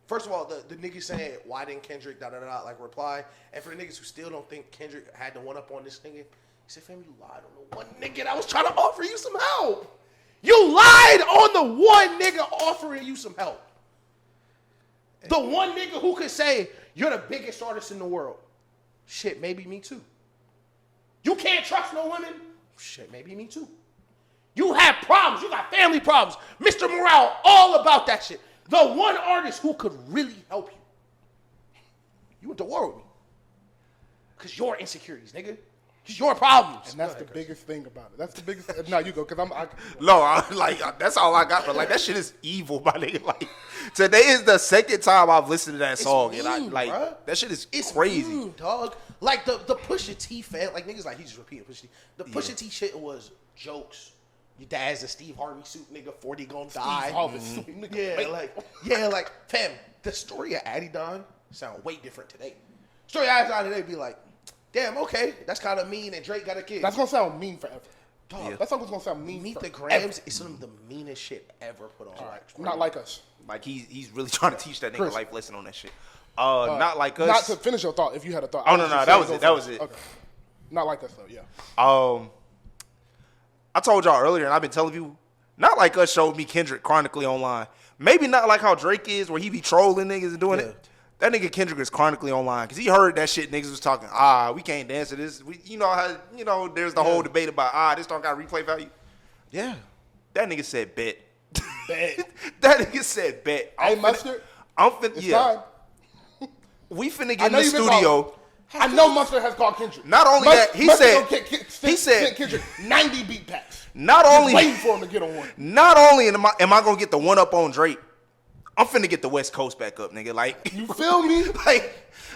first of all, the niggas saying why didn't Kendrick like reply, and for the niggas who still don't think Kendrick had the one up on this nigga, he said, fam, you lied on the one nigga that was trying to offer you some help. You lied on the one nigga offering you some help. The one nigga who could say you're the biggest artist in the world. Shit, maybe me too. You can't trust no women. Shit, maybe me too. You have problems. You got family problems. Mr. Morale, all about that shit. The one artist who could really help you. You went to war with me. Because your insecurities, nigga. Because your problems. And that's the biggest thing about it. That's the biggest. No, you go, because that's all I got, bro. Like, that shit is evil, my nigga. Like, today is the second time I've listened to that song, mean, and I bruh. that shit is It's crazy. mean, dog. Like the Pusha T fan, like niggas like he just repeating Pusha T. The Pusha T shit was jokes. Your dad's a Steve Harvey suit nigga, 40 gonna die. Harvey suit nigga. Yeah, like fam, the story of Addy Don sound way different today. Story of Addy Don today be like, damn, okay, that's kind of mean, and Drake got a kid. that's going to sound mean forever. Dog, That song's going to sound mean Meet the forever. Grams is some of the meanest shit ever put on. Not like us. Like, he's really trying to teach that nigga Chris. life lesson on that shit. Not like us. Not to finish your thought, if you had a thought. Oh, no, that was it. That was it. Okay. Not like us, though, yeah. I told y'all earlier, and I've been telling you, Not Like Us showed me Kendrick chronically online. Maybe not like how Drake is, where he be trolling niggas and doing it. That nigga Kendrick is chronically online because he heard that shit niggas was talking. We can't dance to this. There's the whole debate about this don't got replay value. Yeah. That nigga said bet. Bet. That nigga said bet. Hey, Mustard, It's time. We finna I get in know the you've been studio. I know Mustard has called Kendrick. Not only that, he said sent Kendrick 90 beat packs. not Just only waiting for him to get on one. Not only am I gonna get the one up on Drake, I'm finna get the West Coast back up, nigga. Like, You feel me?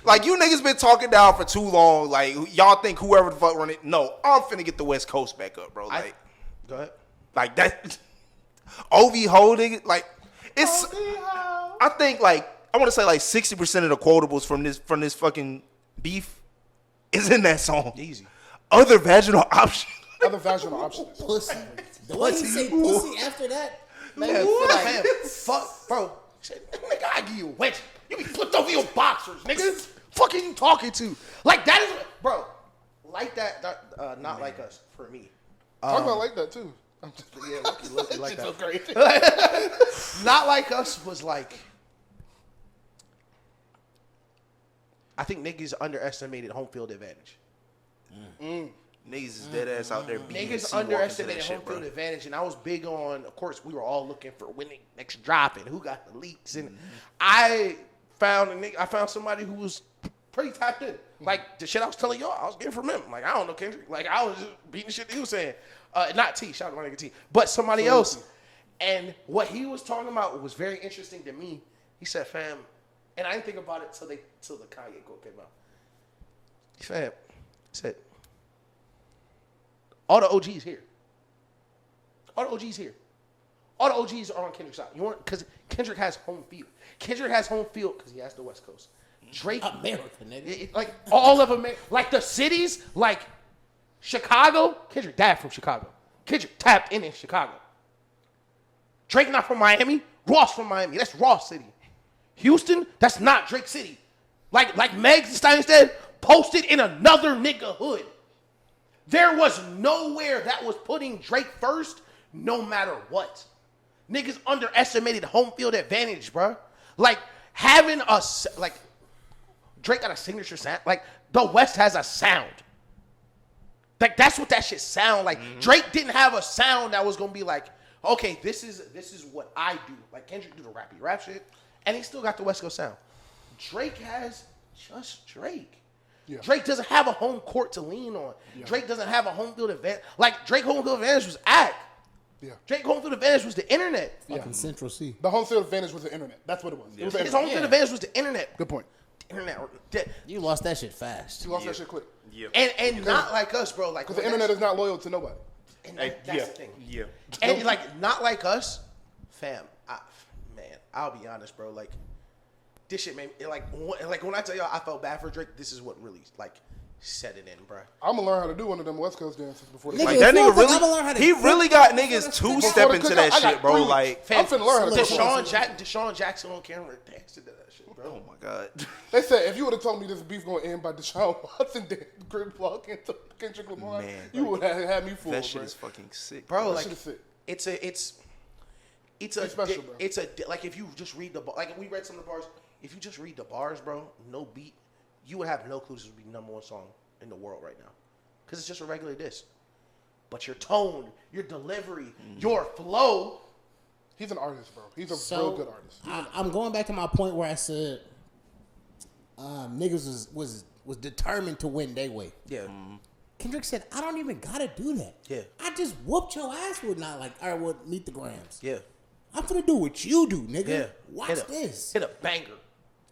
Like, you niggas been talking down for too long. Like, y'all think whoever the fuck run it. No, I'm finna get the West Coast back up, bro. Like, Go ahead. like that. OV holding, like, it's. I think, like, I want to say, like, 60% of the quotables from this fucking beef is in that song. Easy. Other vaginal options. Other vaginal options. Pussy. The way he say pussy after that, man, Yeah, you feel like fam, fuck, bro. Shit, nigga, I give you a wedgie. You be flipped over your boxers, nigga. Fuck are you talking to? Like that is, bro. Like that, not like us for me. Talk about like that too. I'm just, Yeah, lucky like that. so crazy. Not like us was like. I think niggas underestimated home field advantage. Niggas is dead ass out there beating Niggas C walking to underestimated that home shit, bro. field advantage, and I was big on. Of course, we were all looking for when the next drop and who got the leaks, and I found somebody who was pretty tapped in. Like the shit I was telling y'all, I was getting from him. Like I don't know Kendrick. Like I was just beating the shit that he was saying. Not T, shout out to my nigga T, but somebody else. And what he was talking about was very interesting to me. He said, "Fam," and I didn't think about it till the Kanye quote came out. He said, all the OGs here. All the OGs here. All the OGs are on Kendrick's side. You want because Kendrick has home field. Kendrick has home field because he has the West Coast. Drake, America, nigga. like all of America, like the cities, like Chicago. Kendrick died from Chicago. Kendrick tapped in Chicago. Drake not from Miami. Ross from Miami. That's Ross City. Houston, that's not Drake City. Like Meg Thee Stallion said, posted in another nigga hood. There was nowhere that was putting Drake first, no matter what. Niggas underestimated home field advantage, bro. Like having Drake got a signature sound. Like the West has a sound. Like that's what that shit sound like. Drake didn't have a sound that was gonna be like, okay, this is what I do. Like Kendrick do the rappy rap shit, and he still got the West Coast sound. Drake has just Drake. Yeah. Drake doesn't have a home court to lean on. Yeah. Drake doesn't have a home field advantage. Like Drake home field advantage was ACK. Yeah. Drake home field advantage was the internet. Fucking Central C. The home field advantage was the internet. That's what it was. It was the His internet. home field advantage was the internet. Good point. The internet. You lost that shit fast. You lost that shit quick. Yeah. And not like us, bro. Like Because the internet is not loyal to nobody. And that's the thing. Yeah. And like not like us, fam. I'll be honest, bro. Like this shit made me like when I tell y'all I felt bad for Drake. This is what really like set it in, bro. I'm gonna learn how to do one of them West Coast dances before the Nigga, Like that if you nigga don't think I'ma learn how to he flip really got niggas two-step into that I got shit, bro. 3 weeks. Like, Fam, I'm finna learn how to do Deshaun Jackson on camera danced to that shit, bro. oh my god. They said if you would have told me this beef gonna end by Deshaun Watson grip block into Kendrick Lamar, Man. you would have had me fooled, That shit bro. is fucking sick. Bro, That like shit is sick. it's a special, bro. like if you just read the like we read some of the bars. If you just read the bars, bro, no beat, you would have no clue this would be the #1 song in the world right now, because it's just a regular disc. But your tone, your delivery, your flow. He's an artist, bro. He's a real good artist. I'm going back to my point where I said niggas was determined to win their way. Yeah. Kendrick said, I don't even gotta do that. Yeah. I just whooped your ass with not like, all right, well, meet the grams. Yeah. I'm finna do what you do, nigga. Yeah. Watch this. Hit a banger.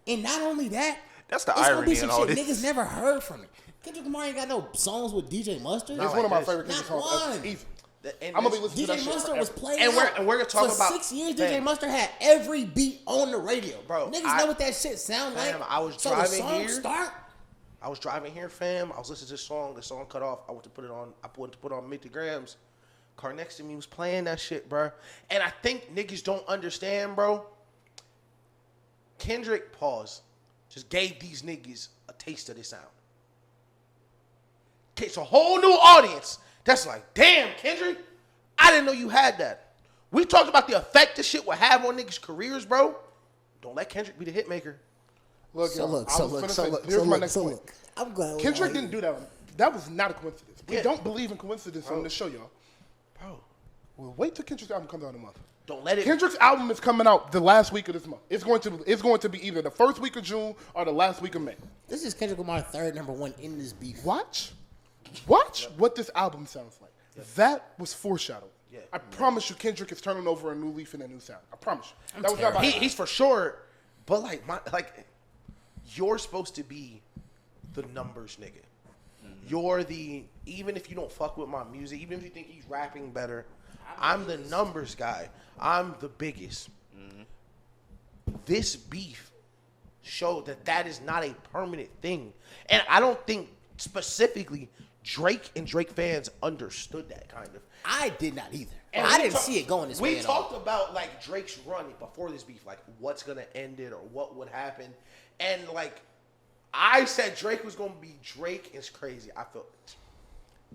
And not only that, That's the it's gonna irony be in some all shit this. niggas never heard from it. Kendrick Lamar ain't got no songs with DJ Mustard. It's one of my this. favorite Not Kendrick songs. one. That's easy. And I'm gonna be listening to that DJ shit Mustard was forever. playing And we're- out. and we're talking For about- 6 years, Fam. DJ Mustard had every beat on the radio. Bro, Niggas know what that shit sound Fam, like. I was so driving the song here. start. I was driving here, fam. I was listening to this song. The song cut off. I went to put it on. I went to put on Meet the Grams. Car next to me was playing that shit, bro. And I think niggas don't understand, bro. Kendrick, pause, just gave these niggas a taste of this sound. It's a whole new audience that's like, damn, Kendrick, I didn't know you had that. We talked about the effect this shit would have on niggas' careers, bro. Don't let Kendrick be the hit maker. Look, So y'all, look, I so was look, finna so say, look, here's so my look, next so point. look. I'm glad. Kendrick didn't do that. That was not a coincidence. We Yeah. don't believe in coincidence on this show, y'all. Bro, Well, wait till Kendrick's album comes out in a month. don't let it. Kendrick's album is coming out the last week of this month. It's going to be either the first week of June or the last week of May. This is Kendrick Lamar's third #1 in this beef. Watch what this album sounds like. That was foreshadowing. Yeah. I promise you, Kendrick is turning over a new leaf and a new sound. I promise you. That was not by He's for sure, but like you're supposed to be the numbers nigga. You're even if you don't fuck with my music, even if you think he's rapping better, I'm the numbers guy. I'm the biggest. This beef showed that is not a permanent thing. And I don't think specifically Drake and Drake fans understood that kind of. I did not either. And I didn't see it going this way. We talked about like Drake's run before this beef, like what's gonna end it or what would happen. And like I said Drake was gonna be Drake. It's crazy. I felt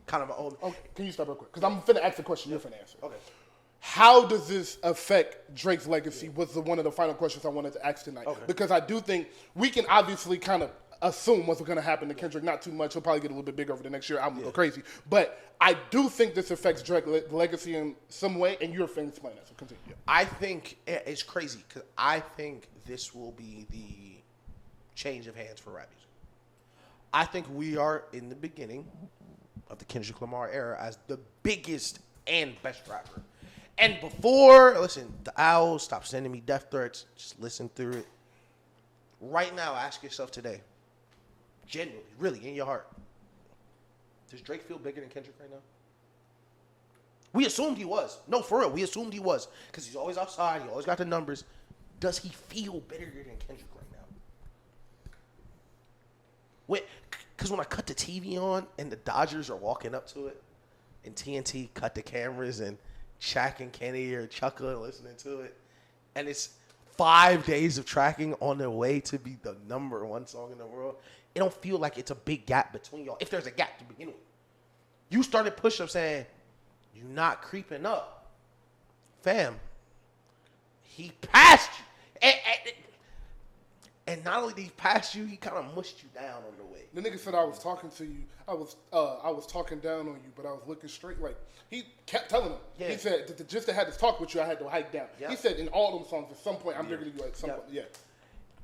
kind of my own. Okay, can you stop real quick? Because I'm finna ask the question. You're finna answer. Okay. How does this affect Drake's legacy? Was one of the final questions I wanted to ask tonight. Okay. Because I do think we can obviously kind of assume what's going to happen to Kendrick. Not too much. He'll probably get a little bit bigger over the next year. I'm go crazy. But I do think this affects Drake's legacy in some way, and you're finna explain that. So continue. Yeah. I think it's crazy because I think this will be the change of hands for rap music. I think we are in the beginning of the Kendrick Lamar era as the biggest and best rapper. And before, listen, the Owls, stop sending me death threats. Just listen through it. Right now, ask yourself today, genuinely, really, in your heart, does Drake feel bigger than Kendrick right now? We assumed he was. No, for real, we assumed he was. Because he's always outside, he always got the numbers. Does he feel bigger than Kendrick right now? Because when I cut the TV on and the Dodgers are walking up to it, and TNT cut the cameras and Shaq and Kenny are chuckling, listening to it. And it's 5 days of tracking on their way to be the number one song in the world. It don't feel like it's a big gap between y'all. If there's a gap to begin with. You started push-up saying, you're not creeping up. Fam, he passed you. And not only did he pass you, he kind of mushed you down on the way. The nigga said I was talking to you. I was talking down on you, but I was looking straight. Like he kept telling him. Yeah. He said just to have this talk with you, I had to hike down. Yeah. He said in all them songs, at some point, I'm bigger than you. At some point, yeah.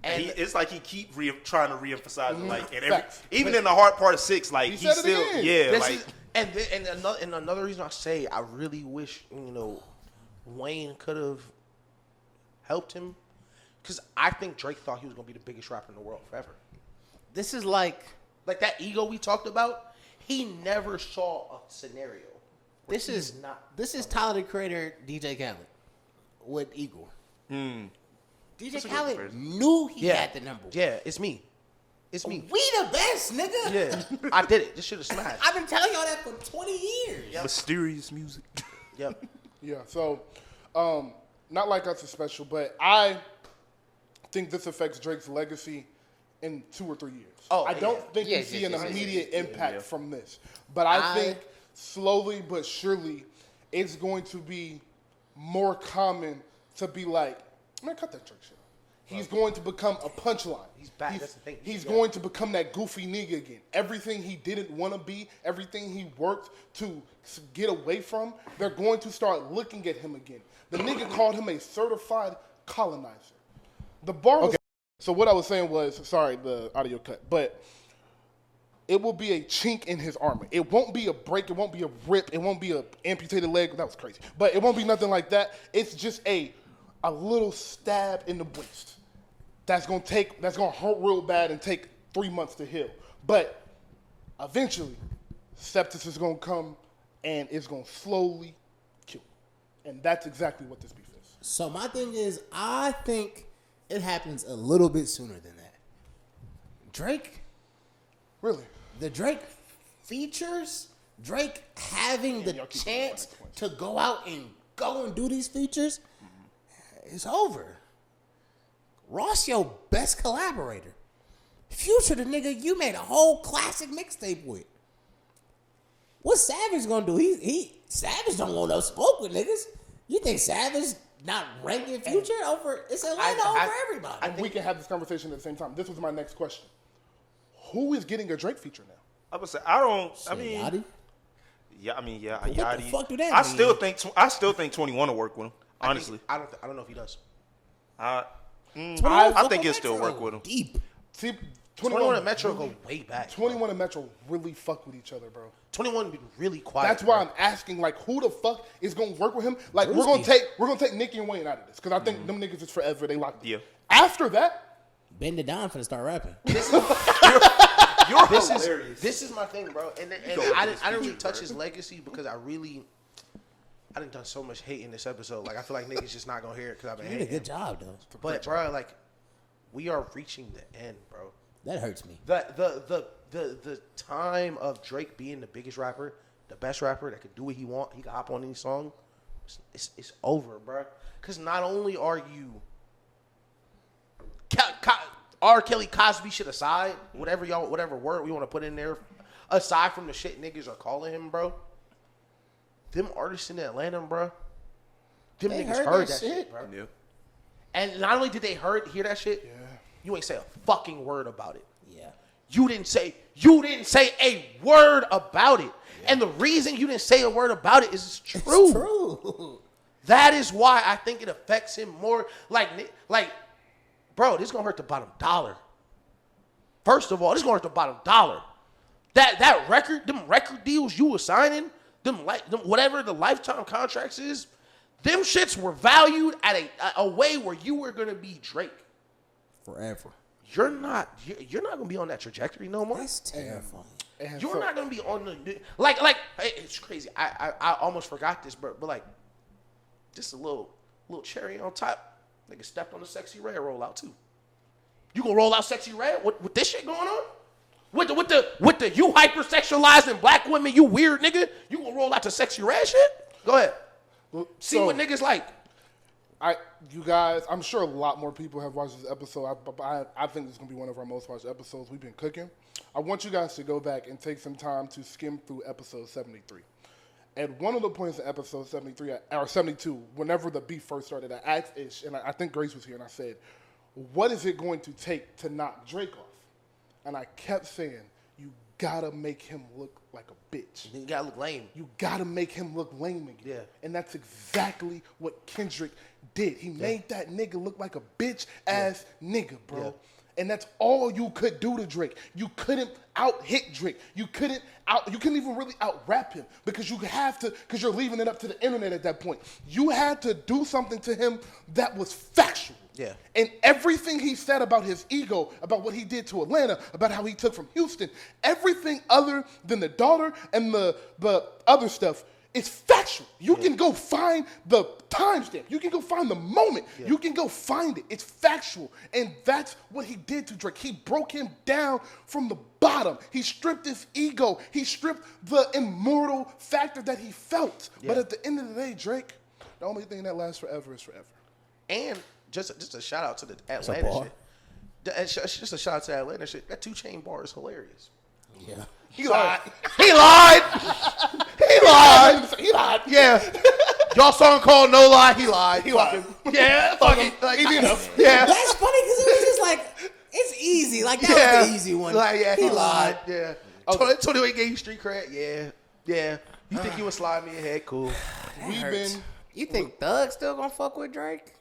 And It's like he keep trying to reemphasize it, like in Facts. even in the hard part of 6, like he said it still again. and another reason I say I really wish Wayne could have helped him, because I think Drake thought he was gonna be the biggest rapper in the world forever. This is like that ego we talked about. He never saw a scenario. this is Tyler the Creator, DJ Khaled with Igor. DJ Khaled knew he had the number. Yeah, it's me. It's me. We the best, nigga. Yeah, I did it. This shit is smashed. I've been telling y'all that for 20 years. Yep. mysterious music. Yep. Yeah, so not like us is special, but I think this affects Drake's legacy in 2 or 3 years. Oh, I don't think you see an immediate impact from this. But I think slowly but surely it's going to be more common to be like, man, cut that Drake shit. He's going to become a punchline. He's back. That's the thing. He's going to become that goofy nigga again. Everything he didn't want to be, everything he worked to get away from, they're going to start looking at him again. The nigga called him a certified colonizer. The bar was... So what I was saying was, sorry, the audio cut, but it will be a chink in his armor. It won't be a break. It won't be a rip. It won't be an amputated leg. That was crazy. But it won't be nothing like that. It's just a little stab in the waist. That's gonna hurt real bad and take 3 months to heal. But eventually, sepsis is gonna come and it's gonna slowly kill. And that's exactly what this beef is. So my thing is, I think it happens a little bit sooner than that. Drake, Really? the Drake features, Drake having the chance to go out and do these features, it's over. Ross, your best collaborator. Future, the nigga you made a whole classic mixtape with. What's Savage gonna do? Savage don't want no smoke with niggas. You think Savage not ranking Future over? It's Atlanta over everybody. And we can have this conversation at the same time. This was my next question. Who is getting a Drake feature now? I would say Yachty? What Yachty. the fuck do that I mean? still think 21 will work with him. Honestly, I don't know if he does. I I think he'll still work with him. Deep. See, 21 and Metro go way back. 21 and Metro really fuck with each other, bro. 21 been really quiet. That's why I'm asking, like, who the fuck is gonna work with him? Like, we're gonna take Nicki and Wayne out of this because I think them niggas is forever. They locked in. Yeah. After that, Bend it down for to start rapping. You're hilarious. This is my thing, bro. And I didn't really touch his legacy because I didn't done so much hate in this episode. Like I feel like niggas just not gonna hear it because I've been You did a hating. good job though. But bro, like we are reaching the end, bro. That hurts me. The time of Drake being the biggest rapper, the best rapper that could do what he want, he can hop on any song. It's over, bro. Because not only are you R. Kelly Cosby shit aside, whatever word we want to put in there, aside from the shit niggas are calling him, bro. Them artists in Atlanta, bro. Them They niggas heard that shit, bro. Yeah. And not only did they hear that shit, you ain't say a fucking word about it. Yeah. You didn't say a word about it. Yeah. And the reason you didn't say a word about it is it's true. It's true. That is why I think it affects him more. Like, bro, this is gonna hurt the bottom dollar. First of all, this is gonna hurt the bottom dollar. That record, them record deals you were signing, them whatever the lifetime contracts is, them shits were valued at a way where you were gonna be Drake. Forever. You're not gonna be on that trajectory no more. That's terrifying. You're not gonna be on the like. It's crazy. I almost forgot this, but like, just a little cherry on top. Nigga stepped on the Sexy Red rollout too. You gonna roll out Sexy Red with this shit going on? With the you hypersexualizing black women, you weird nigga. You gonna roll out the Sexy Red shit? Go ahead. See what niggas like. You guys, I'm sure a lot more people have watched this episode. I think this is going to be one of our most watched episodes. We've been cooking. I want you guys to go back and take some time to skim through episode 73. At one of the points in episode 73, or 72, whenever the beef first started, I asked Ish, and I think Grace was here, and I said, what is it going to take to knock Drake off? And I kept saying, you got to make him look like a bitch. You gotta look lame. You got to make him look lame again. Yeah. And that's exactly what Kendrick did. He made that nigga look like a bitch-ass nigga, bro. Yeah. And that's all you could do to Drake. You couldn't out-hit Drake. You couldn't even really out-rap him because because you're leaving it up to the internet at that point. You had to do something to him that was factual. Yeah. And everything he said about his ego, about what he did to Atlanta, about how he took from Houston, everything other than the daughter and the other stuff, it's factual. You can go find the timestamp. You can go find the moment. Yeah. You can go find it. It's factual. And that's what he did to Drake. He broke him down from the bottom. He stripped his ego. He stripped the immortal factor that he felt. Yeah. But at the end of the day, Drake, the only thing that lasts forever is forever. And just a shout out to the Atlanta shit. Just a shout out to the Atlanta shit. That 2 Chainz bar is hilarious. Yeah. He lied. He lied. Yeah. Y'all song called No Lie. He lied. He lied. Yeah. Fucking. Like, easy enough. Yeah. That's funny because it was just like, it's easy. Like, that was the easy one. Like, yeah, he lied. Yeah. Okay. Tony he gave you street cred. Yeah. Yeah. You think you would slide me ahead? Cool. You think Thug still gonna fuck with Drake?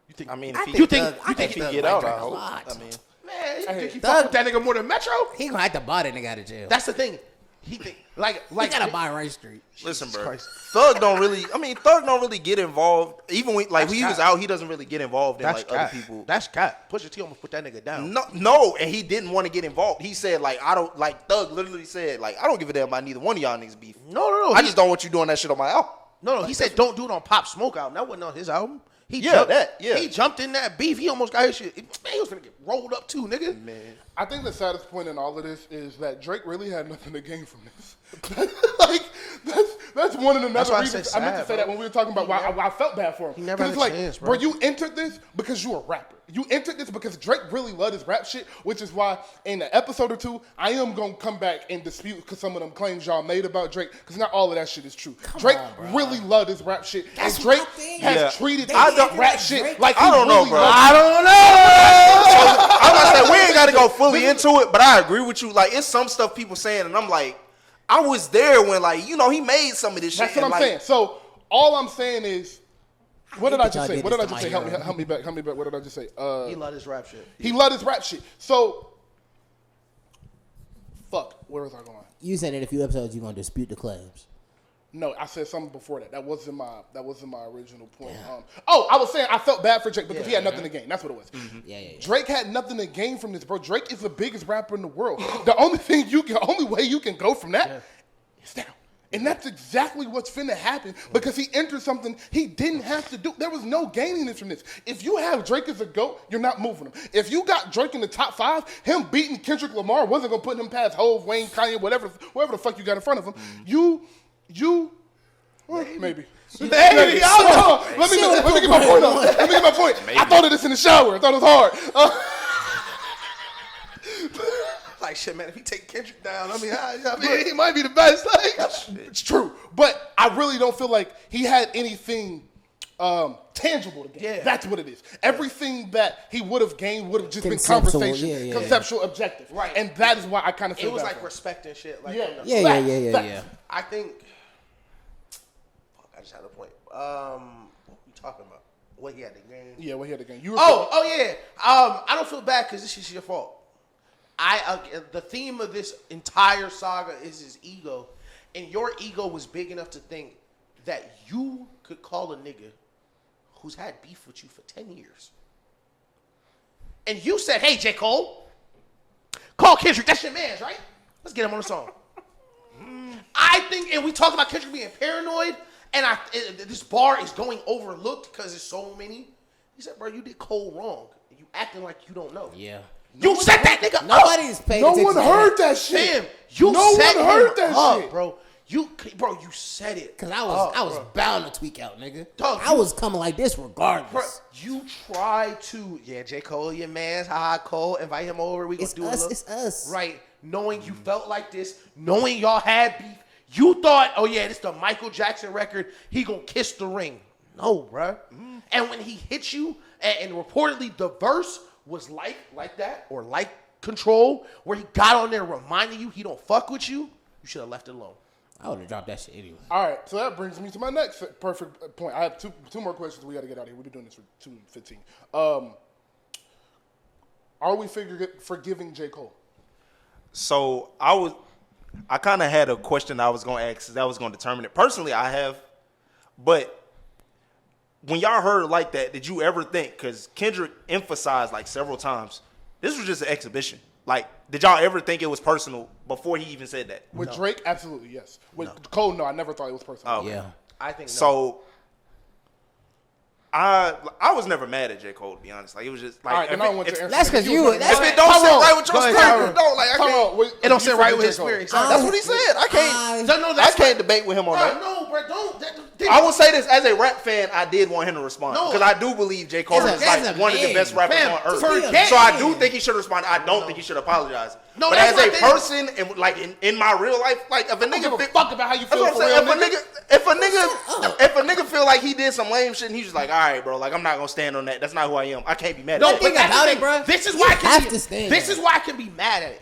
You think? I mean, I if he think get out, Drake I a hope. lot. I mean, Man, you think he fuck with that nigga more than Metro? He gonna have to buy that nigga out of jail. That's the thing. He think like he gotta buy Rice Street. listen, bro. Christ. Thug don't really get involved. Even when he was out, he doesn't really get involved in other people. That's cat. Pusha T almost put that nigga down. No, and he didn't want to get involved. He said Thug literally said I don't give a damn about neither one of y'all niggas beef. No. I just don't want you doing that shit on my album. No. He said don't do it on Pop Smoke album. That wasn't on his album. He jumped in that beef. He almost got his shit. Man, he was gonna get rolled up too, nigga. Man. I think the saddest point in all of this is that Drake really had nothing to gain from this. That's one of the other reasons I meant to say that when we were talking about why I felt bad for him. He never had a chance, bro. You entered this because you're a rapper. You entered this because Drake really loved his rap shit, which is why in an episode or two, I am going to come back and dispute because some of them claims y'all made about Drake, because not all of that shit is true. Drake really loved his rap shit, and Drake has treated rap shit like he don't know, really bro. I don't know. I'm gonna say we ain't got to go fully into it, but I agree with you. Like, it's some stuff people saying, and I'm like, I was there when, he made some of this shit. That's what I'm saying. So all I'm saying is, what did I just say? Help me back. What did I just say? He loved his rap shit. He loved his rap shit. So, fuck. Where was I going? You said in a few episodes you're gonna dispute the claims. No, I said something before that. That wasn't my original point. I was saying I felt bad for Drake because he had nothing to gain. That's what it was. Mm-hmm. Yeah. Drake had nothing to gain from this, bro. Drake is the biggest rapper in the world. The only way you can go from that is down. And that's exactly what's finna happen because he entered something he didn't have to do. There was no gaining this from this. If you have Drake as a GOAT, you're not moving him. If you got Drake in the top 5, him beating Kendrick Lamar wasn't gonna put him past Hov, Wayne, Kanye, whatever the fuck you got in front of him. Maybe. Let me get my point on. Let me get my point. Maybe. I thought of this in the shower. I thought it was hard. Like, shit, man, if he take Kendrick down, I mean, he might be the best. Like, it's true. But I really don't feel like he had anything tangible to gain. Yeah. That's what it is. Everything that he would have gained would have just been conversation, conceptual, objective. Right. And that is why I kind of feel it was bad like respect and shit. Like, Yeah. I think, I just had a point. What we talking about? What he had to gain? Yeah, what he had to gain. Yeah. I don't feel bad because this is your fault. The theme of this entire saga is his ego, and your ego was big enough to think that you could call a nigga who's had beef with you for 10 years. And you said, hey, J. Cole, call Kendrick. That's your man's, right? Let's get him on the song. I think, and we talked about Kendrick being paranoid, and this bar is going overlooked because there's so many. He said, bro, you did Cole wrong. And you acting like you don't know. Yeah. You set that nigga up. Nobody's paying attention. No one heard that shit. Damn, no one heard that shit, bro. You said it. Cause I was bound to tweak out, nigga. Dog, I was coming like this regardless. Bro, you try to, J. Cole, your man's, Cole, invite him over. We gonna do us, a look. It's us. Right. Knowing you felt like this, knowing y'all had beef, you thought, this the Michael Jackson record. He gonna kiss the ring. No, bro. And when he hit you, and reportedly the verse was like that, or like Control, where he got on there reminding you he don't fuck with you, you should have left it alone. I would have dropped that shit anyway. All right, so that brings me to my next perfect point. I have two more questions we got to get out of here. We've been doing this for 2:15. Are we forgiving J. Cole? So I kind of had a question I was going to ask that was going to determine it. Personally, I have, but when y'all heard it like that, did you ever think, because Kendrick emphasized like several times, this was just an exhibition. Like, did y'all ever think it was personal before he even said that? With Drake, absolutely, yes. With Cole, no, I never thought it was personal. Oh, okay. Yeah. I think no. So I was never mad at J. Cole, to be honest. Like, it was just like, all right, then I want to answer. That's because you. If it don't sit right with your spirit, don't like. It don't sit right with his spirit. That's what he said. I can't debate with him on that. No, bro, don't. I will say this, as a rap fan, I did want him to respond because I do believe J. Cole is like one of the best rappers on earth. So I do think he should respond. I don't think he should apologize. No, but as a person and like in my real life, like if a nigga give a fuck about how you feel. That's what I'm saying. If a nigga feel like he did some lame shit and he's just like, all right, bro, like I'm not gonna stand on that. That's not who I am. I can't be mad at that. Think about it, bro. This is why I can be mad at it.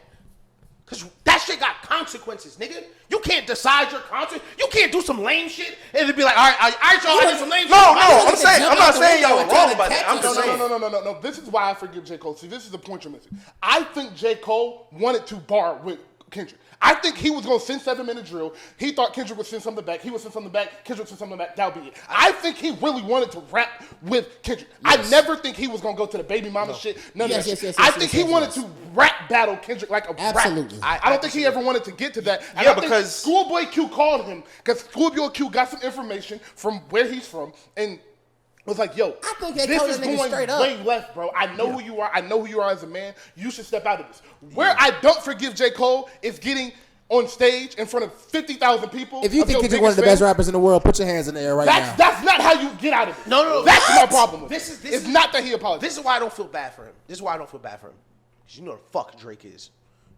Cause that shit got consequences, nigga. You can't decide your consequences. You can't do some lame shit and then be like, all right, y'all, I did some lame shit. I'm not saying y'all were wrong about that. I'm just saying. No. This is why I forgive J. Cole. See, this is the point you're missing. I think J. Cole wanted to bar with Kendrick. I think he was going to send 7-minute drill. He thought Kendrick would send something back. He would send something back. Kendrick would send something back. That would be it. I think he really wanted to rap with Kendrick. Yes. I never think he was going to go to the baby mama shit. None of that shit. I think he wanted to rap battle Kendrick like a rapper. I don't think he ever wanted to get to that. And I think Schoolboy Q called him because Schoolboy Q got some information from where he's from and was like, yo, I think this is going way left, bro. I know who you are. I know who you are as a man. You should step out of this. Where I don't forgive J. Cole is getting on stage in front of 50,000 people. If you think Kendrick one of the best rappers in the world, put your hands in the air now. That's not how you get out of it. No. That's my problem with it. It's not that he apologized. This is why I don't feel bad for him. Because you know the fuck Drake is.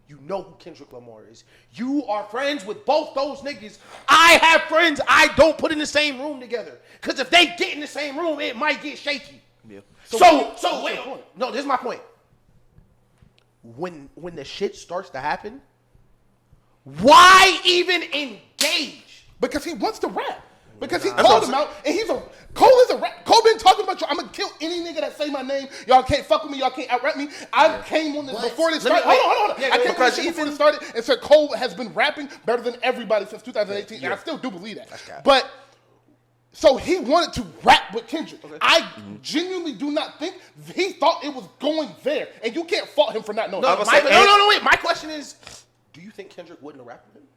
You know who Kendrick Lamar is. You are friends with both those niggas. I have friends I don't put in the same room together. Because if they get in the same room, it might get shaky. Yeah. So wait. No, this is my point. When the shit starts to happen, why even engage? Because he wants to rap. Because he called him out, and Cole is a rap. Cole been talking about you. I'm gonna kill any nigga that say my name. Y'all can't fuck with me. Y'all can't out-rap me. I came on this before this started. Hold on. I came on this shit before this started and said Cole has been rapping better than everybody since 2018, and I still do believe that. But so he wanted to rap with Kendrick. Okay. I genuinely do not think he thought it was going there, and you can't fault him for not knowing. No, wait. My question is, do you think Kendrick wouldn't have rapped with him?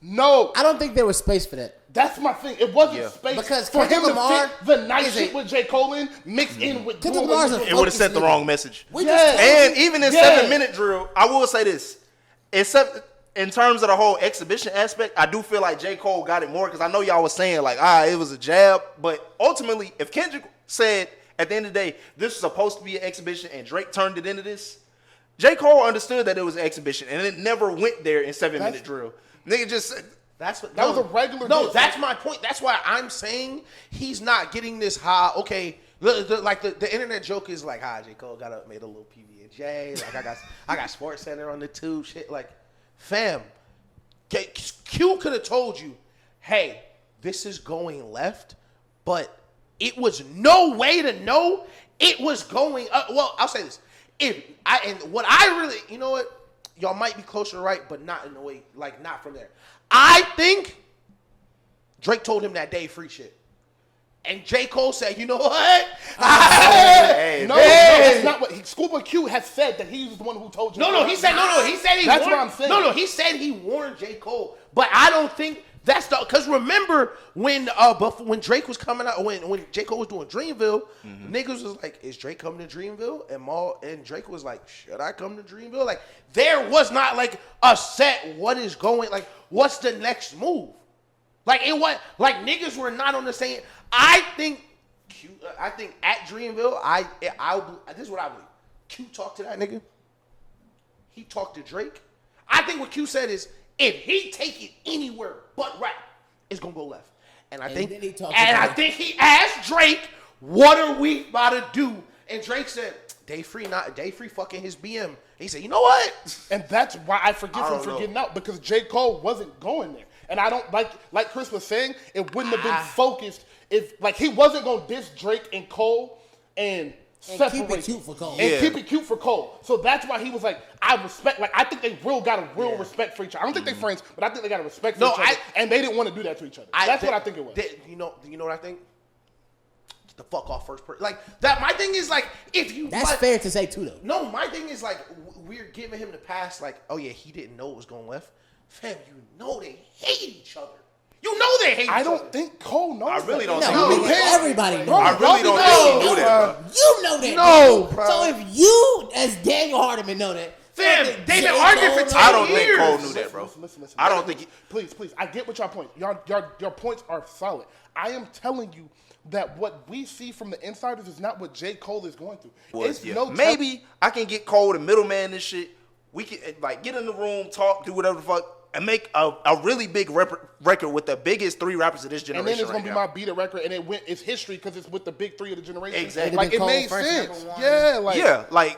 No, I don't think there was space for that. That's my thing. It wasn't space because for him Lamar to fit the nice shit with J. Cole in, mixed in with Kendrick Lamar's it would have sent the wrong message. Yes. And even in 7-minute drill, I will say this, except in terms of the whole exhibition aspect, I do feel like J. Cole got it more because I know y'all was saying like, it was a jab, but ultimately, if Kendrick said at the end of the day, this was supposed to be an exhibition and Drake turned it into this, J. Cole understood that it was an exhibition and it never went there in 7-minute drill. Nigga just said, that was a regular. No, that's my point. That's why I'm saying he's not getting this high. Okay, the internet joke is like, J. Cole made a little PB&J. Like I got Sports Center on the tube. Shit, like, fam, Q could have told you, hey, this is going left, but it was no way to know it was going up. Well, I'll say this: you know what, y'all might be closer to right, but not in the way, like not from there. I think Drake told him that day free shit. And J. Cole said, you know what? No, that's not what Schoolboy Q has said, that he's the one who told you. He said he that's warned. What I'm saying. He said he warned J. Cole. But I don't think that's because remember when Drake was coming out, when J. Cole was doing Dreamville, niggas was like, is Drake coming to Dreamville? And Drake was like, should I come to Dreamville? Like, there was not like a set what is going, like, what's the next move? Like, it was, like, niggas were not on the same. I think at Dreamville, this is what I believe. Q talked to that nigga. He talked to Drake. I think what Q said is, if he take it anywhere but rap, it's gonna go left. And I think he asked Drake, what are we about to do? And Drake said, Day Free fucking his BM. He said, you know what? And that's why I forgive him for getting out, because J. Cole wasn't going there. And I don't like Chris was saying, it wouldn't have been focused if he wasn't gonna diss Drake and Cole and separate keep it cute for Cole. And keep it cute for Cole. So that's why he was like, I respect, like, I think they got a real respect for each other. I don't think they're friends, but I think they got a respect for each other. And they didn't want to do that to each other. That's what I think it was. You know what I think? Get the fuck off first person. Like, that, my thing is like, if you. That's fair to say too, though. No, my thing is like, we're giving him the pass, like, oh yeah, he didn't know it was going left. Fam, you know they hate each other. You know they hate each other. I don't think Cole knows. I really don't think everybody knows. I really don't think he knew that, bro. You know that. No, bro. So if you, as Daniel Hardiman, know that. Fam, they've been arguing for 10 years. I don't think Cole knew that, bro. Listen. I don't think Please. I get what y'all point. Your points are solid. I am telling you that what we see from the insiders is not what J. Cole is going through. Maybe I can get Cole, the middleman, this shit. We can like get in the room, talk, do whatever the fuck, and make a really big record with the biggest 3 rappers of this generation. And then it's gonna be my beat a record, and it's history because it's with the big 3 of the generation. Exactly. Like it made sense. Yeah.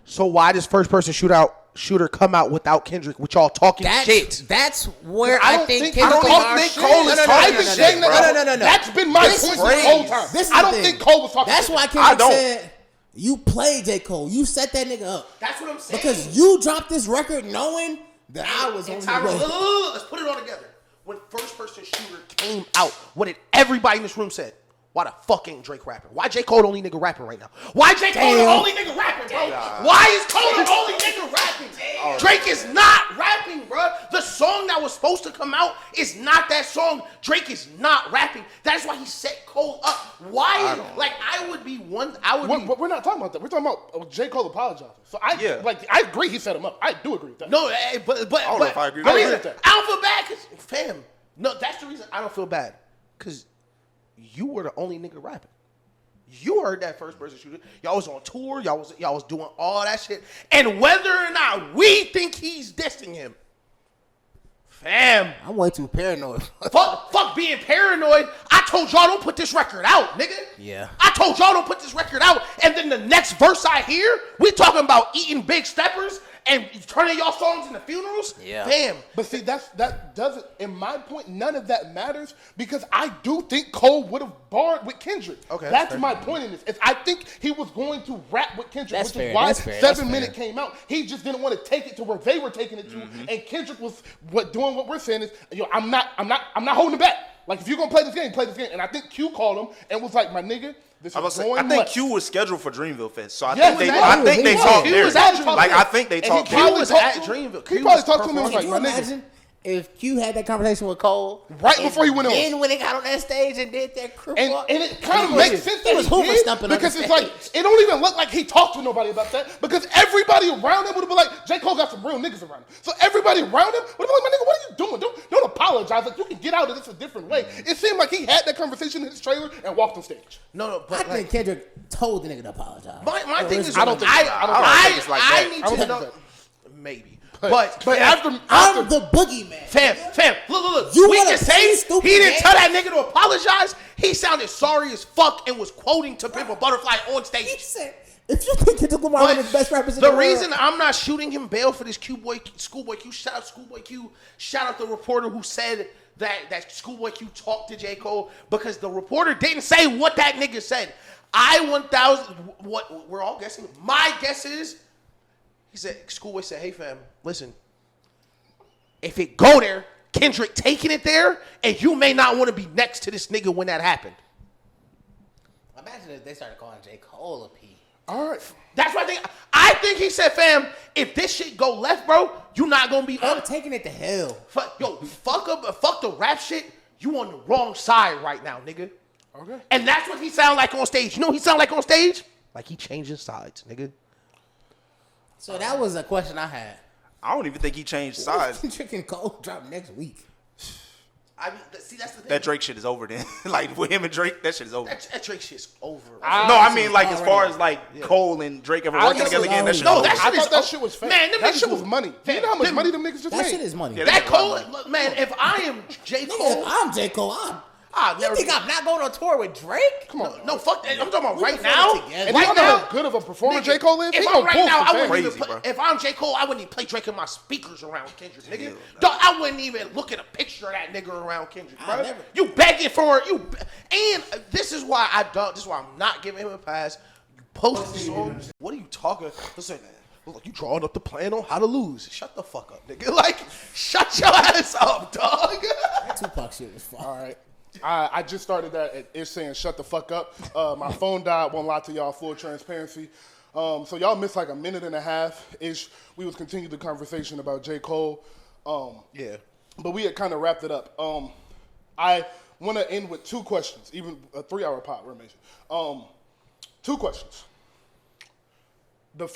So why does first person shooter come out without Kendrick, with y'all talking shit? That's where I think Kendrick Lamar Cole is talking shit. No. That's been my point the whole time. I don't think Cole was talking shit. That's why Kendrick said, you played J. Cole. You set that nigga up. That's what I'm saying. Because you dropped this record knowing that I was on the way. Let's put it all together. When first person shooter came out, what did everybody in this room said? Why the fuck ain't Drake rapping? Why J. Cole the only nigga rapping right now? Why J. Cole the only nigga rapping, bro? Why is Cole the only nigga rapping? Drake is not rapping, bro. The song that was supposed to come out is not that song. Drake is not rapping. That's why he set Cole up. Why? We're not talking about that. We're talking about J. Cole apologizing. So I agree he set him up. I do agree with that. No, but I don't know if I agree with that. I don't feel bad because, fam, no, that's the reason I don't feel bad. Because you were the only nigga rapping. You heard that first person shooter. Y'all was on tour. Y'all was doing all that shit. And whether or not we think he's dissing him, fam, I'm way too paranoid. fuck being paranoid. I told y'all don't put this record out, nigga. Yeah. I told y'all don't put this record out. And then the next verse I hear, we talking about eating big steppers and turning y'all songs into funerals. Yeah. Damn. But see, that doesn't. In my point, none of that matters because I do think Cole would have barred with Kendrick. Okay, that's fair. my point in this. I think he was going to rap with Kendrick, That's which fair, is why that's fair, that's 7 Minute fair. came out. He just didn't want to take it to where they were taking it to, and Kendrick was doing what we're saying is, I'm not holding it back. Like if you're gonna play this game, play this game. And I think Q called him and was like, my nigga. This I is was going saying, I think left. Q was scheduled for Dreamville Fest, so I Yes, think exactly. they He talked was. there. He was at Like Dreamville. I think they And talked he there. probably was talked at to- Dreamville. He Q probably was talked to him and was Could like, you my nigga. imagine if Q had that conversation with Cole Right and before he went on. then when they got on that stage and did that crew And walk? it kind of He makes was- sense he that was he hoover did, stumping on because the it's like stage. it don't even look like he talked to nobody about that because everybody around him would have been like, J. Cole got some real niggas around him. So everybody around him would have been like, my nigga, what are you doing? Don't apologize. Like you can get out of this a different way. It seemed like he had that conversation in his trailer and walked on stage. No, I but think like, Kendrick told the nigga to apologize. my thing is, I don't think so. I don't think it's like I that. need I don't to think know. so. Maybe, But but after I'm the boogeyman. Fam, look. You We wanna can say see stupid he didn't games? tell that nigga to apologize. He sounded sorry as fuck and was quoting To Pimp a Butterfly on He stage. said, if you think Kendrick Lamar But is the best rappers in the the world, reason I'm not shooting him bail for this Schoolboy Q, shout out Schoolboy Q, shout out the reporter who said that Schoolboy Q talked to J. Cole, because the reporter didn't say what that nigga said. What we're all guessing. My guess is, Schoolboy said, hey fam, listen, if it go there, Kendrick taking it there, and you may not want to be next to this nigga when that happened. imagine if they started calling J. Cole a P. all right. That's what I think he said, fam, if this shit go left, bro, you not gonna be I'm taking it to hell. fuck the rap shit. You on the wrong side right now, nigga. Okay. And that's what he sound like on stage. You know what he sound like on stage? Like he changing sides, nigga. So that was a question I had. I don't even think he changed sides. Kendrick and Cole drop next week. I mean, see, that's the thing. That Drake shit is over then. Like with him and Drake, that shit is over. That Drake shit's over. No, I mean like as already far as like Cole and Drake ever I working guess together it's again, that already- shit No, is that over. shit I thought is that shit was fake. Man, them that niggas shit was was- money. Fam, You know how much them- money them niggas just That made? shit is money. Yeah, that nigga Cole, love look, man. If I am J. Nigga, Cole, if I'm J. Cole, I'll you never. think I'm not going on tour with Drake? Come on. No, fuck that. I'm talking about We right perform now. together. And Right you know now, how good of a performer nigga, J. Cole is? If He I'm gonna right pull now, some I fans. wouldn't even Crazy, play, bro. if I'm J. Cole, I wouldn't even play Drake in my speakers around Kendrick, nigga. Dog, I wouldn't even look at a picture of that nigga around Kendrick, bro. never- You begging for you, and this is why I don't. This is why I'm not giving him a pass. You post the song. What are you talking? Listen, look, you drawing up the plan on how to lose. Shut the fuck up, nigga. Like, shut your ass up, dog. That Tupac shit was fire. All right. I just started that. It's saying shut the fuck up. My phone died. Won't lie to y'all. Full transparency. So y'all missed like a minute and a half ish. We was continuing the conversation about J. Cole. Yeah. But we had kind of wrapped it up. I want to end with two questions. Even a 3-hour pod. We're amazing. 2 questions. The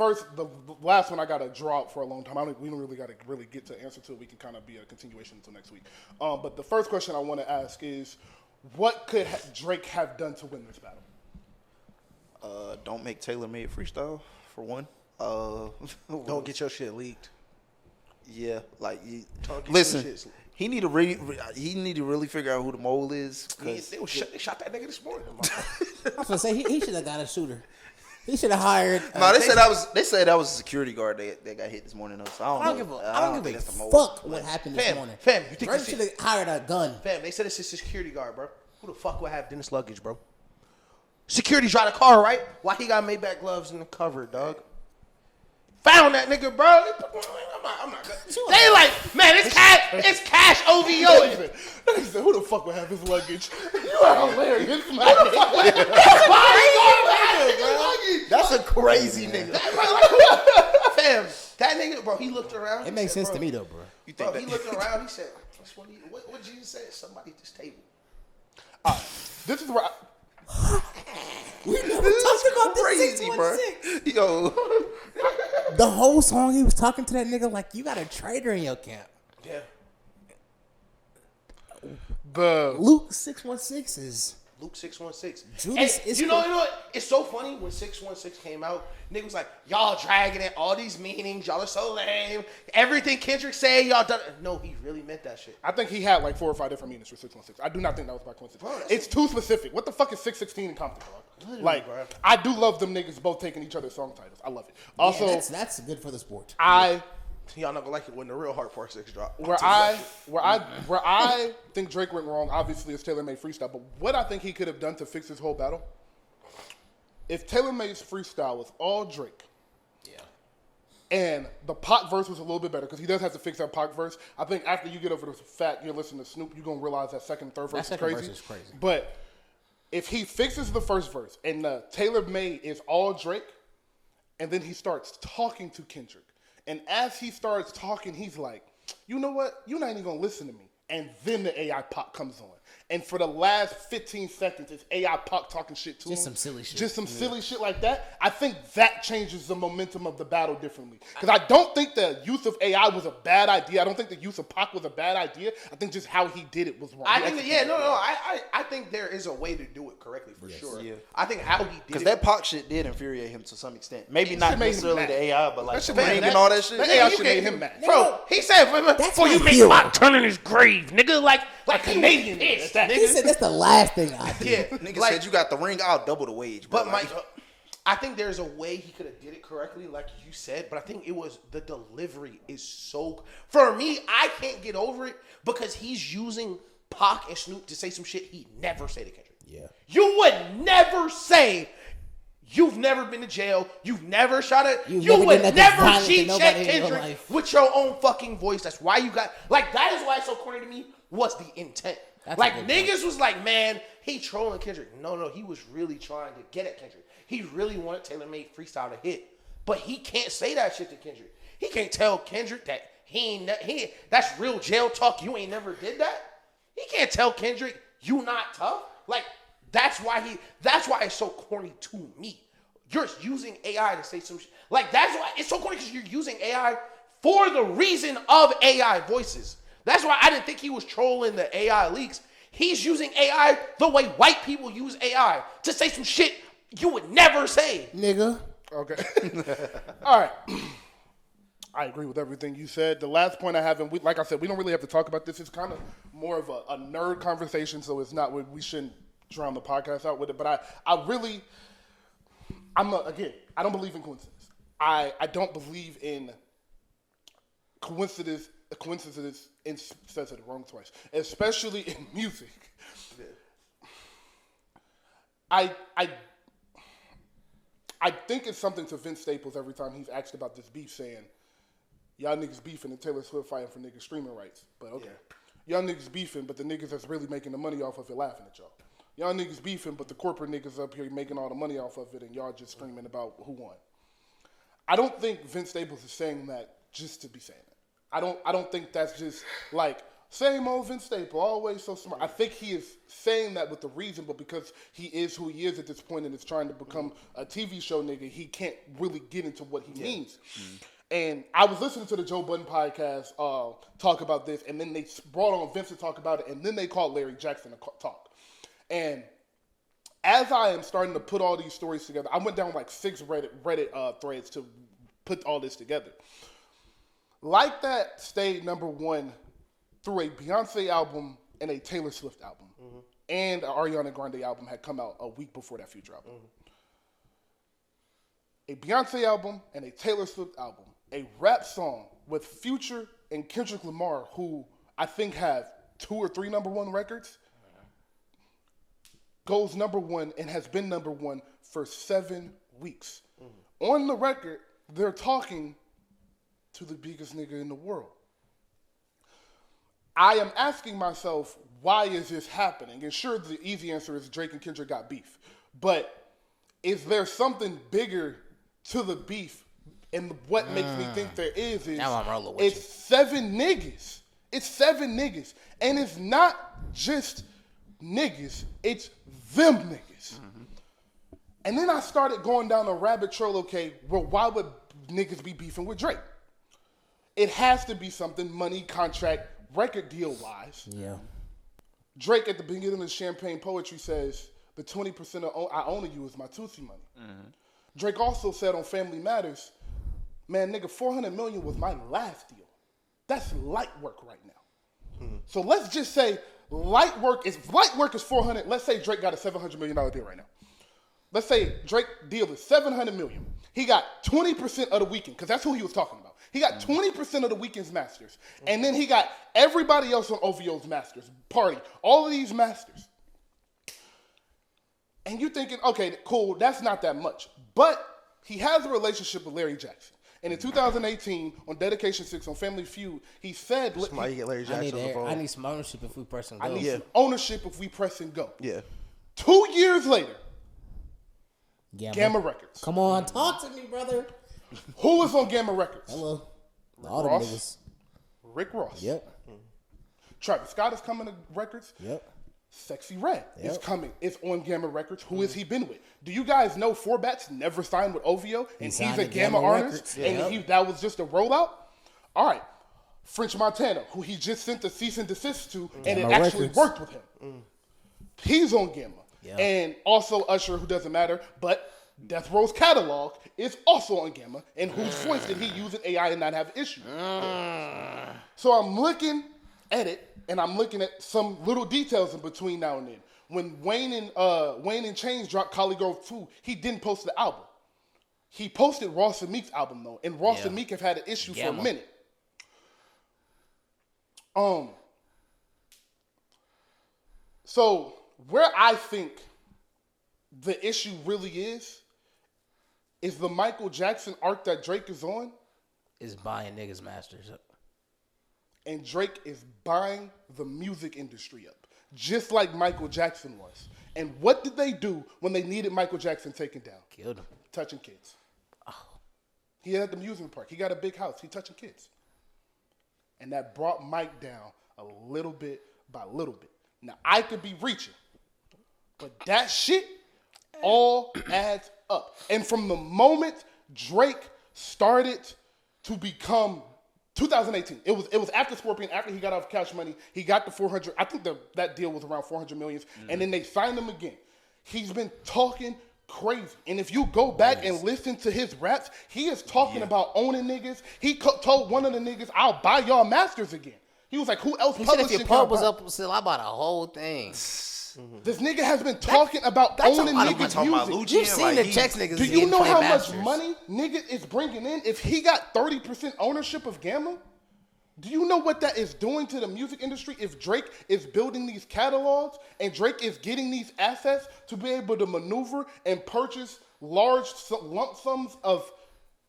last one I got to draw out for a long time. We don't really got to really get to answer to it. We can kind of be a continuation until next week. But the first question I want to ask is, what could Drake have done to win this battle? Don't make tailor-made freestyle for one. Don't get your shit leaked. Yeah, like Don't get listen. your shit leaked. He need to really figure out who the mole is. They shot that nigga this morning. I was gonna say he should have got a shooter. He should have hired. No, they said that was a security guard that got hit this morning. Though, so I don't give know. a, I don't think give that's a the mole. fuck what happened this morning. Fam, you think Drake this should shit- have hired a gun. Fam, they said it's a security guard, bro. Who the fuck would have Dennis luggage, bro? Security drive the car, right? Why he got Maybach gloves in the cover, dog? Found that nigga, bro. I'm not good. They like, man, it's cash OVO. He said, who the fuck would have his luggage? You are hilarious, man. That's a crazy nigga. Fam, that nigga, bro, he looked around. It makes sense to me though, bro. You think Bro, he that? looked around. He said, what Jesus said? Somebody at this table. This is where We never talked about this Crazy, bro. 616. Yo, The whole song he was talking to that nigga like you got a traitor in your camp. Yeah. the Luke 616 is Luke 616. Judas And is you know what? It's so funny when 616 came out. Niggas was like, y'all dragging it, all these meanings, y'all are so lame. Everything Kendrick say, y'all done. No, he really meant that shit. I think he had like 4 or 5 different meanings for 616. I do not think that was by coincidence. Bro, it's too specific. What the fuck is 616 in Compton, bro? Literally, Like, bro. I do love them niggas both taking each other's song titles. I love it. Also, that's good for the sport. Y'all not gonna like it when the real Hard Part 6 drop. Where I think Drake went wrong, obviously, is tailor-made freestyle. But what I think he could have done to fix his whole battle, if tailor-made's freestyle was all Drake, and the Pac verse was a little bit better, because he does have to fix that Pac verse. I think after you get over the fact you're listening to Snoop, you're gonna realize that second and third verse is crazy. But if he fixes the first verse and the tailor-made is all Drake, and then he starts talking to Kendrick, and as he starts talking, he's like, you know what? You're not even going to listen to me. And then the AI Pac comes on. And for the last 15 seconds, it's AI Pac talking shit to him. Just some silly shit. Just some silly shit like that. I think that changes the momentum of the battle differently. Because I don't think the use of AI was a bad idea. I don't think the use of Pac was a bad idea. I think just how he did it was wrong. I think there is a way to do it correctly for sure. Yeah. I think how he did it. Because that Pac shit did infuriate him to some extent. Maybe not necessarily the AI, but like the made ring him and mad. all that shit. That AI shit made him mad. Bro, he said, before you make Pac turn in his grave, nigga, like Canadian pissed, nigga. He said that's the last thing I did. Yeah, Nigga said you got the ring, I'll double the wage, bro. But Mike, I think there's a way he could have did it correctly, like you said. But I think it was the delivery is so. For me, I can't get over it because he's using Pac and Snoop to say some shit he never say to Kendrick. Yeah, you would never say. You've never been to jail. You've never shot it. You would never G-check Kendrick with your own fucking voice. That's why you got that is why it's so corny to me. What's the intent? That's like niggas was like, man, he trolling Kendrick. No, he was really trying to get at Kendrick. He really wanted tailor-made freestyle to hit, but he can't say that shit to Kendrick. He can't tell Kendrick that that's real jail talk. You ain't never did that. He can't tell Kendrick you not tough. Like that's why it's so corny to me. You're using AI to say some shit. Like that's why it's so corny because you're using AI for the reason of AI voices. That's why I didn't think he was trolling the AI leaks. He's using AI the way white people use AI to say some shit you would never say. Nigga. Okay. All right. I agree with everything you said. The last point I have, and like I said, we don't really have to talk about this. It's kind of more of a nerd conversation, so it's not we shouldn't drown the podcast out with it. But I don't believe in coincidence. I don't believe in coincidence. And says it wrong twice, especially in music. I think it's something to Vince Staples every time he's asked about this beef, saying, y'all niggas beefing and Taylor Swift fighting for niggas streaming rights. But okay. Y'all niggas beefing, but the niggas that's really making the money off of it laughing at y'all. Y'all niggas beefing, but the corporate niggas up here making all the money off of it and y'all just screaming about who won. I don't think Vince Staples is saying that just to be saying it. I don't think that's just like same old Vince Staples, always so smart. I think he is saying that with the reason, but because he is who he is at this point and is trying to become a TV show nigga, he can't really get into what he means. And I was listening to the Joe Budden podcast talk about this, and then they brought on Vince to talk about it, and then they called Larry Jackson to talk. And as I am starting to put all these stories together, I went down like 6 Reddit threads to put all this together. Like That stayed number 1 through a Beyonce album and a Taylor Swift album. And an Ariana Grande album had come out a week before that Future album. A Beyonce album and a Taylor Swift album. A rap song with Future and Kendrick Lamar, who I think have 2 or 3 number 1 records, goes number 1 and has been number 1 for 7 weeks. On the record, they're talking to the biggest nigga in the world. I am asking myself, why is this happening? And sure, the easy answer is Drake and Kendrick got beef. But is there something bigger to the beef? And what makes me think there is now I'm rolling with it's 7 niggas. It's 7 niggas. And it's not just niggas, it's them niggas. And then I started going down a rabbit trail, okay, well, why would niggas be beefing with Drake? It has to be something money, contract, record deal wise. Yeah. Drake at the beginning of Champagne Poetry says, The 20% I own of you is my Tootsie money. Mm-hmm. Drake also said on Family Matters, man, nigga, $400 million was my last deal. That's light work right now. So let's just say light work is 400. Let's say Drake got a $700 million deal right now. Let's say Drake deal is $700 million. He got 20% of the weekend, because that's who he was talking about. He got 20% of the weekend's masters. And then he got everybody else on OVO's masters, party, all of these masters. And you're thinking, okay, cool, that's not that much. But he has a relationship with Larry Jackson. And in 2018, on Dedication 6 on Family Feud, he said, Somebody get Larry Jackson on the phone. I need some ownership if we press and go. I need some ownership if we press and go. Yeah. 2 years later, Gamma Records. Come on, talk to me, brother. Who was on Gamma Records? Hello. All them niggas. Rick Ross. Yep. Travis Scott is coming to records. Yep. Sexy Red is coming. It's on Gamma Records. Who has he been with? Do you guys know Four Bats never signed with OVO? And he's a Gamma artist? And that was just a rollout? All right. French Montana, who he just sent the cease and desist to, and it actually worked with him. He's on Gamma. Yeah. And also Usher, who doesn't matter, but Death Row's catalog is also on Gamma. And whose voice did he use in AI and not have issues? So I'm looking at it, and I'm looking at some little details in between now and then. When Wayne and Chainz dropped Collie Grove 2, he didn't post the album. He posted Ross and Meek's album though, and Ross and Meek have had an issue for a minute. So where I think the issue really is the Michael Jackson arc that Drake is on. Is buying niggas masters up. And Drake is buying the music industry up, just like Michael Jackson was. And what did they do when they needed Michael Jackson taken down? Killed him. Touching kids. Oh. He had the amusement park. He got a big house. He touching kids. And that brought Mike down a little bit by little bit. Now, I could be reaching, but that shit all adds up. And from the moment Drake started to become 2018. It was after Scorpion, after he got off Cash Money, he got the 400. I think that deal was around 400 million, and then they signed him again. He's been talking crazy, and if you go back and listen to his raps, he is talking about owning niggas. He told one of the niggas, "I'll buy y'all masters again." He was like, "Who else?" He said if your pub was up still, I bought a whole thing. This nigga has been talking about owning niggas' music. You've seen the checks niggas. Do you know how much money nigga is bringing in? If he got 30% ownership of Gamma, do you know what that is doing to the music industry? If Drake is building these catalogs and Drake is getting these assets to be able to maneuver and purchase large lump sums of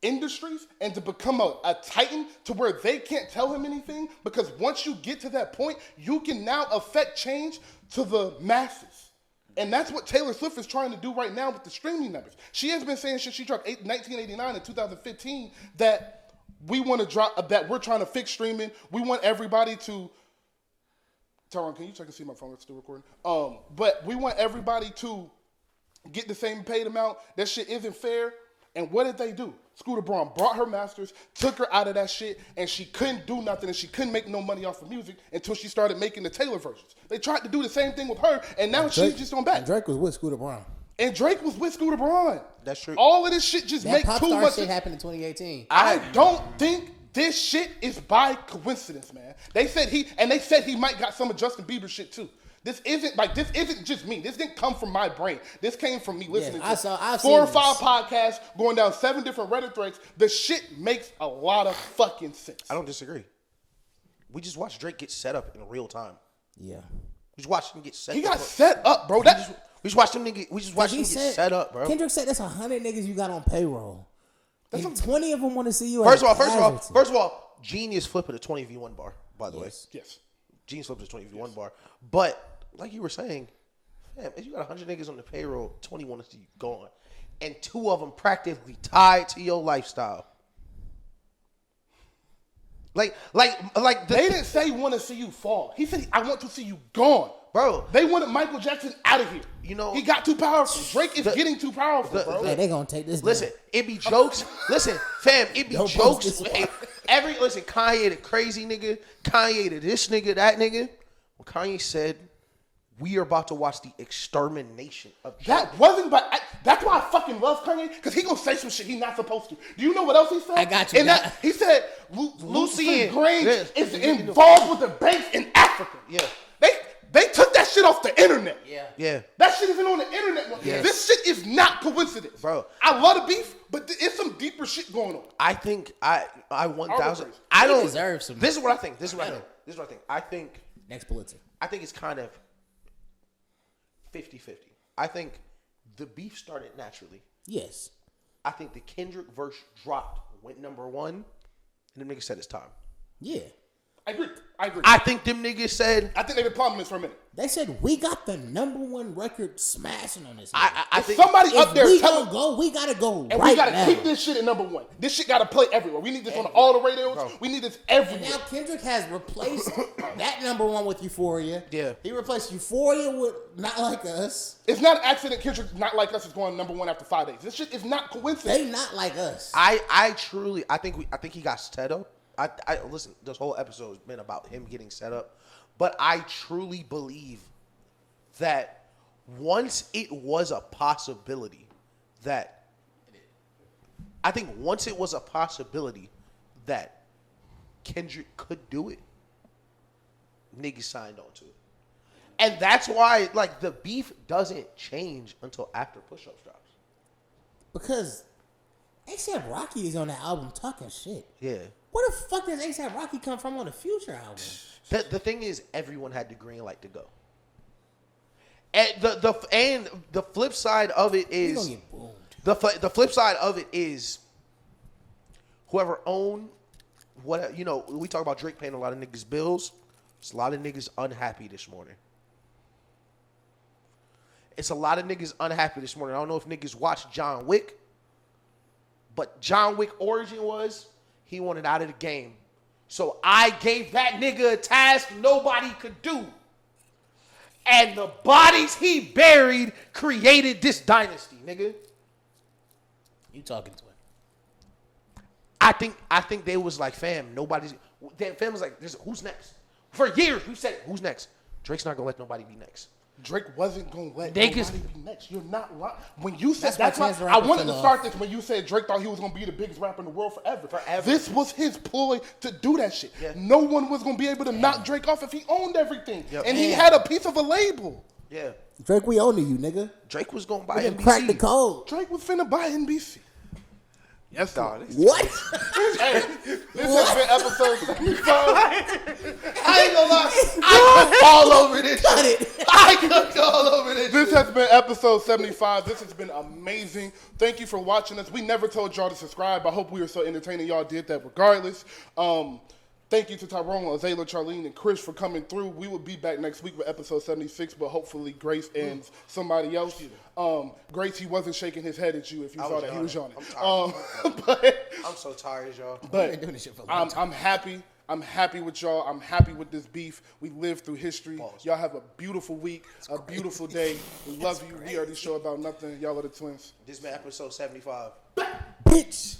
industries and to become a titan to where they can't tell him anything, because once you get to that point, you can now affect change to the masses. And that's what Taylor Swift is trying to do right now with the streaming numbers. She has been saying she dropped 1989 and 2015 that we want to drop, that we're trying to fix streaming. We want everybody to, Tyrone, can you check and see my phone? It's still recording. But we want everybody to get the same paid amount. That shit isn't fair. And what did they do? Scooter Braun brought her masters, took her out of that shit, and she couldn't do nothing, and she couldn't make no money off of music until she started making the Taylor versions. They tried to do the same thing with her, and now she's just on back. And Drake was with Scooter Braun. That's true. All of this shit just makes too much. Shit happened in 2018. I don't think this shit is by coincidence, man. They said he might got some of Justin Bieber shit too. This isn't just me. This didn't come from my brain. This came from me listening to 4 or 5 podcasts, going down 7 different Reddit threads. The shit makes a lot of fucking sense. I don't disagree. We just watched Drake get set up in real time. Yeah. We just watched him get set up. He got set up, bro. We just watched him get set up, bro. Kendrick said that's 100 niggas you got on payroll. And 20 of them want to see you. First of all, Genius flipped a 20v1 bar, by the way. Yes. Genius flipped a 20v1 bar. But like you were saying, fam, if you got 100 niggas on the payroll, 20 want to see you gone, and 2 of them practically tied to your lifestyle. Like they didn't say want to see you fall. He said I want to see you gone, bro. They wanted Michael Jackson out of here. You know, he got too powerful. Drake is getting too powerful, bro. Hey, they gonna take this. Listen, it be jokes. Listen, fam, it be jokes. Kanye the crazy nigga. Kanye to this nigga, that nigga. When Kanye said we are about to watch the extermination of That wasn't, but that's why I fucking love Kanye, because he gonna say some shit he not supposed to. Do you know what else he said? I got you. And that, he said Lucian Grange is involved with the banks in Africa. Yeah. They took that shit off the internet. Yeah. That shit isn't on the internet. Yeah. This shit is not coincidence. Bro. I love the beef, but it's some deeper shit going on. I think I 1,000. He I don't deserve some- This is what I think. I think Next Pulitzer. it's kind of 50-50. I think the beef started naturally. Yes. I think the Kendrick verse dropped, went number 1, and them niggas said it's time. Yeah. I agree. I think them niggas said. I think they've been plumbing this for a minute. They said we got the #1 record smashing on this. I If think somebody if up there we telling gonna go, we gotta go and right we gotta now. keep this shit at #1. This shit gotta play everywhere. We need this on all the radios. Bro. We need this And everywhere. now Kendrick has replaced that #1 with Euphoria. Yeah. He replaced Euphoria with Not Like Us. It's not an accident Kendrick Not Like Us is going #1 after 5 days. This shit is not coincidence. They Not Like Us. I think he got set up. I listen, this whole episode has been about him getting set up. But I truly believe that once it was a possibility that Kendrick could do it, niggas signed on to it. And that's why, like, the beef doesn't change until after Push-Ups drops. Because A$AP Rocky is on that album talking shit. Yeah. Where the fuck does A$AP Rocky come from on the Future album? The thing is, everyone had the green light to go. And the flip side of it He is gonna get boomed. the flip side of it is whoever owned what we talk about Drake paying a lot of niggas bills. It's a lot of niggas unhappy this morning. It's a lot of niggas unhappy this morning. I don't know if niggas watched John Wick, but John Wick origin was he wanted out of the game. So I gave that nigga a task nobody could do. And the bodies he buried created this dynasty, nigga. You talking to him? I think they was like, fam, fam was like, who's next? For years, we said, who's next? Drake's not gonna let nobody be next. Drake wasn't gonna let Niggas nobody be next. You're not lying. When you said That's why that's why Chance the I Rapper wanted to fell start off. this when you said Drake thought he was gonna be the biggest rapper in the world forever. Forever. This was his ploy to do that shit. Yeah. No one was gonna be able to knock Drake off if he owned everything. Yep. And he had a piece of a label. Yeah. Drake, we own you, nigga. Drake was gonna buy We done NBC. cracked the code. Drake was finna buy NBC. Yes, Dog, sir. this- What? Hey, this has been episode 75. I ain't gonna lie. I cooked all over this shit. I cooked all over this This shit. has been episode 75. This has been amazing. Thank you for watching us. We never told y'all to subscribe. I hope we were so entertaining. Y'all did that regardless. Thank you to Tyrone, AZAYLA, Charlene, and Chris for coming through. We will be back next week with episode 76, but hopefully Grace and somebody else. Grace, he wasn't shaking his head at you if you saw that. He was yawning. I'm so tired, y'all. But been doing this shit for a long I'm happy. I'm happy with y'all. I'm happy with this beef. We lived through history. Y'all have a beautiful week, a beautiful day. We love you. We are the show about nothing. Y'all are the twins. This has been episode 75. Bitch.